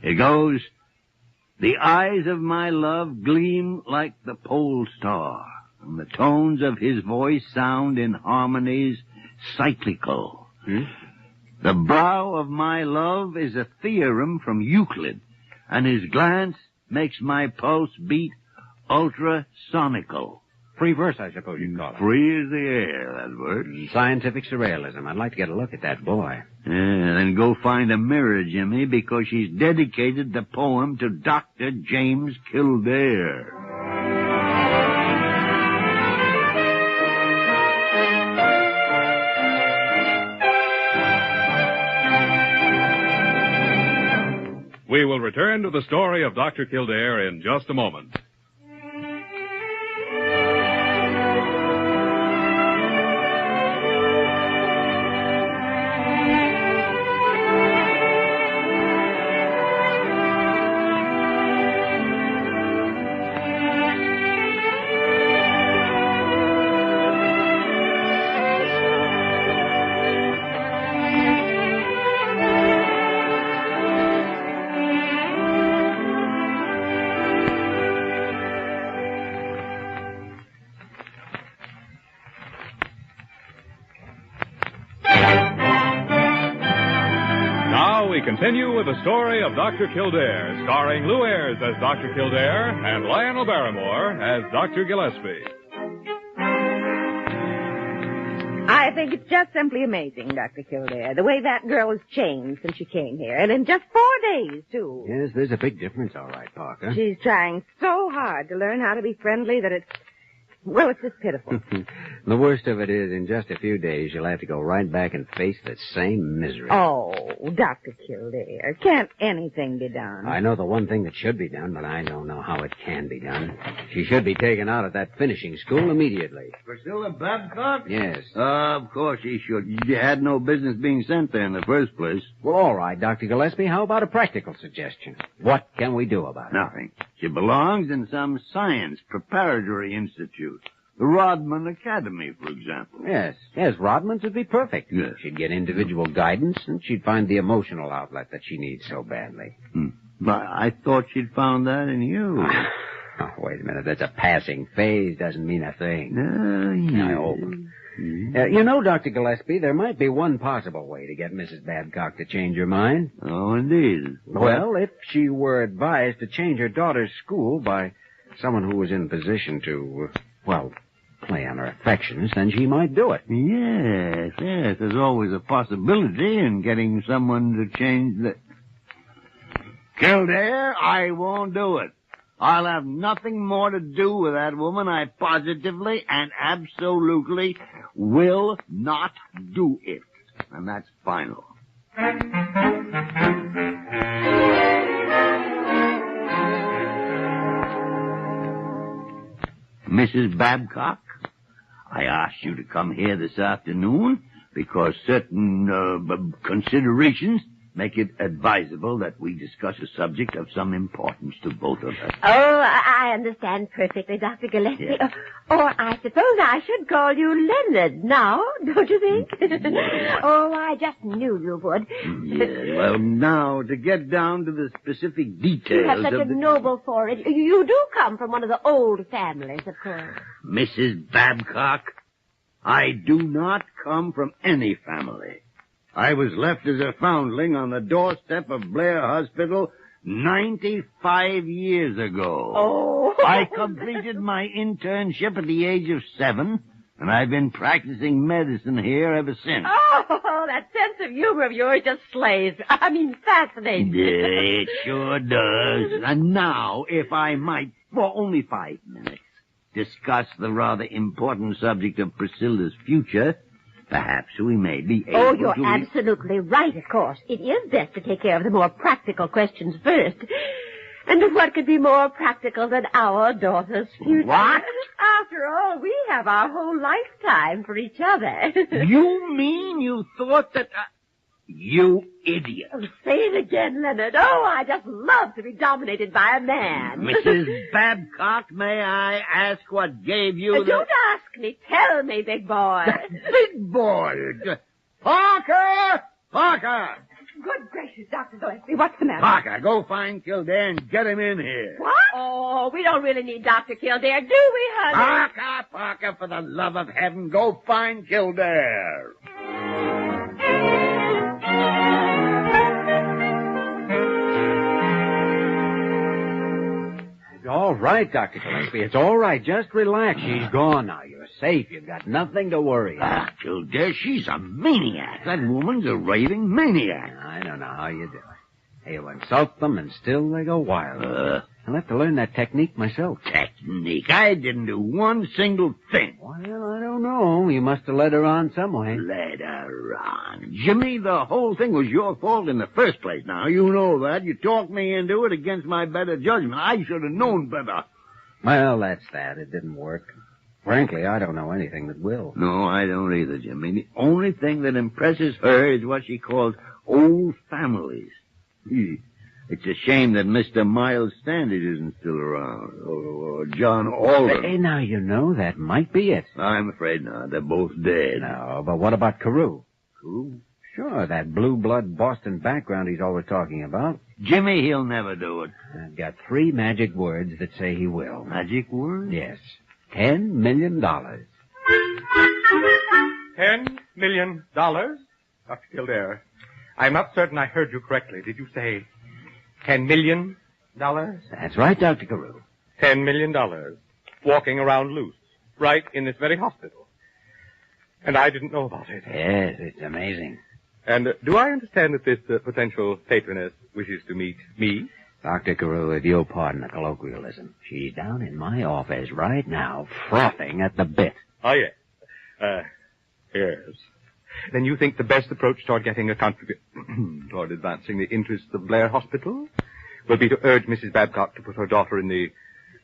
It goes, "The eyes of my love gleam like the pole star, and the tones of his voice sound in harmonies cyclical. The brow of my love is a theorem from Euclid, and his glance makes my pulse beat ultrasonical." Free verse, I suppose you'd call it. Free as the air, that verse. Scientific surrealism. I'd like to get a look at that boy. Yeah, then go find a mirror, Jimmy, because she's dedicated the poem to Dr. James Kildare. We will return to the story of Dr. Kildare in just a moment. we continue with the story of Dr. Kildare, starring Lew Ayres as Dr. Kildare and Lionel Barrymore as Dr. Gillespie. I think it's just simply amazing, Dr. Kildare, the way that girl has changed since she came here, and in just 4 days, too. Yes, there's a big difference, all right, Parker. She's trying so hard to learn how to be friendly that it's just pitiful. The worst of it is, in just a few days, you'll have to go right back and face the same misery. Oh, Dr. Kildare, can't anything be done? I know the one thing that should be done, but I don't know how it can be done. She should be taken out of that finishing school immediately. Priscilla Babcock? Yes. Of course she should. You had no business being sent there in the first place. Well, all right, Dr. Gillespie, how about a practical suggestion? What can we do about it? Nothing. She belongs in some science preparatory institute. The Rodman Academy, for example. Yes, Rodman's would be perfect. Yes. She'd get individual guidance, and she'd find the emotional outlet that she needs so badly. But I thought she'd found that in you. Oh, wait a minute. That's a passing phase. Doesn't mean a thing. I hope. You know, Dr. Gillespie, there might be one possible way to get Mrs. Babcock to change her mind. Oh, indeed. Well, if she were advised to change her daughter's school by someone who was in position to, play on her affections, then she might do it. Yes. There's always a possibility in getting someone to change the... Kildare, I won't do it. I'll have nothing more to do with that woman. I positively and absolutely will not do it. And that's final. Mrs. Babcock, I asked you to come here this afternoon because certain considerations make it advisable that we discuss a subject of some importance to both of us. Oh, I understand perfectly, Dr. Gillespie. Yes. Or I suppose I should call you Leonard now, don't you think? Oh, I just knew you would. Yeah, well, now, to get down to the specific details You have such of a noble forehead. You do come from one of the old families, of course. Mrs. Babcock, I do not come from any family. I was left as a foundling on the doorstep of Blair Hospital 95 years ago. Oh. I completed my internship at the age of 7, and I've been practicing medicine here ever since. Oh, that sense of humor of yours just slays. Fascinating. Yeah, it sure does. And now, if I might, for only 5 minutes, discuss the rather important subject of Priscilla's future, perhaps we may be able to... Oh, you're absolutely right, of course. It is best to take care of the more practical questions first. And what could be more practical than our daughter's future? What? After all, we have our whole lifetime for each other. You mean you thought that... You idiot. Oh, say it again, Leonard. Oh, I just love to be dominated by a man. Mrs. Babcock, may I ask what gave you Don't ask me. Tell me, big boy. Big boy! Parker! Parker! Good gracious, Dr. Gillespie, what's the matter? Parker, go find Kildare and get him in here. What? Oh, we don't really need Dr. Kildare, do we, honey? Parker, for the love of heaven, go find Kildare. It's all right, Dr. Gillespie. It's all right. Just relax. She's gone now. You're safe. You've got nothing to worry about. Kildare, she's a maniac. That woman's a raving maniac. I don't know how you do it. You insult them and still they go wild. I'll have to learn that technique myself. Technique? I didn't do one single thing. Well, I don't know. You must have led her on some way. Led her on? Jimmy, the whole thing was your fault in the first place. Now, you know that. You talked me into it against my better judgment. I should have known better. Well, that's that. It didn't work. Frankly, I don't know anything that will. No, I don't either, Jimmy. The only thing that impresses her is what she calls old families. It's a shame that Mr. Miles Standish isn't still around, or John Alden. Hey, now, you know, that might be it. I'm afraid not. They're both dead. No, but what about Carew? Carew? Sure, that blue-blood Boston background he's always talking about. Jimmy, he'll never do it. I've got 3 magic words that say he will. Magic words? Yes. $10 million. $10 million? Dr. Kildare, I'm not certain I heard you correctly. Did you say $10 million? That's right, Dr. Carew. $10 million. Walking around loose. Right in this very hospital. And I didn't know about it. Yes, it's amazing. And do I understand that this potential patroness wishes to meet me? Dr. Carew, if you'll pardon the colloquialism, she's down in my office right now, frothing at the bit. Oh, yes. Yes. Then you think the best approach toward getting a contribution toward advancing the interests of Blair Hospital will be to urge Mrs. Babcock to put her daughter in the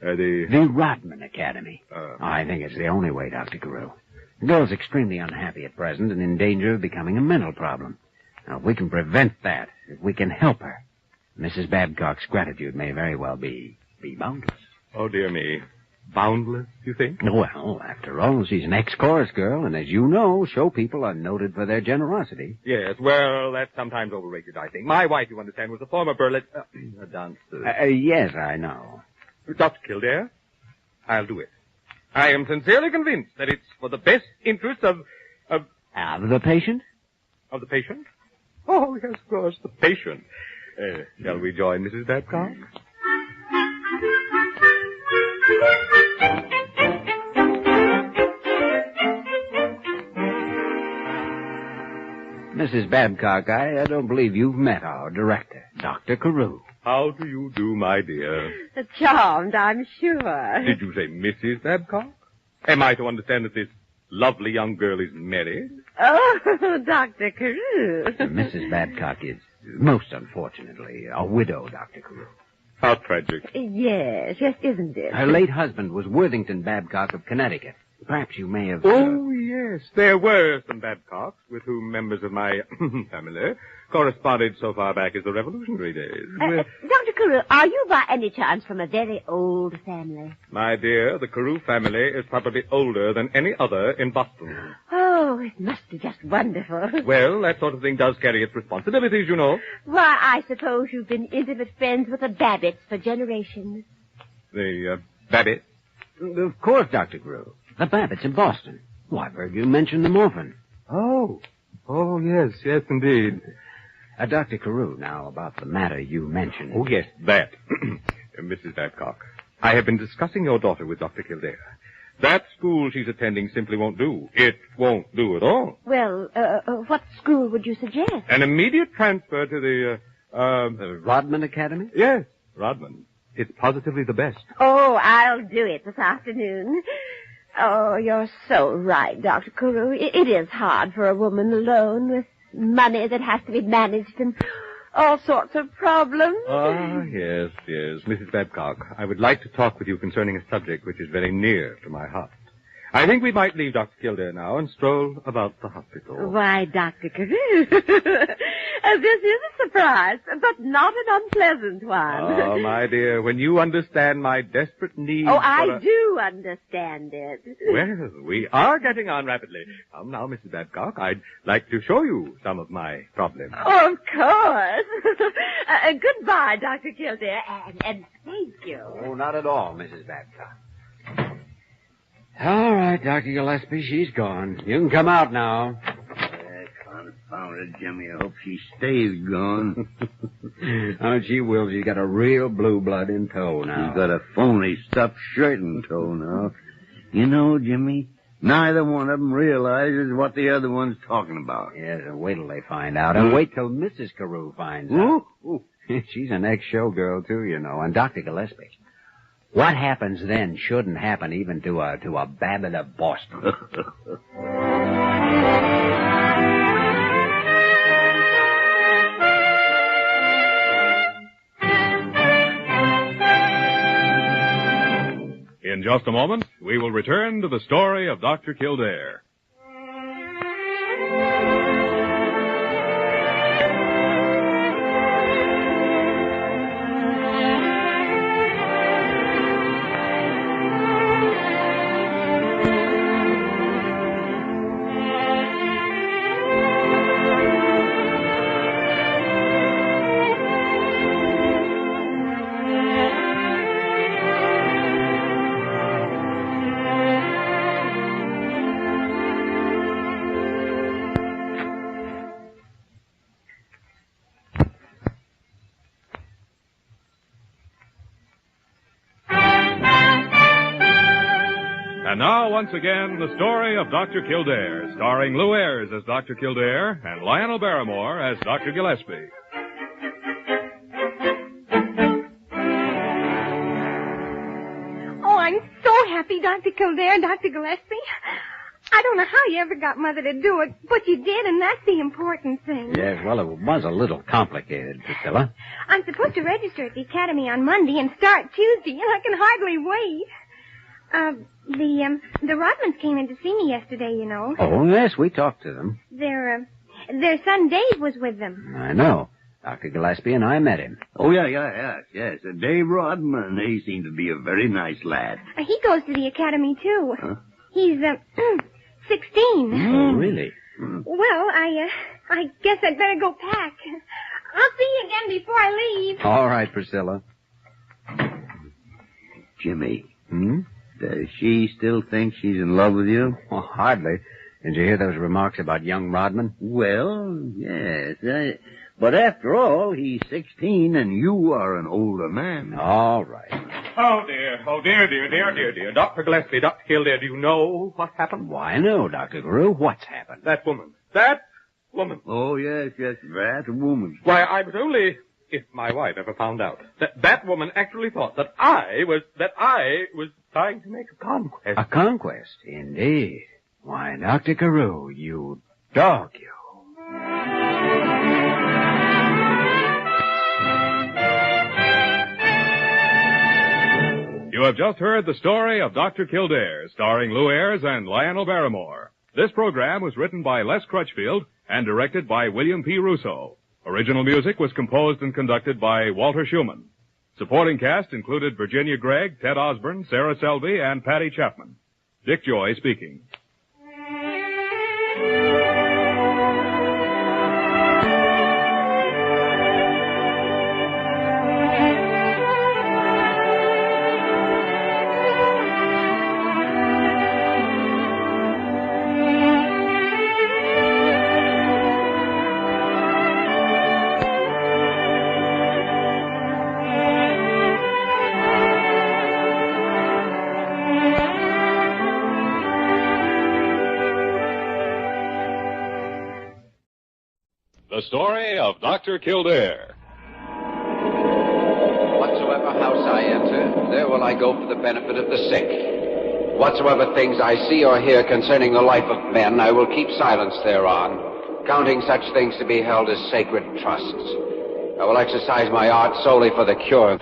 Rodman Academy. I think it's the only way, Dr. Carew. The girl's extremely unhappy at present and in danger of becoming a mental problem. Now, if we can prevent that, if we can help her, Mrs. Babcock's gratitude may very well be boundless. Oh, dear me. Boundless, you think? Well, after all, she's an ex-chorus girl, and as you know, show people are noted for their generosity. Yes, well, that's sometimes overrated, I think. My wife, you understand, was a former burlesque dancer. Yes, I know. Dr. Kildare, I'll do it. I am sincerely convinced that it's for the best interest of the patient? Of the patient? Oh, yes, of course, the patient. Shall we join Mrs. Babcock? Mrs. Babcock, I don't believe you've met our director, Dr. Carew. How do you do, my dear? Charmed, I'm sure. Did you say Mrs. Babcock? Am I to understand that this lovely young girl is married? Oh, Dr. Carew. Mrs. Babcock is, most unfortunately, a widow, Dr. Carew. How tragic. Yes, isn't it? Her late husband was Worthington Babcock of Connecticut. Perhaps you may have... Oh, yes. There were some Babcocks with whom members of my family corresponded so far back as the Revolutionary days. Dr. Carew, are you by any chance from a very old family? My dear, the Carew family is probably older than any other in Boston. Oh, it must be just wonderful. Well, that sort of thing does carry its responsibilities, you know. Why, I suppose you've been intimate friends with the Babbitts for generations. The Babbitts? Of course, Dr. Carew. The Babbitts in Boston. Oh, I've heard you mention them often. Oh, yes, indeed. Dr. Carew, now, about the matter you mentioned. Oh, yes, that. Mrs. Babcock, I have been discussing your daughter with Dr. Kildare. That school she's attending simply won't do. It won't do at all. Well, what school would you suggest? An immediate transfer to the Rodman Academy? Yes, Rodman. It's positively the best. Oh, I'll do it this afternoon. Oh, you're so right, Dr. Carew. It is hard for a woman alone with money that has to be managed and all sorts of problems. Ah, yes. Mrs. Babcock, I would like to talk with you concerning a subject which is very near to my heart. I think we might leave Dr. Kildare now and stroll about the hospital. Why, Dr. Carew, this is a surprise, but not an unpleasant one. Oh, my dear, when you understand my desperate need I do understand it. Well, we are getting on rapidly. Come now, Mrs. Babcock, I'd like to show you some of my problems. Oh, of course. Goodbye, Dr. Kildare, and thank you. Oh, not at all, Mrs. Babcock. All right, Dr. Gillespie, she's gone. You can come out now. Confound it, Jimmy. I hope she stays gone. Oh, she will. She's got a real blue blood in tow now. She's got a phony stuffed shirt in tow now. You know, Jimmy, neither one of them realizes what the other one's talking about. Yes, and wait till they find out. And wait till Mrs. Carew finds out. She's an ex-showgirl, too, you know. And Dr. Gillespie, what happens then shouldn't happen even to a Babbitt of Boston. In just a moment, we will return to the story of Dr. Kildare. And now, once again, the story of Dr. Kildare, starring Lew Ayres as Dr. Kildare and Lionel Barrymore as Dr. Gillespie. Oh, I'm so happy, Dr. Kildare, Dr. Gillespie. I don't know how you ever got Mother to do it, but you did, and that's the important thing. Yes, well, it was a little complicated, Priscilla. I'm supposed to register at the academy on Monday and start Tuesday, and I can hardly wait. The Rodmans came in to see me yesterday, you know. Oh, yes, we talked to them. Their son Dave was with them. I know. Dr. Gillespie and I met him. Oh, yes. Dave Rodman, he seemed to be a very nice lad. He goes to the academy, too. Huh? He's, 16. Oh, really? Well, I guess I'd better go pack. I'll see you again before I leave. All right, Priscilla. Jimmy. Does she still think she's in love with you? Well, hardly. Did you hear those remarks about young Rodman? Well, yes. But after all, he's 16 and you are an older man. All right. Oh, dear. Dr. Gillespie, Dr. Kildare, do you know what happened? Why, no, Dr. Carew. What's happened? That woman. Oh, yes, that woman. Why, I was only... If my wife ever found out that woman actually thought that I was trying to make a conquest. A conquest, indeed. Why, Dr. Carew, you dog, you. You have just heard the story of Dr. Kildare, starring Lew Ayres and Lionel Barrymore. This program was written by Les Crutchfield and directed by William P. Russo. Original music was composed and conducted by Walter Schumann. Supporting cast included Virginia Gregg, Ted Osborne, Sarah Selby, and Patty Chapman. Dick Joy speaking. The story of Dr. Kildare. Whatsoever house I enter, there will I go for the benefit of the sick. Whatsoever things I see or hear concerning the life of men, I will keep silence thereon, counting such things to be held as sacred trusts. I will exercise my art solely for the cure.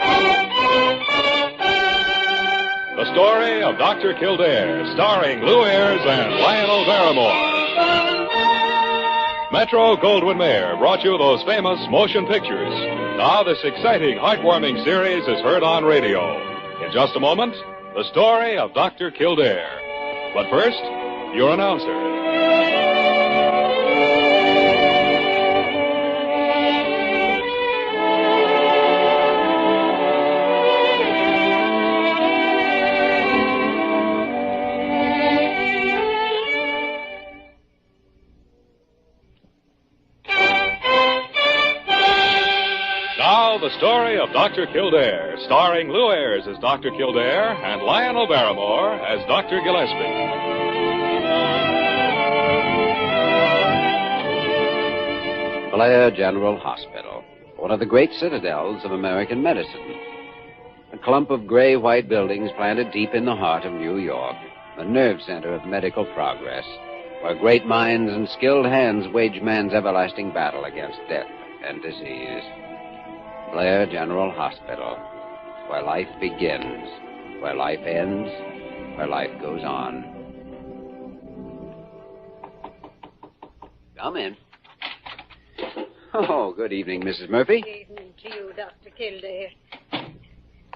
The story of Dr. Kildare, starring Lew Ayres and Lionel Barrymore. Metro-Goldwyn-Mayer brought you those famous motion pictures. Now this exciting, heartwarming series is heard on radio. In just a moment, the story of Dr. Kildare. But first, your announcer. The story of Dr. Kildare, starring Lew Ayres as Dr. Kildare and Lionel Barrymore as Dr. Gillespie. Blair General Hospital, one of the great citadels of American medicine. A clump of gray-white buildings planted deep in the heart of New York, the nerve center of medical progress, where great minds and skilled hands wage man's everlasting battle against death and disease. Blair General Hospital, where life begins, where life ends, where life goes on. Come in. Oh, good evening, Mrs. Murphy. Good evening to you, Dr. Kildare.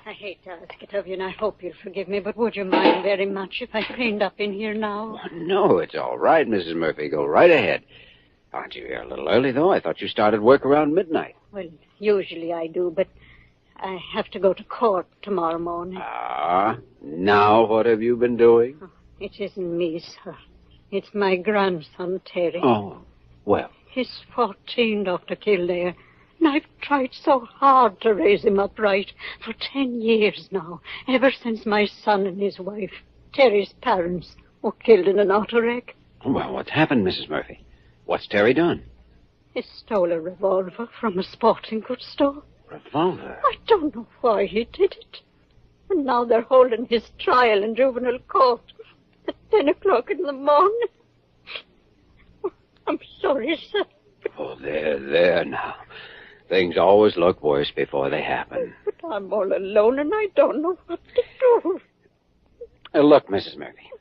I hate to ask it of you, and I hope you'll forgive me, but would you mind very much if I cleaned up in here now? Oh, no, it's all right, Mrs. Murphy. Go right ahead. Aren't you here a little early, though? I thought you started work around midnight. Well, usually I do, but I have to go to court tomorrow morning. Ah, now what have you been doing? Oh, it isn't me, sir. It's my grandson, Terry. Oh, well. He's 14, Dr. Kildare, and I've tried so hard to raise him upright for 10 years now, ever since my son and his wife, Terry's parents were killed in an auto wreck. Well, what's happened, Mrs. Murphy? What's Terry done? He stole a revolver from a sporting goods store. Revolver? I don't know why he did it. And now they're holding his trial in juvenile court at 10 o'clock in the morning. I'm sorry, sir. Oh, there now. Things always look worse before they happen. But I'm all alone and I don't know what to do. Look, Mrs. Murphy,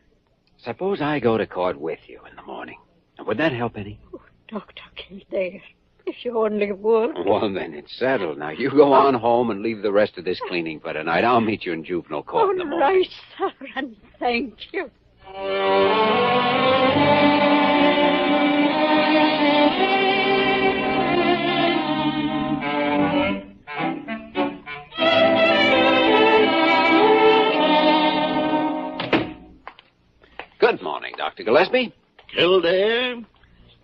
suppose I go to court with you in the morning. Would that help any? Oh, Dr. Kildare, if you only would. Well, then it's settled. Now, you go on home and leave the rest of this cleaning for tonight. I'll meet you in juvenile court in the morning. All right, sir, and thank you. Good morning, Dr. Gillespie. Kildare,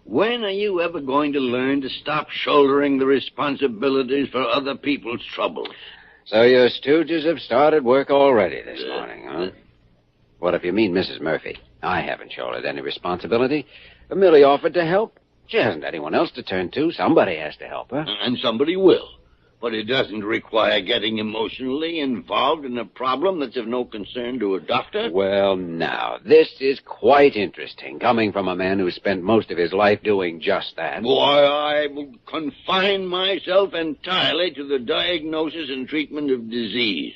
when are you ever going to learn to stop shouldering the responsibilities for other people's troubles? So your stooges have started work already this morning, huh? What if you mean Mrs. Murphy? I haven't shouldered any responsibility. I merely offered to help. She hasn't anyone else to turn to. Somebody has to help her. And somebody will. But it doesn't require getting emotionally involved in a problem that's of no concern to a doctor. Well, now, this is quite interesting, coming from a man who spent most of his life doing just that. Why, I will confine myself entirely to the diagnosis and treatment of disease.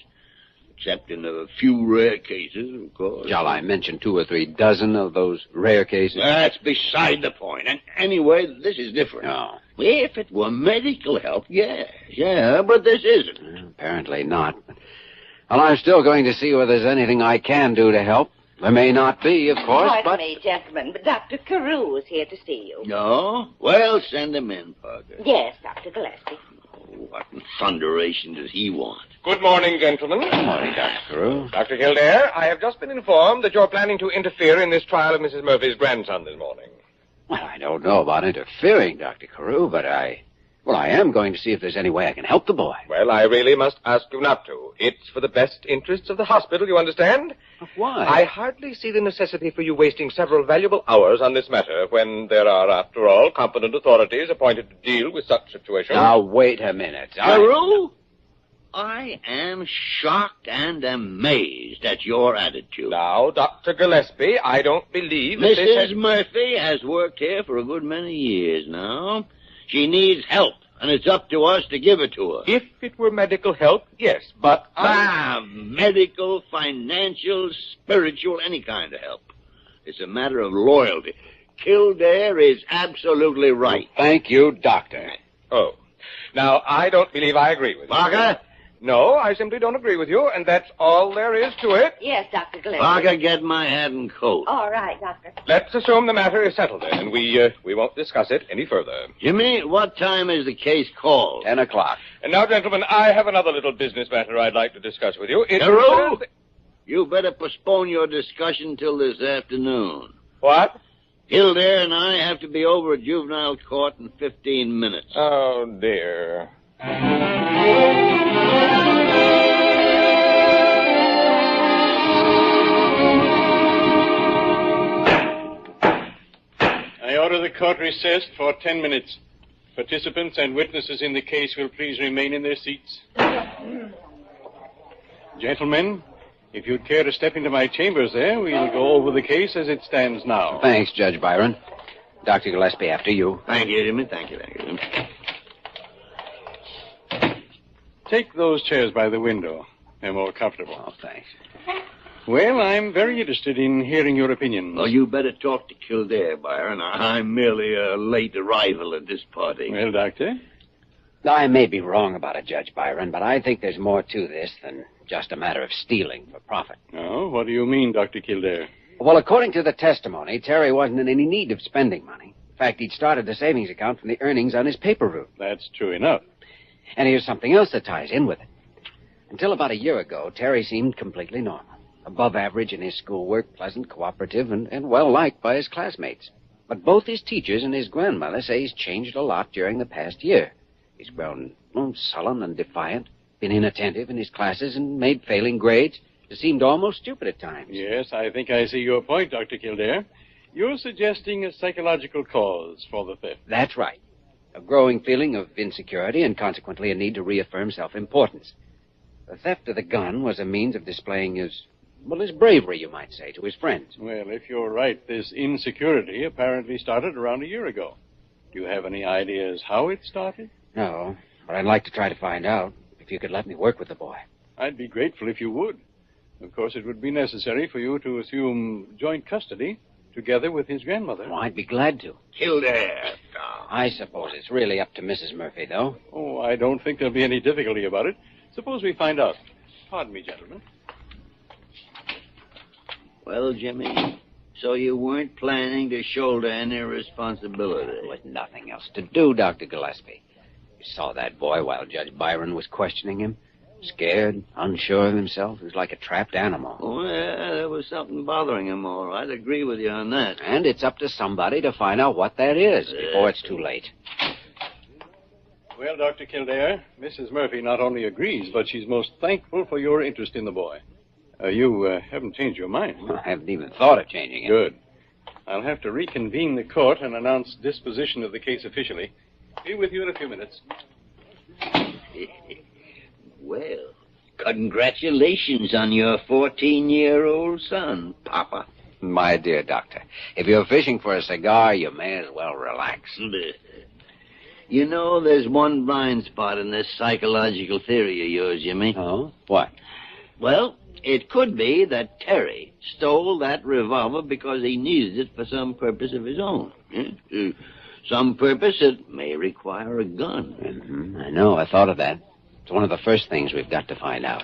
Except in a few rare cases, of course. Shall I mention 2 or 3 dozen of those rare cases? That's beside the point. And anyway, this is different. Oh. If it were medical help, yes. Yeah, but this isn't. Well, apparently not. Well, I'm still going to see whether there's anything I can do to help. There may not be, of course, Pardon me, gentlemen, but Dr. Carew is here to see you. No? Well, send him in, Parker. Yes, Dr. Gillespie. What in thunderation does he want? Good morning, gentlemen. Good morning, Dr. Carew. Dr. Kildare, I have just been informed that you're planning to interfere in this trial of Mrs. Murphy's grandson this morning. Well, I don't know about interfering, Dr. Carew, but I am going to see if there's any way I can help the boy. Well, I really must ask you not to. It's for the best interests of the hospital, you understand? Why? I hardly see the necessity for you wasting several valuable hours on this matter when there are, after all, competent authorities appointed to deal with such situations. Now, wait a minute. Carew, I am shocked and amazed at your attitude. Now, Dr. Gillespie, I don't believe that Mrs. Murphy has worked here for a good many years now. She needs help, and it's up to us to give it to her. If it were medical help, yes, but medical, financial, spiritual, any kind of help. It's a matter of loyalty. Kildare is absolutely right. Thank you, Doctor. Oh. Now, I don't believe I agree with you. Parker? No, I simply don't agree with you, and that's all there is to it. Yes, Dr. Gillespie. Parker, get my hat and coat. All right, Doctor. Let's assume the matter is settled then, and we won't discuss it any further. Jimmy, what time is the case called? 10 o'clock. And now, gentlemen, I have another little business matter I'd like to discuss with you. Carew, you better postpone your discussion till this afternoon. What? Kildare and I have to be over at juvenile court in 15 minutes. Oh, dear. I order the court recessed for 10 minutes. Participants and witnesses in the case will please remain in their seats. Gentlemen, if you'd care to step into my chambers there, we'll go over the case as it stands now. Thanks, Judge Byron. Dr. Gillespie, after you. Thank you, Jimmy. Thank you. Take those chairs by the window. They're more comfortable. Oh, thanks. Well, I'm very interested in hearing your opinions. Well, you better talk to Kildare, Byron. I'm merely a late arrival at this party. Well, Doctor? I may be wrong about it, Judge Byron, but I think there's more to this than just a matter of stealing for profit. Oh, what do you mean, Dr. Kildare? Well, according to the testimony, Terry wasn't in any need of spending money. In fact, he'd started the savings account from the earnings on his paper route. That's true enough. And here's something else that ties in with it. Until about a year ago, Terry seemed completely normal. Above average in his schoolwork, pleasant, cooperative, and well-liked by his classmates. But both his teachers and his grandmother say he's changed a lot during the past year. He's grown sullen and defiant, been inattentive in his classes, and made failing grades. It seemed almost stupid at times. Yes, I think I see your point, Dr. Kildare. You're suggesting a psychological cause for the theft. That's right. A growing feeling of insecurity and consequently a need to reaffirm self-importance. The theft of the gun was a means of displaying his bravery, you might say, to his friends. Well, if you're right, this insecurity apparently started around a year ago. Do you have any ideas how it started? No, but I'd like to try to find out if you could let me work with the boy. I'd be grateful if you would. Of course, it would be necessary for you to assume joint custody together with his grandmother. Oh, I'd be glad to. Kildare. I suppose it's really up to Mrs. Murphy, though. Oh, I don't think there'll be any difficulty about it. Suppose we find out. Pardon me, gentlemen. Well, Jimmy, so you weren't planning to shoulder any responsibility? With nothing else to do, Dr. Gillespie. You saw that boy while Judge Byron was questioning him. Scared, unsure of himself. He was like a trapped animal. Oh, yeah, there was something bothering him, all right. I'd agree with you on that. And it's up to somebody to find out what that is before it's too late. Well, Dr. Kildare, Mrs. Murphy not only agrees, but she's most thankful for your interest in the boy. You haven't changed your mind. I haven't even thought of changing it. Good. I'll have to reconvene the court and announce disposition of the case officially. Be with you in a few minutes. Well, congratulations on your 14-year-old son, Papa. My dear doctor, if you're fishing for a cigar, you may as well relax. You know, there's one blind spot in this psychological theory of yours, Jimmy. Oh? What? Well, it could be that Terry stole that revolver because he needed it for some purpose of his own. Some purpose that may require a gun. Mm-hmm. I know, I thought of that. It's one of the first things we've got to find out.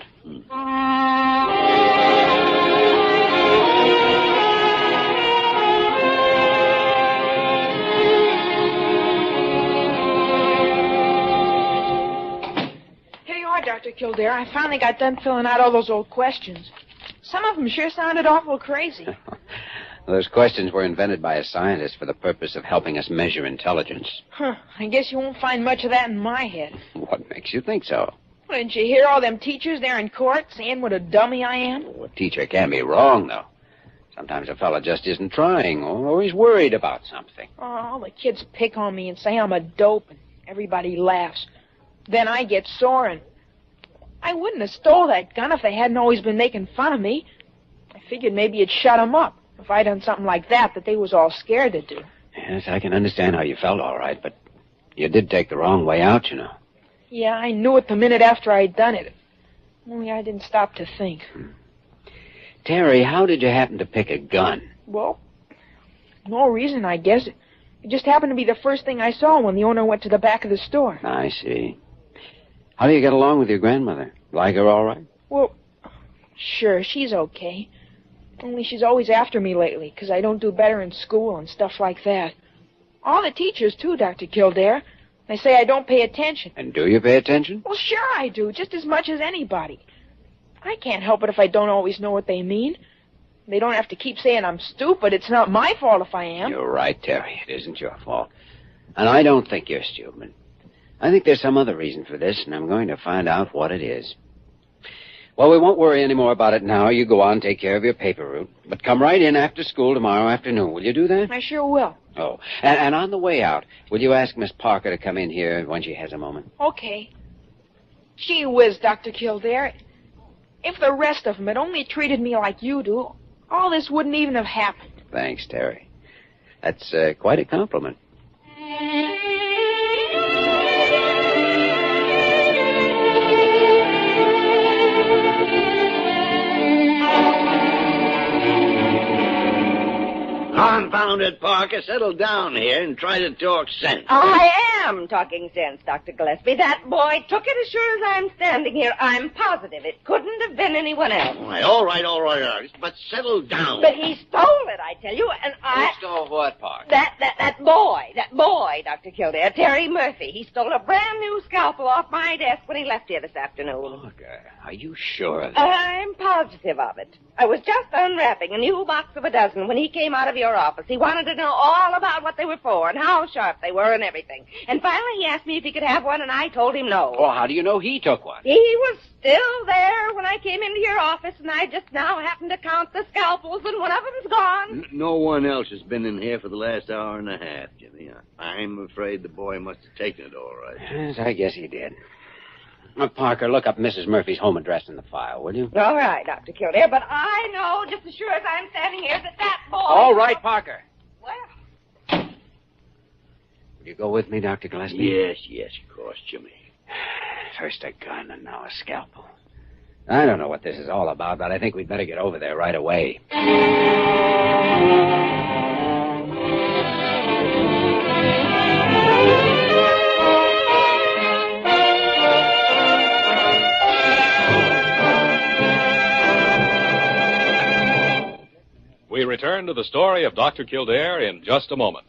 Here you are, Dr. Kildare. I finally got done filling out all those old questions. Some of them sure sounded awful crazy. Those questions were invented by a scientist for the purpose of helping us measure intelligence. Huh. I guess you won't find much of that in my head. What makes you think so? Well, didn't you hear all them teachers there in court saying what a dummy I am? A teacher can't be wrong, though. Sometimes a fella just isn't trying, or he's worried about something. Oh, all the kids pick on me and say I'm a dope, and everybody laughs. Then I get sore, and I wouldn't have stole that gun if they hadn't always been making fun of me. I figured maybe it'd shut them up if I done something like that they was all scared to do. Yes, I can understand how you felt, all right, but you did take the wrong way out, you know. Yeah, I knew it the minute after I'd done it. Only I didn't stop to think. Terry, how did you happen to pick a gun? Well, no reason, I guess. It just happened to be the first thing I saw when the owner went to the back of the store. I see. How do you get along with your grandmother? Like her all right? Well, sure, she's okay. Only she's always after me lately, because I don't do better in school and stuff like that. All the teachers, too, Dr. Kildare. They say I don't pay attention. And do you pay attention? Well, sure I do, just as much as anybody. I can't help it if I don't always know what they mean. They don't have to keep saying I'm stupid. It's not my fault if I am. You're right, Terry. It isn't your fault. And I don't think you're stupid. I think there's some other reason for this, and I'm going to find out what it is. Well, we won't worry any more about it now. You go on, take care of your paper route. But come right in after school tomorrow afternoon. Will you do that? I sure will. Oh, and on the way out, will you ask Miss Parker to come in here when she has a moment? Okay. Gee whiz, Dr. Kildare. If the rest of them had only treated me like you do, all this wouldn't even have happened. Thanks, Terry. That's quite a compliment. Confound it, Parker. Settle down here and try to talk sense. I am talking sense, Dr. Gillespie. That boy took it as sure as I'm standing here. I'm positive it couldn't have been anyone else. All right. But settle down. But he stole it, I tell you, and I... Who stole what, Parker? That boy. That That boy, Dr. Kildare, Terry Murphy, he stole a brand new scalpel off my desk when he left here this afternoon. Parker, are you sure of that? I'm positive of it. I was just unwrapping a new box of a dozen when he came out of your office. He wanted to know all about what they were for and how sharp they were and everything. And finally he asked me if he could have one, and I told him no. Well, how do you know he took one? He was still there when I came into your office, and I just now happened to count the scalpels, and one of them's gone. No one else has been in here for the last hour and a half, Jimmy. I'm afraid the boy must have taken it all right. Yes, I guess he did. Parker, look up Mrs. Murphy's home address in the file, will you? All right, Dr. Kildare, but I know just as sure as I'm standing here that boy... All right, Parker. Well... Will you go with me, Dr. Gillespie? Yes, of course, Jimmy. First a gun and now a scalpel. I don't know what this is all about, but I think we'd better get over there right away. We return to the story of Dr. Kildare in just a moment.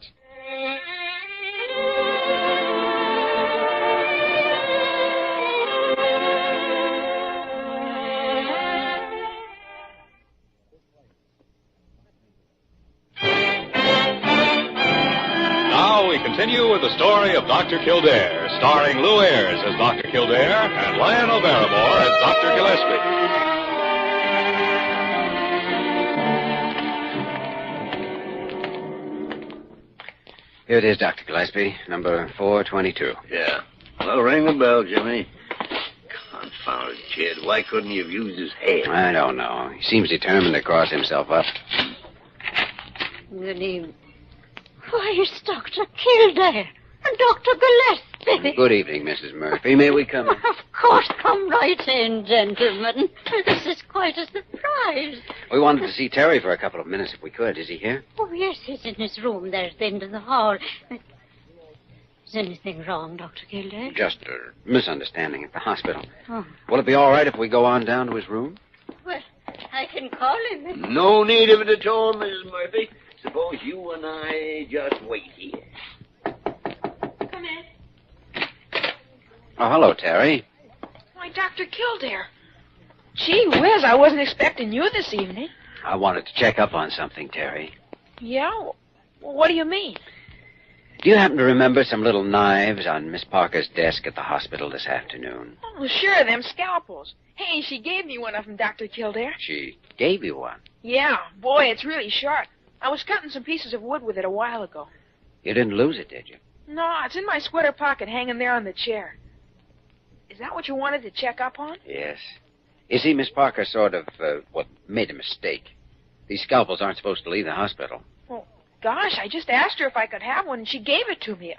Now we continue with the story of Dr. Kildare, starring Lew Ayres as Dr. Kildare and Lionel Barrymore as Dr. Gillespie. Here it is, Dr. Gillespie, number 422. Yeah. Well, ring the bell, Jimmy. Confounded kid. Why couldn't he have used his head? I don't know. He seems determined to cross himself up. Good evening. Why, it's Dr. Kildare and Dr. Gillespie. Good evening, Mrs. Murphy. May we come in? Of course, come right in, gentlemen. This is quite a surprise. We wanted to see Terry for a couple of minutes if we could. Is he here? Oh, yes, he's in his room there at the end of the hall. Is anything wrong, Dr. Kildare? Just a misunderstanding at the hospital. Oh. Will it be all right if we go on down to his room? Well, I can call him. No need of it at all, Mrs. Murphy. Suppose you and I just wait here. Come in. Oh, hello, Terry. Why, Dr. Kildare. Gee whiz, I wasn't expecting you this evening. I wanted to check up on something, Terry. Yeah? Well, what do you mean? Do you happen to remember some little knives on Miss Parker's desk at the hospital this afternoon? Oh, sure, them scalpels. Hey, she gave me one of them, Dr. Kildare. She gave you one? Yeah, boy, it's really sharp. I was cutting some pieces of wood with it a while ago. You didn't lose it, did you? No, it's in my sweater pocket hanging there on the chair. Is that what you wanted to check up on? Yes. You see, Miss Parker sort of, made a mistake. These scalpels aren't supposed to leave the hospital. Well, gosh, I just asked her if I could have one, and she gave it to me.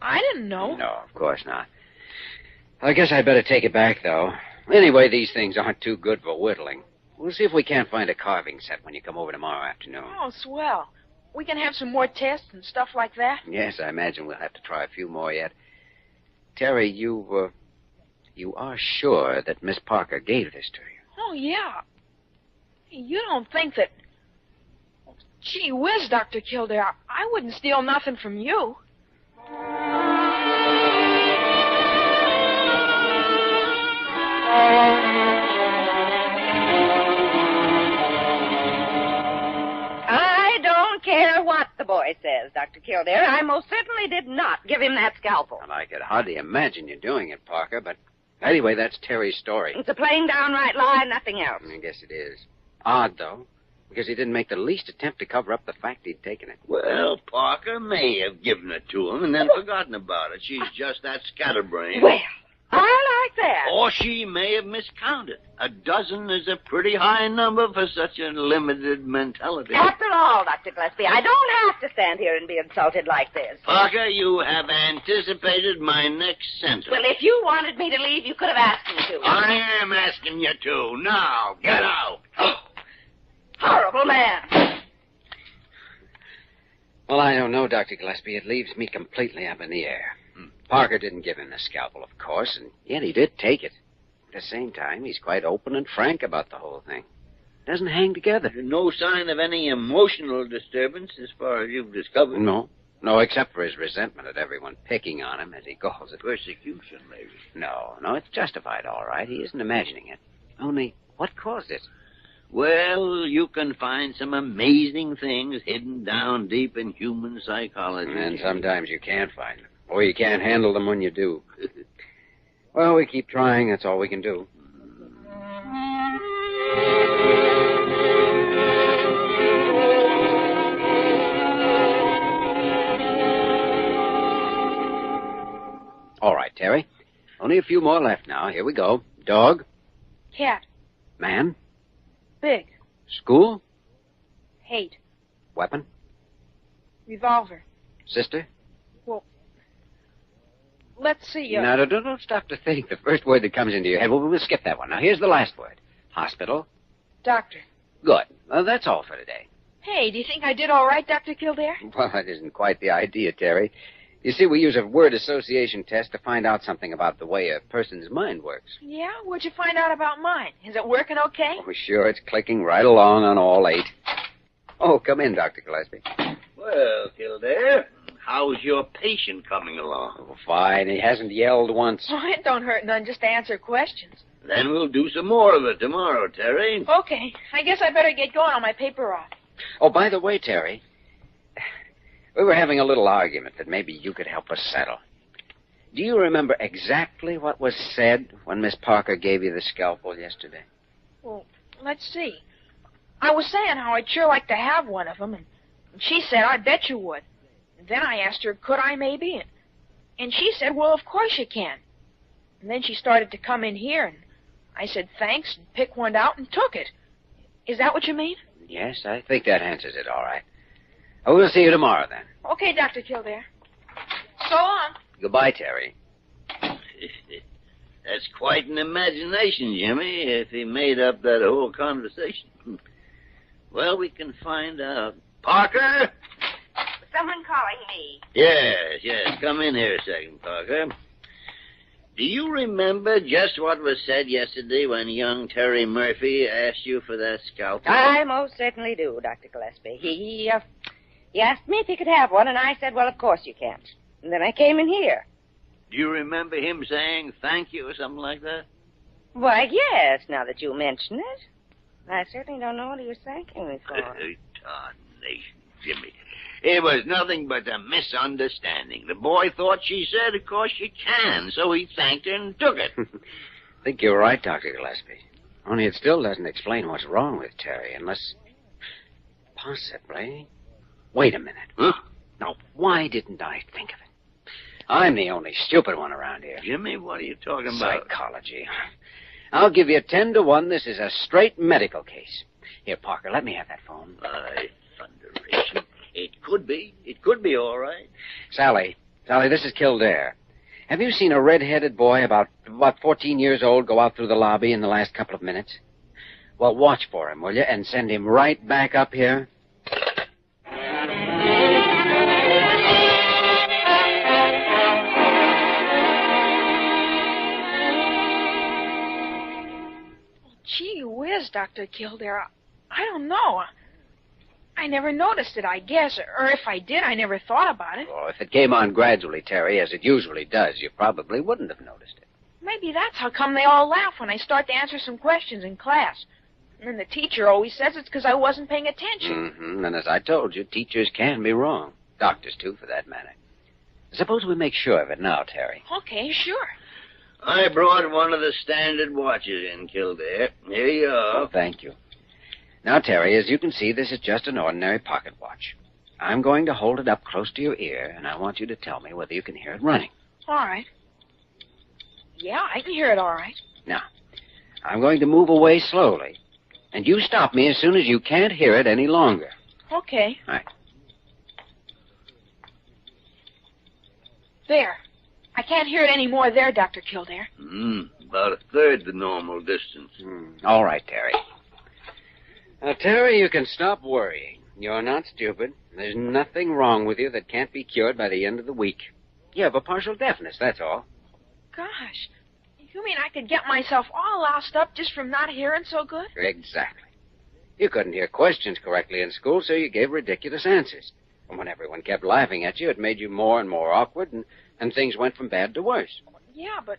I didn't know. No, of course not. I guess I'd better take it back, though. Anyway, these things aren't too good for whittling. We'll see if we can't find a carving set when you come over tomorrow afternoon. Oh, swell. We can have some more tests and stuff like that? Yes, I imagine we'll have to try a few more yet. Terry, you are sure that Miss Parker gave this to you? Oh, yeah. You don't think that... Gee whiz, Dr. Kildare, I wouldn't steal nothing from you. I don't care what the boy says, Dr. Kildare. I most certainly did not give him that scalpel. Well, I could hardly imagine you doing it, Parker, but anyway, that's Terry's story. It's a plain downright lie, nothing else. I guess it is. Odd, though, because he didn't make the least attempt to cover up the fact he'd taken it. Well, Parker may have given it to him and then forgotten about it. She's just that scatterbrained. Well, I like that. Or she may have miscounted. A dozen is a pretty high number for such a limited mentality. After all, Dr. Gillespie, I don't have to stand here and be insulted like this. Parker, you have anticipated my next sentence. Well, if you wanted me to leave, you could have asked me to. I am asking you to. Now, get out. Horrible man. Well, I don't know, Dr. Gillespie. It leaves me completely up in the air. Parker didn't give him the scalpel, of course, and yet he did take it. At the same time, he's quite open and frank about the whole thing. Doesn't hang together. No sign of any emotional disturbance as far as you've discovered. No. No, except for his resentment at everyone picking on him, as he calls it. Persecution, maybe. No, it's justified, all right. He isn't imagining it. Only, what caused it? Well, you can find some amazing things hidden down deep in human psychology. And sometimes you can't find them. Or you can't handle them when you do. Well, we keep trying. That's all we can do. All right, Terry. Only a few more left now. Here we go. Dog. Cat. Man. Big. School. Hate. Weapon. Revolver. Sister. Well, let's see. No, don't stop to think. The first word that comes into your head, we'll skip that one. Now, here's the last word. Hospital. Doctor. Good. Well, that's all for today. Hey, do you think I did all right, Dr. Kildare? Well, that isn't quite the idea, Terry. You see, we use a word association test to find out something about the way a person's mind works. Yeah? What'd you find out about mine? Is it working okay? Oh, sure, it's clicking right along on all 8. Oh, come in, Dr. Gillespie. Well, Kildare, how's your patient coming along? Oh, fine. He hasn't yelled once. Oh, it don't hurt none just to answer questions. Then we'll do some more of it tomorrow, Terry. Okay. I guess I better get going on my paper route. Oh, by the way, Terry, we were having a little argument that maybe you could help us settle. Do you remember exactly what was said when Miss Parker gave you the scalpel yesterday? Well, let's see. I was saying how I'd sure like to have one of them, and she said, I bet you would. And then I asked her, could I maybe? And she said, well, of course you can. And then she started to come in here, and I said thanks and picked one out and took it. Is that what you mean? Yes, I think that answers it all right. Oh, we'll see you tomorrow, then. Okay, Dr. Kildare. So long. Goodbye, Terry. That's quite an imagination, Jimmy, if he made up that whole conversation. Well, we can find out. Parker? Someone calling me. Yes. Come in here a second, Parker. Do you remember just what was said yesterday when young Terry Murphy asked you for that scalpel? I most certainly do, Dr. Gillespie. He asked me if he could have one, and I said, well, of course you can. And then I came in here. Do you remember him saying thank you or something like that? Why, yes, now that you mention it. I certainly don't know what he was thanking me for. Darnation, Jimmy. It was nothing but a misunderstanding. The boy thought she said, of course you can, so he thanked her and took it. I think you're right, Dr. Gillespie. Only it still doesn't explain what's wrong with Terry, unless... Possibly... Wait a minute. Huh? Now, why didn't I think of it? I'm the only stupid one around here. Jimmy, what are you talking about? Psychology. I'll give you 10 to 1. This is a straight medical case. Here, Parker, let me have that phone. By thunderation. It could be all right. Sally, this is Kildare. Have you seen a red-headed boy about 14 years old go out through the lobby in the last couple of minutes? Well, watch for him, will you, and send him right back up here? Gee whiz, Dr. Kildare. I don't know. I never noticed it, I guess. Or if I did, I never thought about it. Oh, if it came on gradually, Terry, as it usually does, you probably wouldn't have noticed it. Maybe that's how come they all laugh when I start to answer some questions in class. And then the teacher always says it's because I wasn't paying attention. Mm-hmm. And as I told you, teachers can be wrong. Doctors, too, for that matter. Suppose we make sure of it now, Terry. Okay, sure. I brought one of the standard watches in, Kildare. Here you are. Oh, thank you. Now, Terry, as you can see, this is just an ordinary pocket watch. I'm going to hold it up close to your ear, and I want you to tell me whether you can hear it running. All right. Yeah, I can hear it all right. Now, I'm going to move away slowly, and you stop me as soon as you can't hear it any longer. Okay. All right. There. I can't hear it any more there, Dr. Kildare. About a third the normal distance. All right, Terry. Now, Terry, you can stop worrying. You're not stupid. There's nothing wrong with you that can't be cured by the end of the week. You have a partial deafness, that's all. Gosh. You mean I could get myself all loused up just from not hearing so good? Exactly. You couldn't hear questions correctly in school, so you gave ridiculous answers. And when everyone kept laughing at you, it made you more and more awkward, and things went from bad to worse. Yeah, but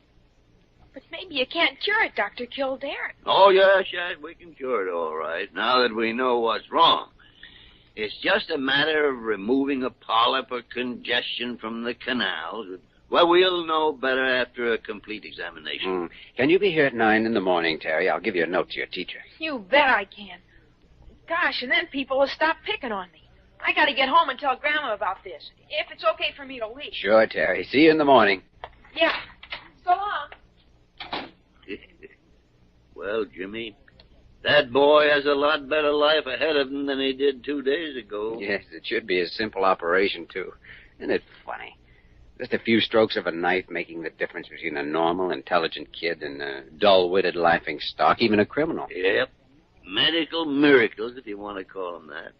maybe you can't cure it, Dr. Kildare. Oh, yes, we can cure it all right, now that we know what's wrong. It's just a matter of removing a polyp or congestion from the canals. Well, we'll know better after a complete examination. Can you be here at 9 in the morning, Terry? I'll give you a note to your teacher. You bet I can. Gosh, and then people will stop picking on me. I got to get home and tell Grandma about this, if it's okay for me to leave. Sure, Terry. See you in the morning. Yeah. So long. Well, Jimmy, that boy has a lot better life ahead of him than he did 2 days ago. Yes, it should be a simple operation, too. Isn't it funny? Just a few strokes of a knife making the difference between a normal, intelligent kid and a dull-witted, laughing stock, even a criminal. Yep. Medical miracles, if you want to call them that.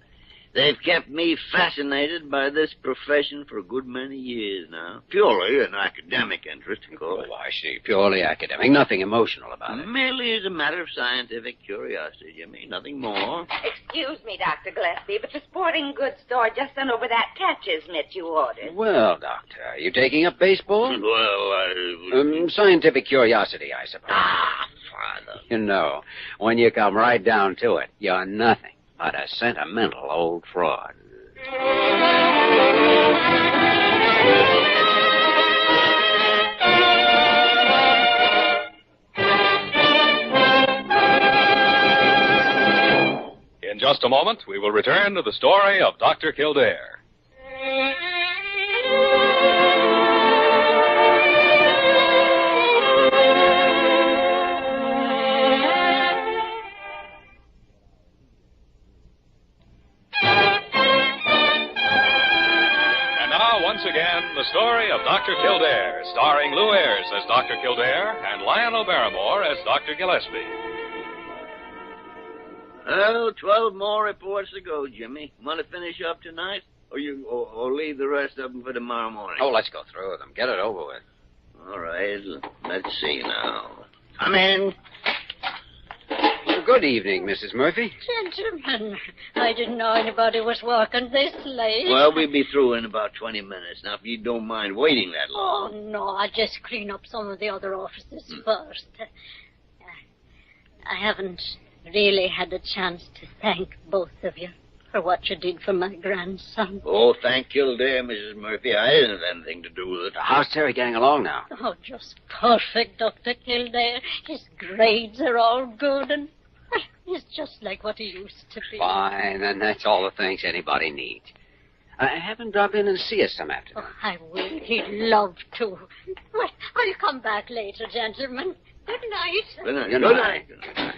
They've kept me fascinated by this profession for a good many years now. Purely an academic interest, of course. Oh, I see. Purely academic. Nothing emotional about it. Merely as a matter of scientific curiosity, Jimmy. Nothing more. Excuse me, Dr. Gillespie, but the sporting goods store just sent over that catcher's mitt you ordered. Well, Doctor, are you taking up baseball? Well, scientific curiosity, I suppose. Father. You know, when you come right down to it, you're nothing but a sentimental old fraud. In just a moment, we will return to the story of Dr. Kildare. Once again, the story of Dr. Kildare, starring Lew Ayres as Dr. Kildare and Lionel Barrymore as Dr. Gillespie. Well, 12 more reports to go, Jimmy. Want to finish up tonight? Or leave the rest of them for tomorrow morning? Oh, let's go through them. Get it over with. All right. Let's see now. Come in. Good evening, Mrs. Murphy. Gentlemen, I didn't know anybody was working this late. Well, we'll be through in about 20 minutes. Now, if you don't mind waiting that long. Oh, no, I'll just clean up some of the other offices first. I haven't really had a chance to thank both of you for what you did for my grandson. Oh, thank Kildare, Mrs. Murphy. I didn't have anything to do with it. How's Terry getting along now? Oh, just perfect, Dr. Kildare. His grades are all good, and he's just like what he used to be. Fine, and that's all the thanks anybody needs. Have him drop in and see us some afternoon. Oh, I will. He'd love to. Well, I'll come back later, gentlemen. Good night. Good night. Good night. Good night.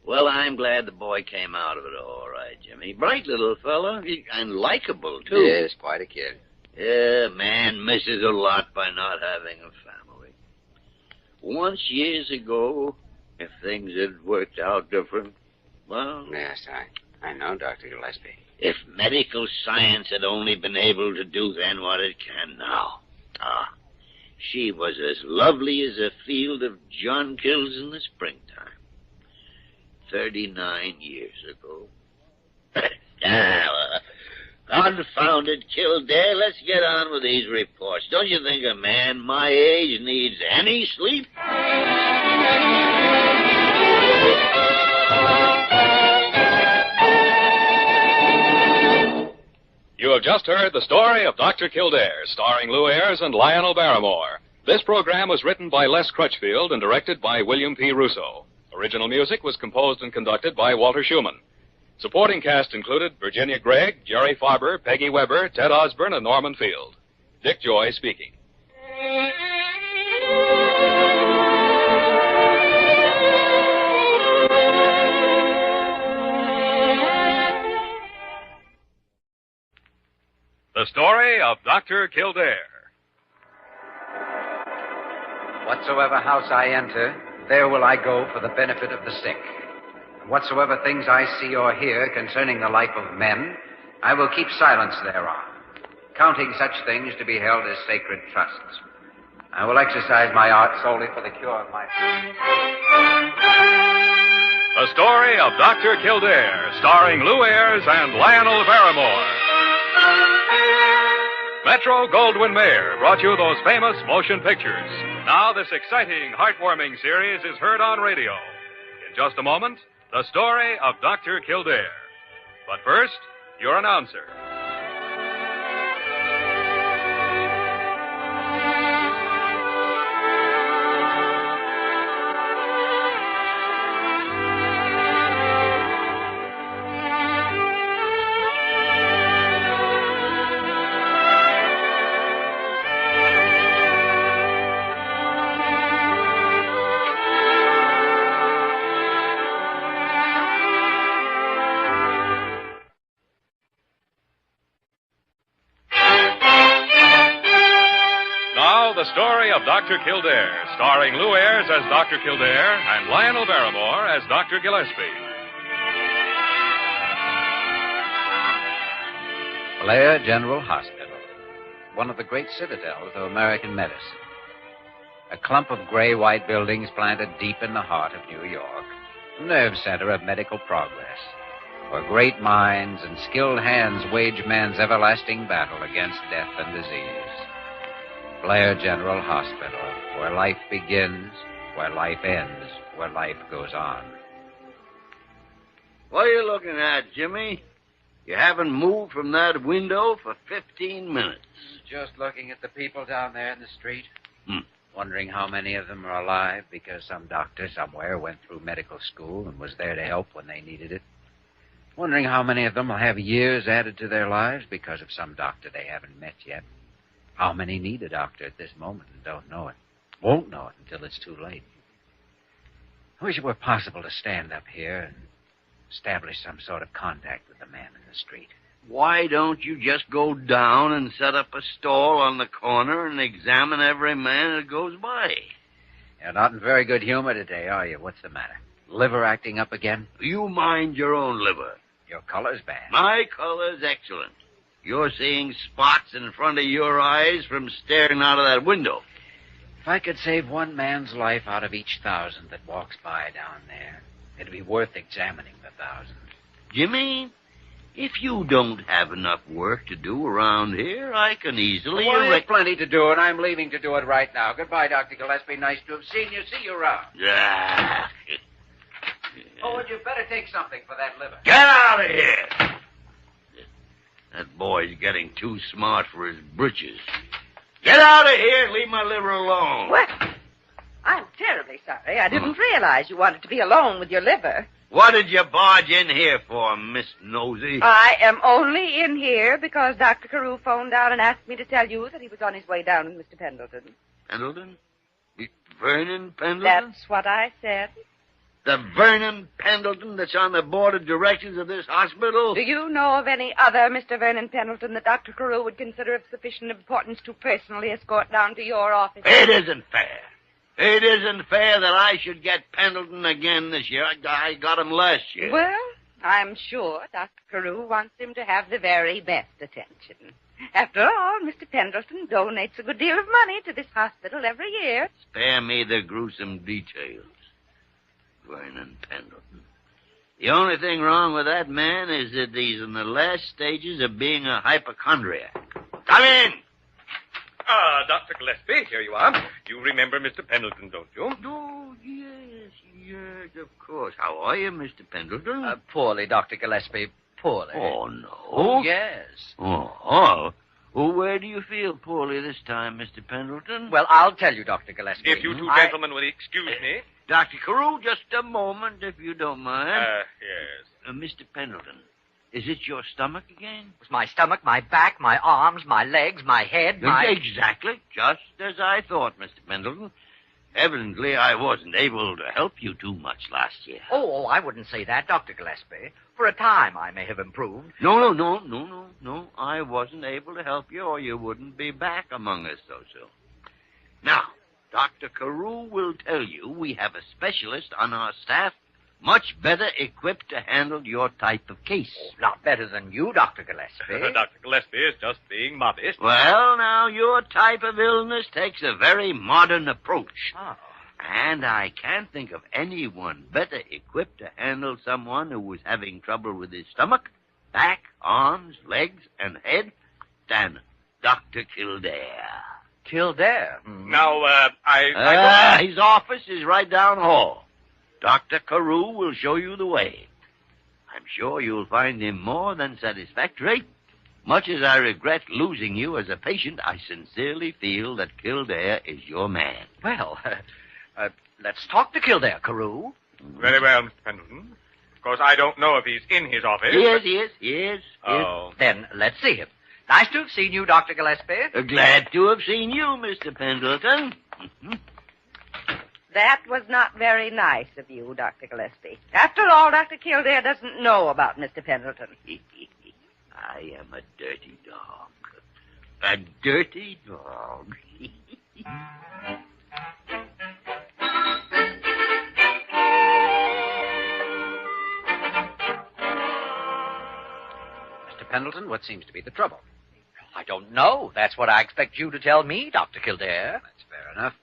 Well, I'm glad the boy came out of it all right, Jimmy. Bright little fellow, and likable, too. Yes, quite a kid. Yeah, man misses a lot by not having a family. Once, years ago, if things had worked out different, well... Yes, I know, Dr. Gillespie. If medical science had only been able to do then what it can now. She was as lovely as a field of jonquils in the springtime. 39 years ago. Confounded Kildare, let's get on with these reports. Don't you think a man my age needs any sleep? You have just heard the story of Dr. Kildare, starring Lew Ayres and Lionel Barrymore. This program was written by Les Crutchfield and directed by William P. Russo. Original music was composed and conducted by Walter Schumann. Supporting cast included Virginia Gregg, Jerry Farber, Peggy Weber, Ted Osborne, and Norman Field. Dick Joy speaking. The story of Dr. Kildare. Whatsoever house I enter, there will I go for the benefit of the sick. And whatsoever things I see or hear concerning the life of men, I will keep silence thereon, counting such things to be held as sacred trusts. I will exercise my art solely for the cure of my... The story of Dr. Kildare, starring Lew Ayres and Lionel Barrymore. Metro Goldwyn Mayer brought you those famous motion pictures. Now this exciting, heartwarming series is heard on radio. In just a moment, the story of Dr. Kildare. But first, your announcer. The story of Dr. Kildare, starring Lew Ayres as Dr. Kildare and Lionel Barrymore as Dr. Gillespie. Blair General Hospital, one of the great citadels of American medicine. A clump of gray-white buildings planted deep in the heart of New York, the nerve center of medical progress, where great minds and skilled hands wage man's everlasting battle against death and disease. Blair General Hospital, where life begins, where life ends, where life goes on. What are you looking at, Jimmy? You haven't moved from that window for 15 minutes. Just looking at the people down there in the street. Wondering how many of them are alive because some doctor somewhere went through medical school and was there to help when they needed it. Wondering how many of them will have years added to their lives because of some doctor they haven't met yet. How many need a doctor at this moment and don't know it? Won't know it until it's too late. I wish it were possible to stand up here and establish some sort of contact with the man in the street. Why don't you just go down and set up a stall on the corner and examine every man that goes by? You're not in very good humor today, are you? What's the matter? Liver acting up again? You mind your own liver. Your color's bad. My color's excellent. You're seeing spots in front of your eyes from staring out of that window. If I could save one man's life out of each 1,000 that walks by down there, it'd be worth examining the 1,000. Jimmy, if you don't have enough work to do around here, I can easily... Well, there's plenty to do, and I'm leaving to do it right now. Goodbye, Dr. Gillespie. Nice to have seen you. See you around. Ah. Oh, and you better take something for that liver. Get out of here! That boy's getting too smart for his britches. Get out of here and leave my liver alone. What? I'm terribly sorry. I didn't realize you wanted to be alone with your liver. What did you barge in here for, Miss Nosy? I am only in here because Dr. Carew phoned down and asked me to tell you that he was on his way down with Mr. Pendleton. Pendleton? Vernon Pendleton? That's what I said. The Vernon Pendleton that's on the board of directors of this hospital? Do you know of any other Mr. Vernon Pendleton that Dr. Carew would consider of sufficient importance to personally escort down to your office? It isn't fair. It isn't fair that I should get Pendleton again this year. I got him last year. Well, I'm sure Dr. Carew wants him to have the very best attention. After all, Mr. Pendleton donates a good deal of money to this hospital every year. Spare me the gruesome details. Vernon Pendleton. The only thing wrong with that man is that he's in the last stages of being a hypochondriac. Come in! Dr. Gillespie, here you are. You remember Mr. Pendleton, don't you? Oh, yes, of course. How are you, Mr. Pendleton? Poorly, Dr. Gillespie, poorly. Oh, no. Oh, yes. Oh. Well, where do you feel poorly this time, Mr. Pendleton? Well, I'll tell you, Dr. Gillespie. If you two gentlemen will excuse me. Dr. Carew, just a moment, if you don't mind. Yes. Mr. Pendleton, is it your stomach again? It's my stomach, my back, my arms, my legs, my head, my... Exactly. Just as I thought, Mr. Pendleton. Evidently, I wasn't able to help you too much last year. Oh, I wouldn't say that, Dr. Gillespie. For a time, I may have improved. No. I wasn't able to help you, or you wouldn't be back among us so soon. Now, Dr. Carew will tell you we have a specialist on our staff much better equipped to handle your type of case. Oh, not better than you, Dr. Gillespie. Dr. Gillespie is just being modest. Well, now, your type of illness takes a very modern approach. Oh. And I can't think of anyone better equipped to handle someone who was having trouble with his stomach, back, arms, legs, and head than Dr. Kildare. Kildare? Now, His office is right down the hall. Dr. Carew will show you the way. I'm sure you'll find him more than satisfactory. Much as I regret losing you as a patient, I sincerely feel that Kildare is your man. Well, let's talk to Kildare, Carew. Very well, Mr. Pendleton. Of course, I don't know if he's in his office. Yes. Oh. Then let's see him. Nice to have seen you, Dr. Gillespie. Glad to have seen you, Mr. Pendleton. That was not very nice of you, Dr. Gillespie. After all, Dr. Kildare doesn't know about Mr. Pendleton. I am a dirty dog. A dirty dog. Mr. Pendleton, what seems to be the trouble? I don't know. That's what I expect you to tell me, Dr. Kildare. That's fair enough.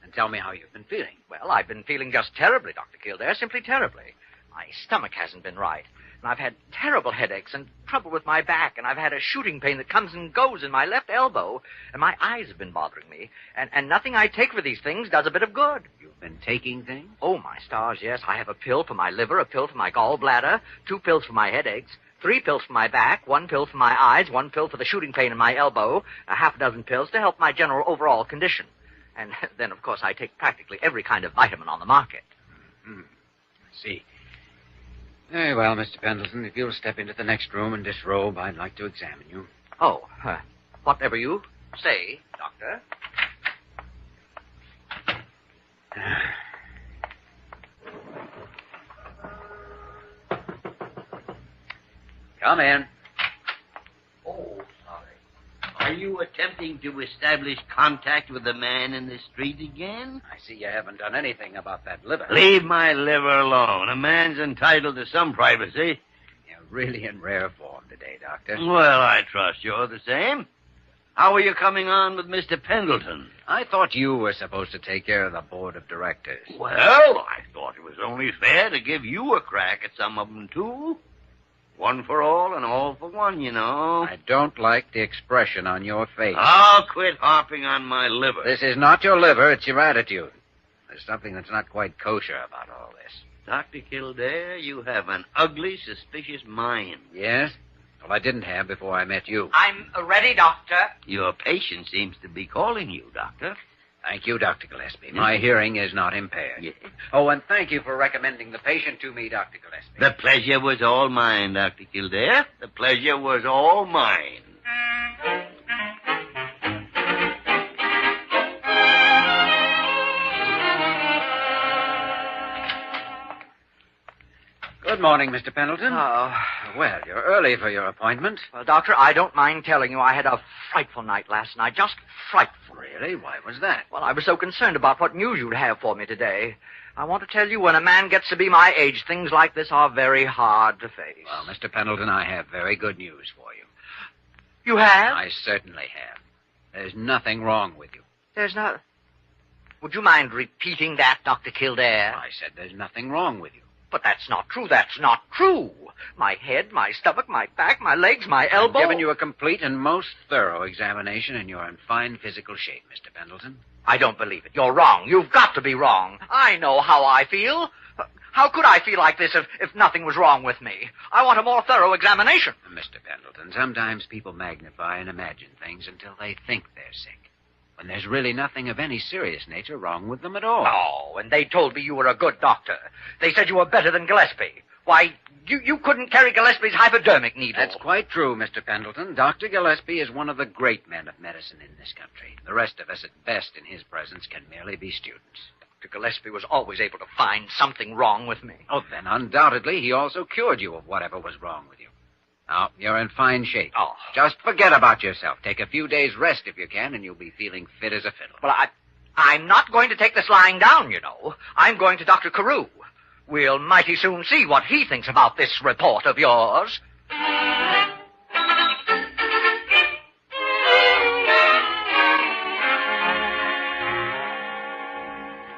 And tell me how you've been feeling. Well, I've been feeling just terribly, Dr. Kildare, simply terribly. My stomach hasn't been right. And I've had terrible headaches and trouble with my back, and I've had a shooting pain that comes and goes in my left elbow, and my eyes have been bothering me. And nothing I take for these things does a bit of good. You've been taking things? Oh, my stars, yes. I have a pill for my liver, a pill for my gallbladder, 2 pills for my headaches, 3 pills for my back, 1 pill for my eyes, 1 pill for the shooting pain in my elbow, a half a dozen pills to help my general overall condition. And then, of course, I take practically every kind of vitamin on the market. I see. Very well, Mr. Pendleton. If you'll step into the next room and disrobe, I'd like to examine you. Oh, whatever you say, Doctor. Come in. Oh, sorry. Are you attempting to establish contact with the man in the street again? I see you haven't done anything about that liver. Leave my liver alone. A man's entitled to some privacy. You're really in rare form today, Doctor. Well, I trust you're the same. How are you coming on with Mr. Pendleton? I thought you were supposed to take care of the board of directors. Well, I thought it was only fair to give you a crack at some of them, too. One for all and all for one, you know. I don't like the expression on your face. I'll quit harping on my liver. This is not your liver, it's your attitude. There's something that's not quite kosher about all this. Dr. Kildare, you have an ugly, suspicious mind. Yes? Well, I didn't have before I met you. I'm ready, Doctor. Your patient seems to be calling you, Doctor. Thank you, Dr. Gillespie. My hearing is not impaired. Yes. Oh, and thank you for recommending the patient to me, Dr. Gillespie. The pleasure was all mine, Dr. Kildare. The pleasure was all mine. Good morning, Mr. Pendleton. Oh. Well, you're early for your appointment. Well, Doctor, I don't mind telling you I had a frightful night last night. Just frightful. Really? Why was that? Well, I was so concerned about what news you'd have for me today. I want to tell you, when a man gets to be my age, things like this are very hard to face. Well, Mr. Pendleton, I have very good news for you. You have? I certainly have. There's nothing wrong with you. There's not... Would you mind repeating that, Dr. Kildare? I said there's nothing wrong with you. But that's not true. That's not true. My head, my stomach, my back, my legs, my elbow... I've given you a complete and most thorough examination, and you're in fine physical shape, Mr. Pendleton. I don't believe it. You're wrong. You've got to be wrong. I know how I feel. How could I feel like this if nothing was wrong with me? I want a more thorough examination. Mr. Pendleton, sometimes people magnify and imagine things until they think they're sick, when there's really nothing of any serious nature wrong with them at all. Oh, and they told me you were a good doctor. They said you were better than Gillespie. Why, you couldn't carry Gillespie's hypodermic needle. That's quite true, Mr. Pendleton. Dr. Gillespie is one of the great men of medicine in this country. The rest of us, at best, in his presence, can merely be students. Dr. Gillespie was always able to find something wrong with me. Oh, then undoubtedly he also cured you of whatever was wrong with you. Now, you're in fine shape. Oh. Just forget about yourself. Take a few days' rest if you can, and you'll be feeling fit as a fiddle. Well, I'm not going to take this lying down, you know. I'm going to Dr. Carew. We'll mighty soon see what he thinks about this report of yours.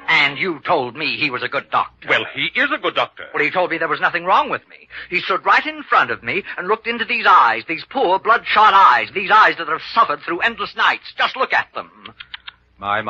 And And you told me he was a good doctor. Well, he is a good doctor. Well, he told me there was nothing wrong with me. He stood right in front of me and looked into these eyes, these poor bloodshot eyes, these eyes that have suffered through endless nights. Just look at them. My.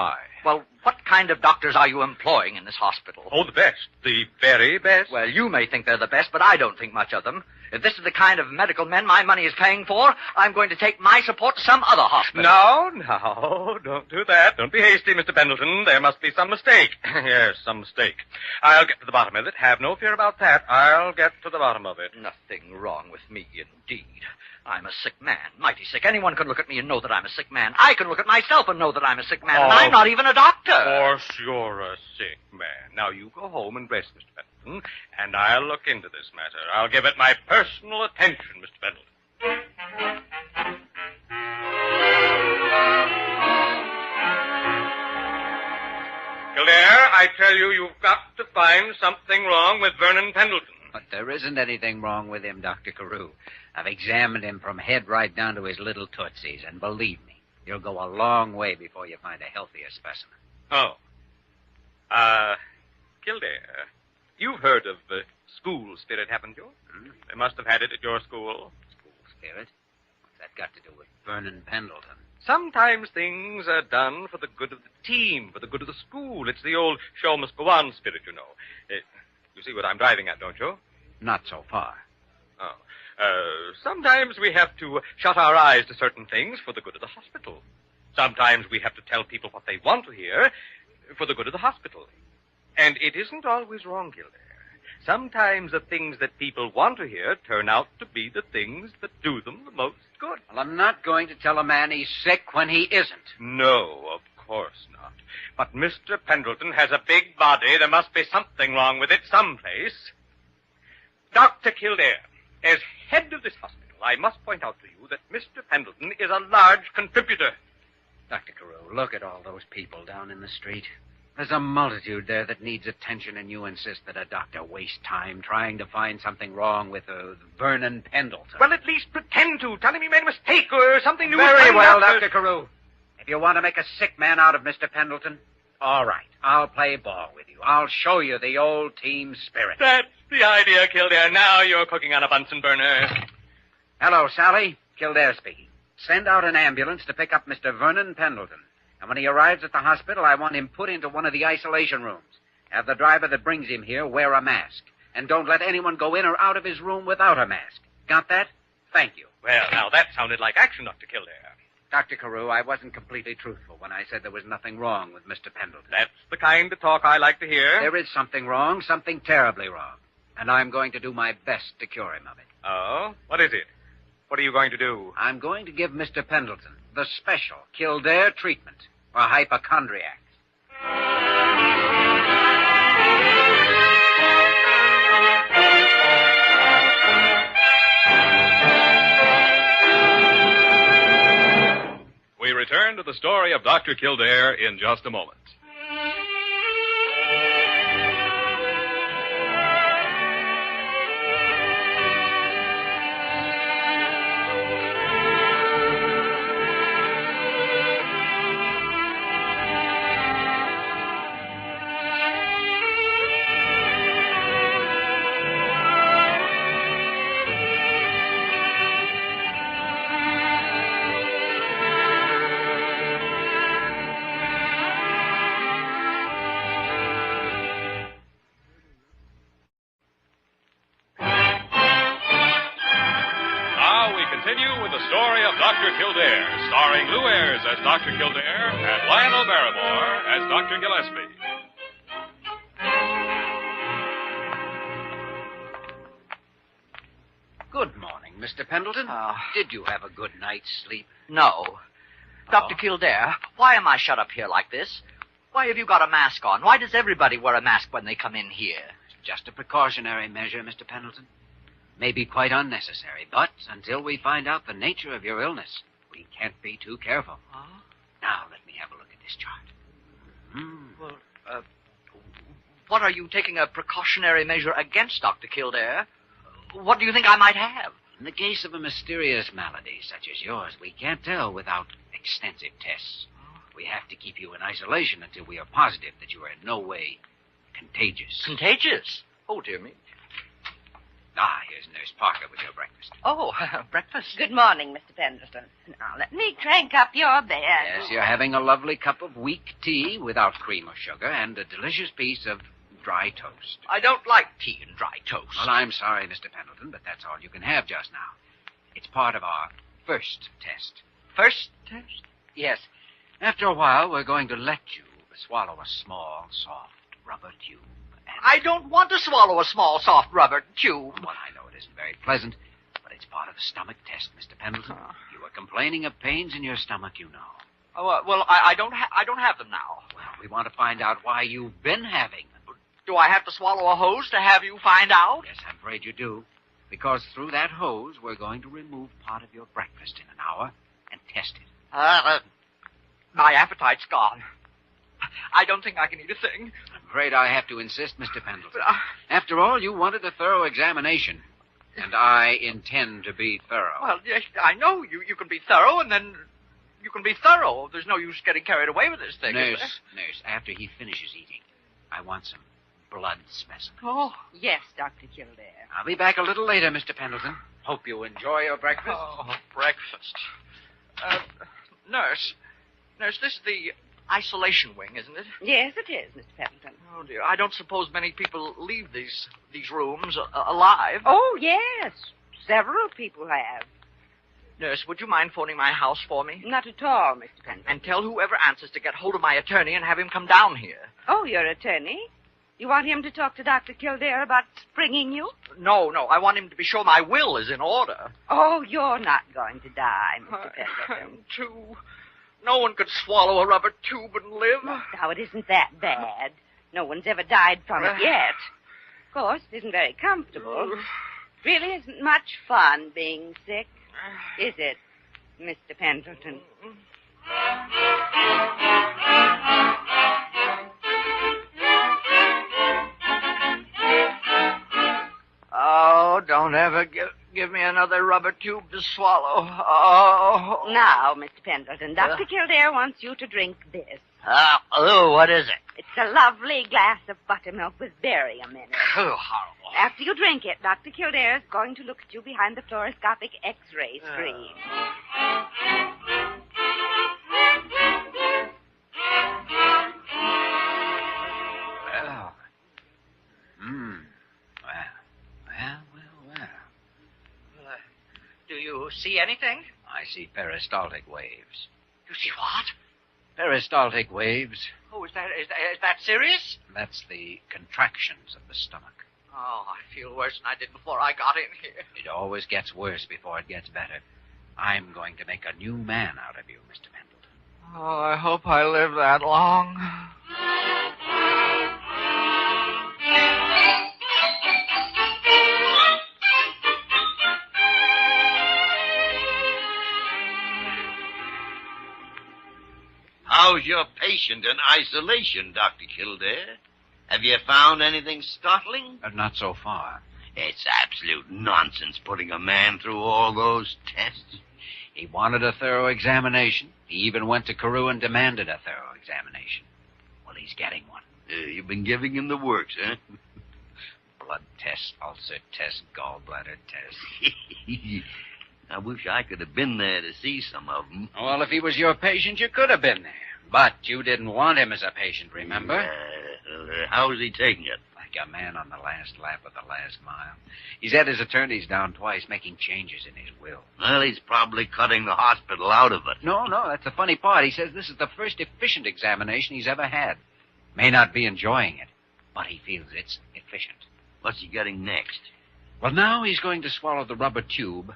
Well, what kind of doctors are you employing in this hospital? Oh, the best. The very best. Well, you may think they're the best, but I don't think much of them. If this is the kind of medical men my money is paying for, I'm going to take my support to some other hospital. No, don't do that. Don't be hasty, Mr. Pendleton. There must be some mistake. Yes, some mistake. I'll get to the bottom of it. Have no fear about that. I'll get to the bottom of it. Nothing wrong with me, indeed. I'm a sick man, mighty sick. Anyone can look at me and know that I'm a sick man. I can look at myself and know that I'm a sick man, and I'm not even a doctor. Of course you're a sick man. Now, you go home and rest, Mr. Pendleton, and I'll look into this matter. I'll give it my personal attention, Mr. Pendleton. Kildare, I tell you, you've got to find something wrong with Vernon Pendleton. But there isn't anything wrong with him, Dr. Carew. I've examined him from head right down to his little tootsies, and believe me, you'll go a long way before you find a healthier specimen. Oh. Kildare, you've heard of school spirit, haven't you? They must have had it at your school. School spirit? What's that got to do with Vernon Pendleton? Sometimes things are done for the good of the team, for the good of the school. It's the old show must go on spirit, you know. You see what I'm driving at, don't you? Not so far. Oh. Sometimes we have to shut our eyes to certain things for the good of the hospital. Sometimes we have to tell people what they want to hear for the good of the hospital. And it isn't always wrong, Kildare. Sometimes the things that people want to hear turn out to be the things that do them the most good. Well, I'm not going to tell a man he's sick when he isn't. No, of course not. But Mr. Pendleton has a big body. There must be something wrong with it someplace. Dr. Kildare, as head of this hospital, I must point out to you that Mr. Pendleton is a large contributor. Dr. Carew, look at all those people down in the street. There's a multitude there that needs attention, and you insist that a doctor waste time trying to find something wrong with Vernon Pendleton. Well, at least pretend to. Tell him he made a mistake or something new. Very well, Dr. Carew. If you want to make a sick man out of Mr. Pendleton, all right. I'll play ball with you. I'll show you the old team spirit. That's the idea, Kildare. Now you're cooking on a Bunsen burner. Hello, Sally. Kildare speaking. Send out an ambulance to pick up Mr. Vernon Pendleton. And when he arrives at the hospital, I want him put into one of the isolation rooms. Have the driver that brings him here wear a mask. And don't let anyone go in or out of his room without a mask. Got that? Thank you. Well, now that sounded like action, Dr. Kildare. Dr. Carew, I wasn't completely truthful when I said there was nothing wrong with Mr. Pendleton. That's the kind of talk I like to hear. There is something wrong, something terribly wrong. And I'm going to do my best to cure him of it. Oh? What is it? What are you going to do? I'm going to give Mr. Pendleton the special Kildare treatment for hypochondriacs. We return to the story of Dr. Kildare in just a moment. Continue with the story of Dr. Kildare, starring Lew Ayres as Dr. Kildare and Lionel Barrymore as Dr. Gillespie. Good morning, Mr. Pendleton. Did you have a good night's sleep? No. Dr. Kildare, why am I shut up here like this? Why have you got a mask on? Why does everybody wear a mask when they come in here? It's just a precautionary measure, Mr. Pendleton. May be quite unnecessary, but until we find out the nature of your illness, we can't be too careful. Now, let me have a look at this chart. Well, what are you taking a precautionary measure against, Dr. Kildare? What do you think I might have? In the case of a mysterious malady such as yours, we can't tell without extensive tests. We have to keep you in isolation until we are positive that you are in no way contagious. Contagious? Oh, dear me. Ah, here's Nurse Parker with your breakfast. Oh, breakfast. Good morning, Mr. Pendleton. Now, let me crank up your bed. Yes, you're having a lovely cup of weak tea without cream or sugar and a delicious piece of dry toast. I don't like tea and dry toast. Well, I'm sorry, Mr. Pendleton, but that's all you can have just now. It's part of our first test. First test? Yes. After a while, we're going to let you swallow a small, soft rubber tube. I don't want to swallow a small, soft rubber tube. Well, I know it isn't very pleasant, but it's part of the stomach test, Mr. Pendleton. You were complaining of pains in your stomach, you know. Oh, well, I don't have them now. Well, we want to find out why you've been having them. Do I have to swallow a hose to have you find out? Yes, I'm afraid you do. Because through that hose, we're going to remove part of your breakfast in an hour and test it. My appetite's gone. I don't think I can eat a thing. I'm afraid I have to insist, Mr. Pendleton. After all, you wanted a thorough examination, and I intend to be thorough. Well, yes, I know. You can be thorough, and then you can be thorough. There's no use getting carried away with this thing. Nurse, after he finishes eating, I want some blood specimen. Oh, yes, Dr. Kildare. I'll be back a little later, Mr. Pendleton. Hope you enjoy your breakfast. Oh, breakfast. Nurse, this is the isolation wing, isn't it? Yes, it is, Mr. Pendleton. Oh, dear. I don't suppose many people leave these rooms alive. Oh, yes. Several people have. Nurse, would you mind phoning my house for me? Not at all, Mr. Pendleton. And tell whoever answers to get hold of my attorney and have him come down here. Oh, your attorney? You want him to talk to Dr. Kildare about springing you? No. I want him to be sure my will is in order. Oh, you're not going to die, Mr. Pendleton. No one could swallow a rubber tube and live. Now, it isn't that bad. No one's ever died from it yet. Of course, it isn't very comfortable. Really isn't much fun being sick, is it, Mr. Pendleton? Oh, don't ever give me another rubber tube to swallow. Oh. Now, Mr. Pendleton, Dr. Kildare wants you to drink this. What is it? It's a lovely glass of buttermilk with barium in it. Oh, horrible. After you drink it, Dr. Kildare is going to look at you behind the fluoroscopic X-ray screen. Do you see anything? I see peristaltic waves. You see what? Peristaltic waves. Oh, is that serious? That's the contractions of the stomach. Oh, I feel worse than I did before I got in here. It always gets worse before it gets better. I'm going to make a new man out of you, Mr. Pendleton. Oh, I hope I live that long. How's your patient in isolation, Dr. Kildare? Have you found anything startling? Not so far. It's absolute nonsense putting a man through all those tests. He wanted a thorough examination. He even went to Carew and demanded a thorough examination. Well, he's getting one. You've been giving him the works, huh? Blood test, ulcer test, gallbladder test. I wish I could have been there to see some of them. Well, if he was your patient, you could have been there. But you didn't want him as a patient, remember? How's he taking it? Like a man on the last lap of the last mile. He's had his attorneys down twice, making changes in his will. Well, he's probably cutting the hospital out of it. No, that's the funny part. He says this is the first efficient examination he's ever had. May not be enjoying it, but he feels it's efficient. What's he getting next? Well, now he's going to swallow the rubber tube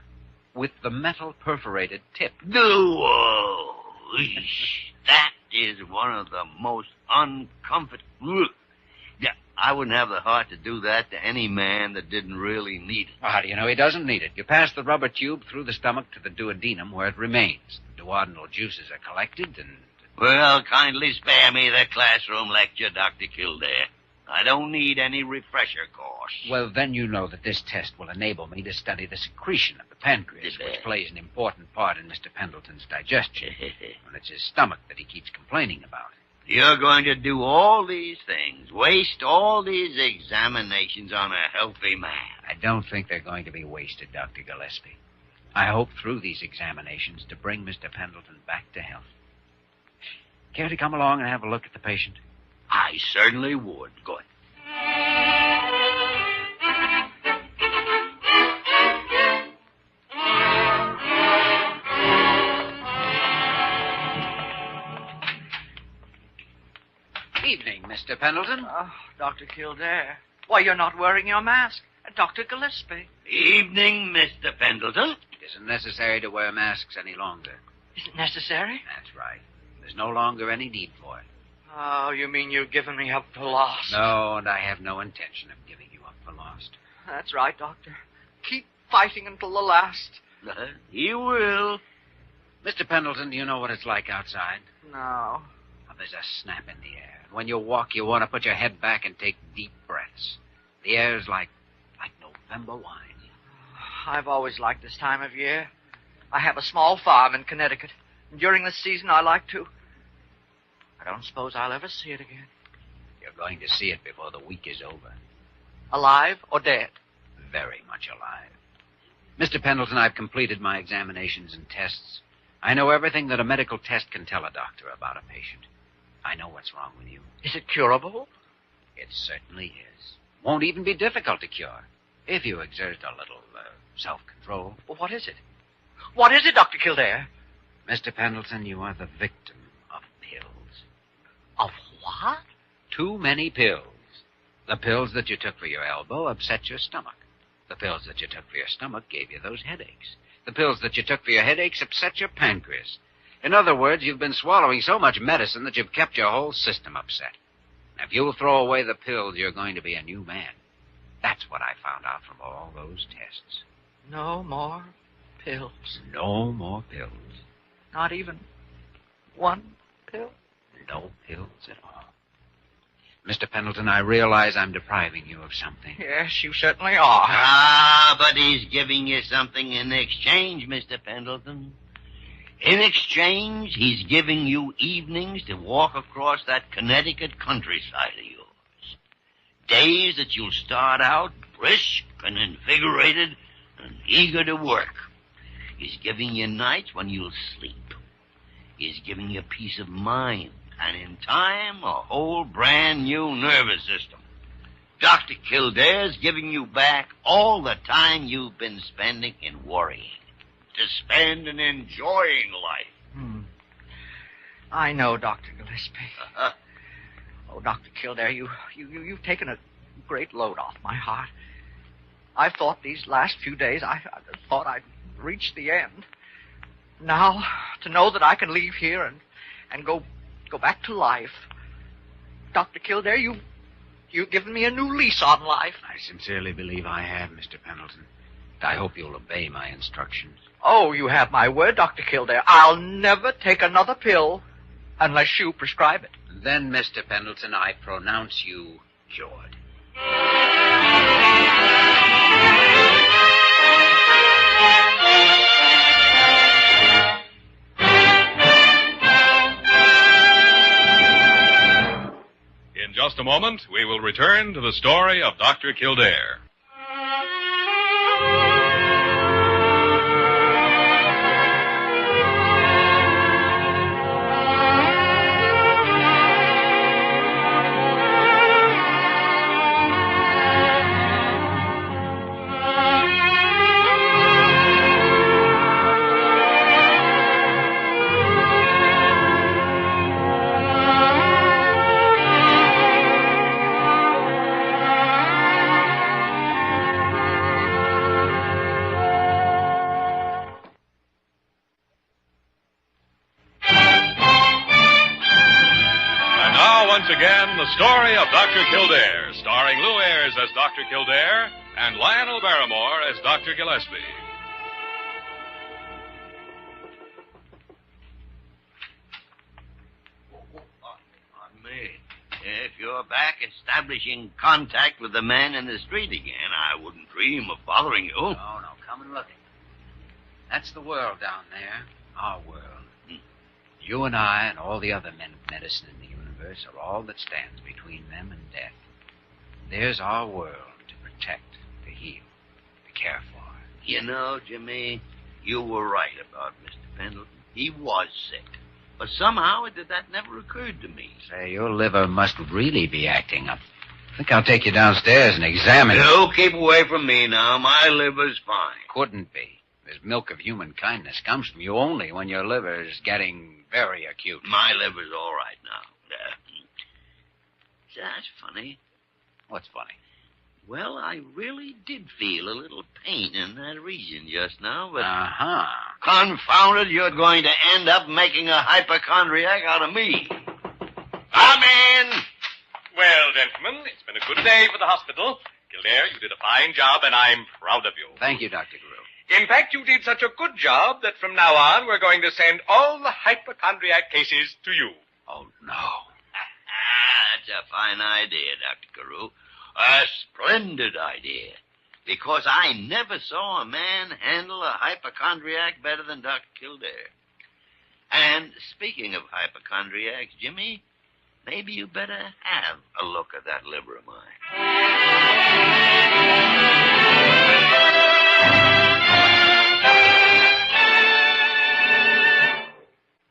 with the metal perforated tip. No! That is one of the most uncomfortable... Yeah, I wouldn't have the heart to do that to any man that didn't really need it. Well, how do you know he doesn't need it? You pass the rubber tube through the stomach to the duodenum where it remains. The duodenal juices are collected and... Well, kindly spare me the classroom lecture, Dr. Kildare. I don't need any refresher course. Well, then you know that this test will enable me to study the secretion of the pancreas, which plays an important part in Mr. Pendleton's digestion. And it's his stomach that he keeps complaining about. You're going to do all these things, waste all these examinations on a healthy man. I don't think they're going to be wasted, Dr. Gillespie. I hope through these examinations to bring Mr. Pendleton back to health. Care to come along and have a look at the patient? I certainly would. Good. Evening, Mr. Pendleton. Oh, Dr. Kildare. Why, you're not wearing your mask. Dr. Gillespie. Evening, Mr. Pendleton. It isn't necessary to wear masks any longer. Is it necessary? That's right. There's no longer any need for it. Oh, you mean you've given me up for lost? No, and I have no intention of giving you up for lost. That's right, Doctor. Keep fighting until the last. You will. Mr. Pendleton, do you know what it's like outside? No. Well, there's a snap in the air. And when you walk, you want to put your head back and take deep breaths. The air's like November wine. I've always liked this time of year. I have a small farm in Connecticut. And during this season, I like to... I don't suppose I'll ever see it again. You're going to see it before the week is over. Alive or dead? Very much alive. Mr. Pendleton, I've completed my examinations and tests. I know everything that a medical test can tell a doctor about a patient. I know what's wrong with you. Is it curable? It certainly is. Won't even be difficult to cure if you exert a little self-control. Well, what is it? What is it, Dr. Kildare? Mr. Pendleton, you are the victim of pills. Of what? Too many pills. The pills that you took for your elbow upset your stomach. The pills that you took for your stomach gave you those headaches. The pills that you took for your headaches upset your pancreas. In other words, you've been swallowing so much medicine that you've kept your whole system upset. Now, if you'll throw away the pills, you're going to be a new man. That's what I found out from all those tests. No more pills. No more pills. Not even one pill? No pills at all. Mr. Pendleton, I realize I'm depriving you of something. Yes, you certainly are. Ah, but he's giving you something in exchange, Mr. Pendleton. In exchange, he's giving you evenings to walk across that Connecticut countryside of yours. Days that you'll start out brisk and invigorated and eager to work. He's giving you nights when you'll sleep. He's giving you peace of mind, and in time, a whole brand new nervous system. Dr. Kildare's giving you back all the time you've been spending in worrying. To spend in enjoying life. I know, Dr. Gillespie. Oh, Dr. Kildare, you've taken a great load off my heart. I thought these last few days, I thought I'd reached the end. Now, to know that I can leave here and go back to life. Dr. Kildare, you've given me a new lease on life. I sincerely believe I have, Mr. Pendleton. I hope you'll obey my instructions. Oh, you have my word, Dr. Kildare. I'll never take another pill unless you prescribe it. Then, Mr. Pendleton, I pronounce you cured. In just a moment, we will return to the story of Dr. Kildare. Once again, the story of Dr. Kildare, starring Lew Ayres as Dr. Kildare and Lionel Barrymore as Dr. Gillespie. If you're back establishing contact with the man in the street again, I wouldn't dream of bothering you. No, come and look. That's the world down there, our world. You and I and all the other men of medicine in the universe are all that stands between them and death. There's our world to protect, to heal, to care for. You know, Jimmy, you were right about Mr. Pendleton. He was sick. But somehow that never occurred to me. Say, your liver must really be acting up. I think I'll take you downstairs and examine it. You keep away from me now. My liver's fine. Couldn't be. This milk of human kindness comes from you only when your liver's getting very acute. My liver's all right now. That's funny. What's funny? Well, I really did feel a little pain in that region just now, but... Confounded, you're going to end up making a hypochondriac out of me. Come in! Well, gentlemen, it's been a good day for the hospital. Kildare, you did a fine job, and I'm proud of you. Thank you, Dr. Carew. In fact, you did such a good job that from now on, we're going to send all the hypochondriac cases to you. Oh, no. That's a fine idea, Dr. Carew. A splendid idea. Because I never saw a man handle a hypochondriac better than Dr. Kildare. And speaking of hypochondriacs, Jimmy, maybe you better have a look at that liver of mine.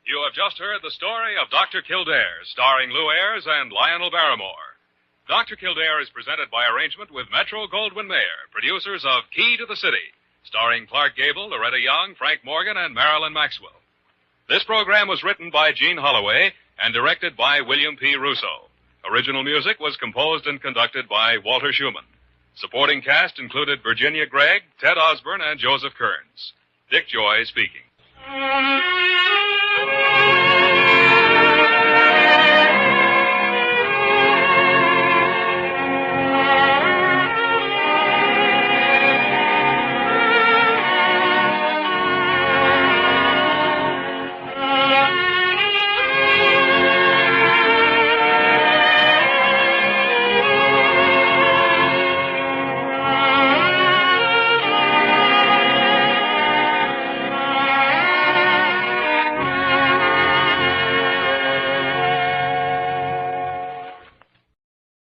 You have just heard the story of Dr. Kildare, starring Lew Ayres and Lionel Barrymore. Dr. Kildare is presented by arrangement with Metro-Goldwyn-Mayer, producers of Key to the City, starring Clark Gable, Loretta Young, Frank Morgan, and Marilyn Maxwell. This program was written by Gene Holloway and directed by William P. Russo. Original music was composed and conducted by Walter Schumann. Supporting cast included Virginia Gregg, Ted Osborne, and Joseph Kearns. Dick Joy speaking.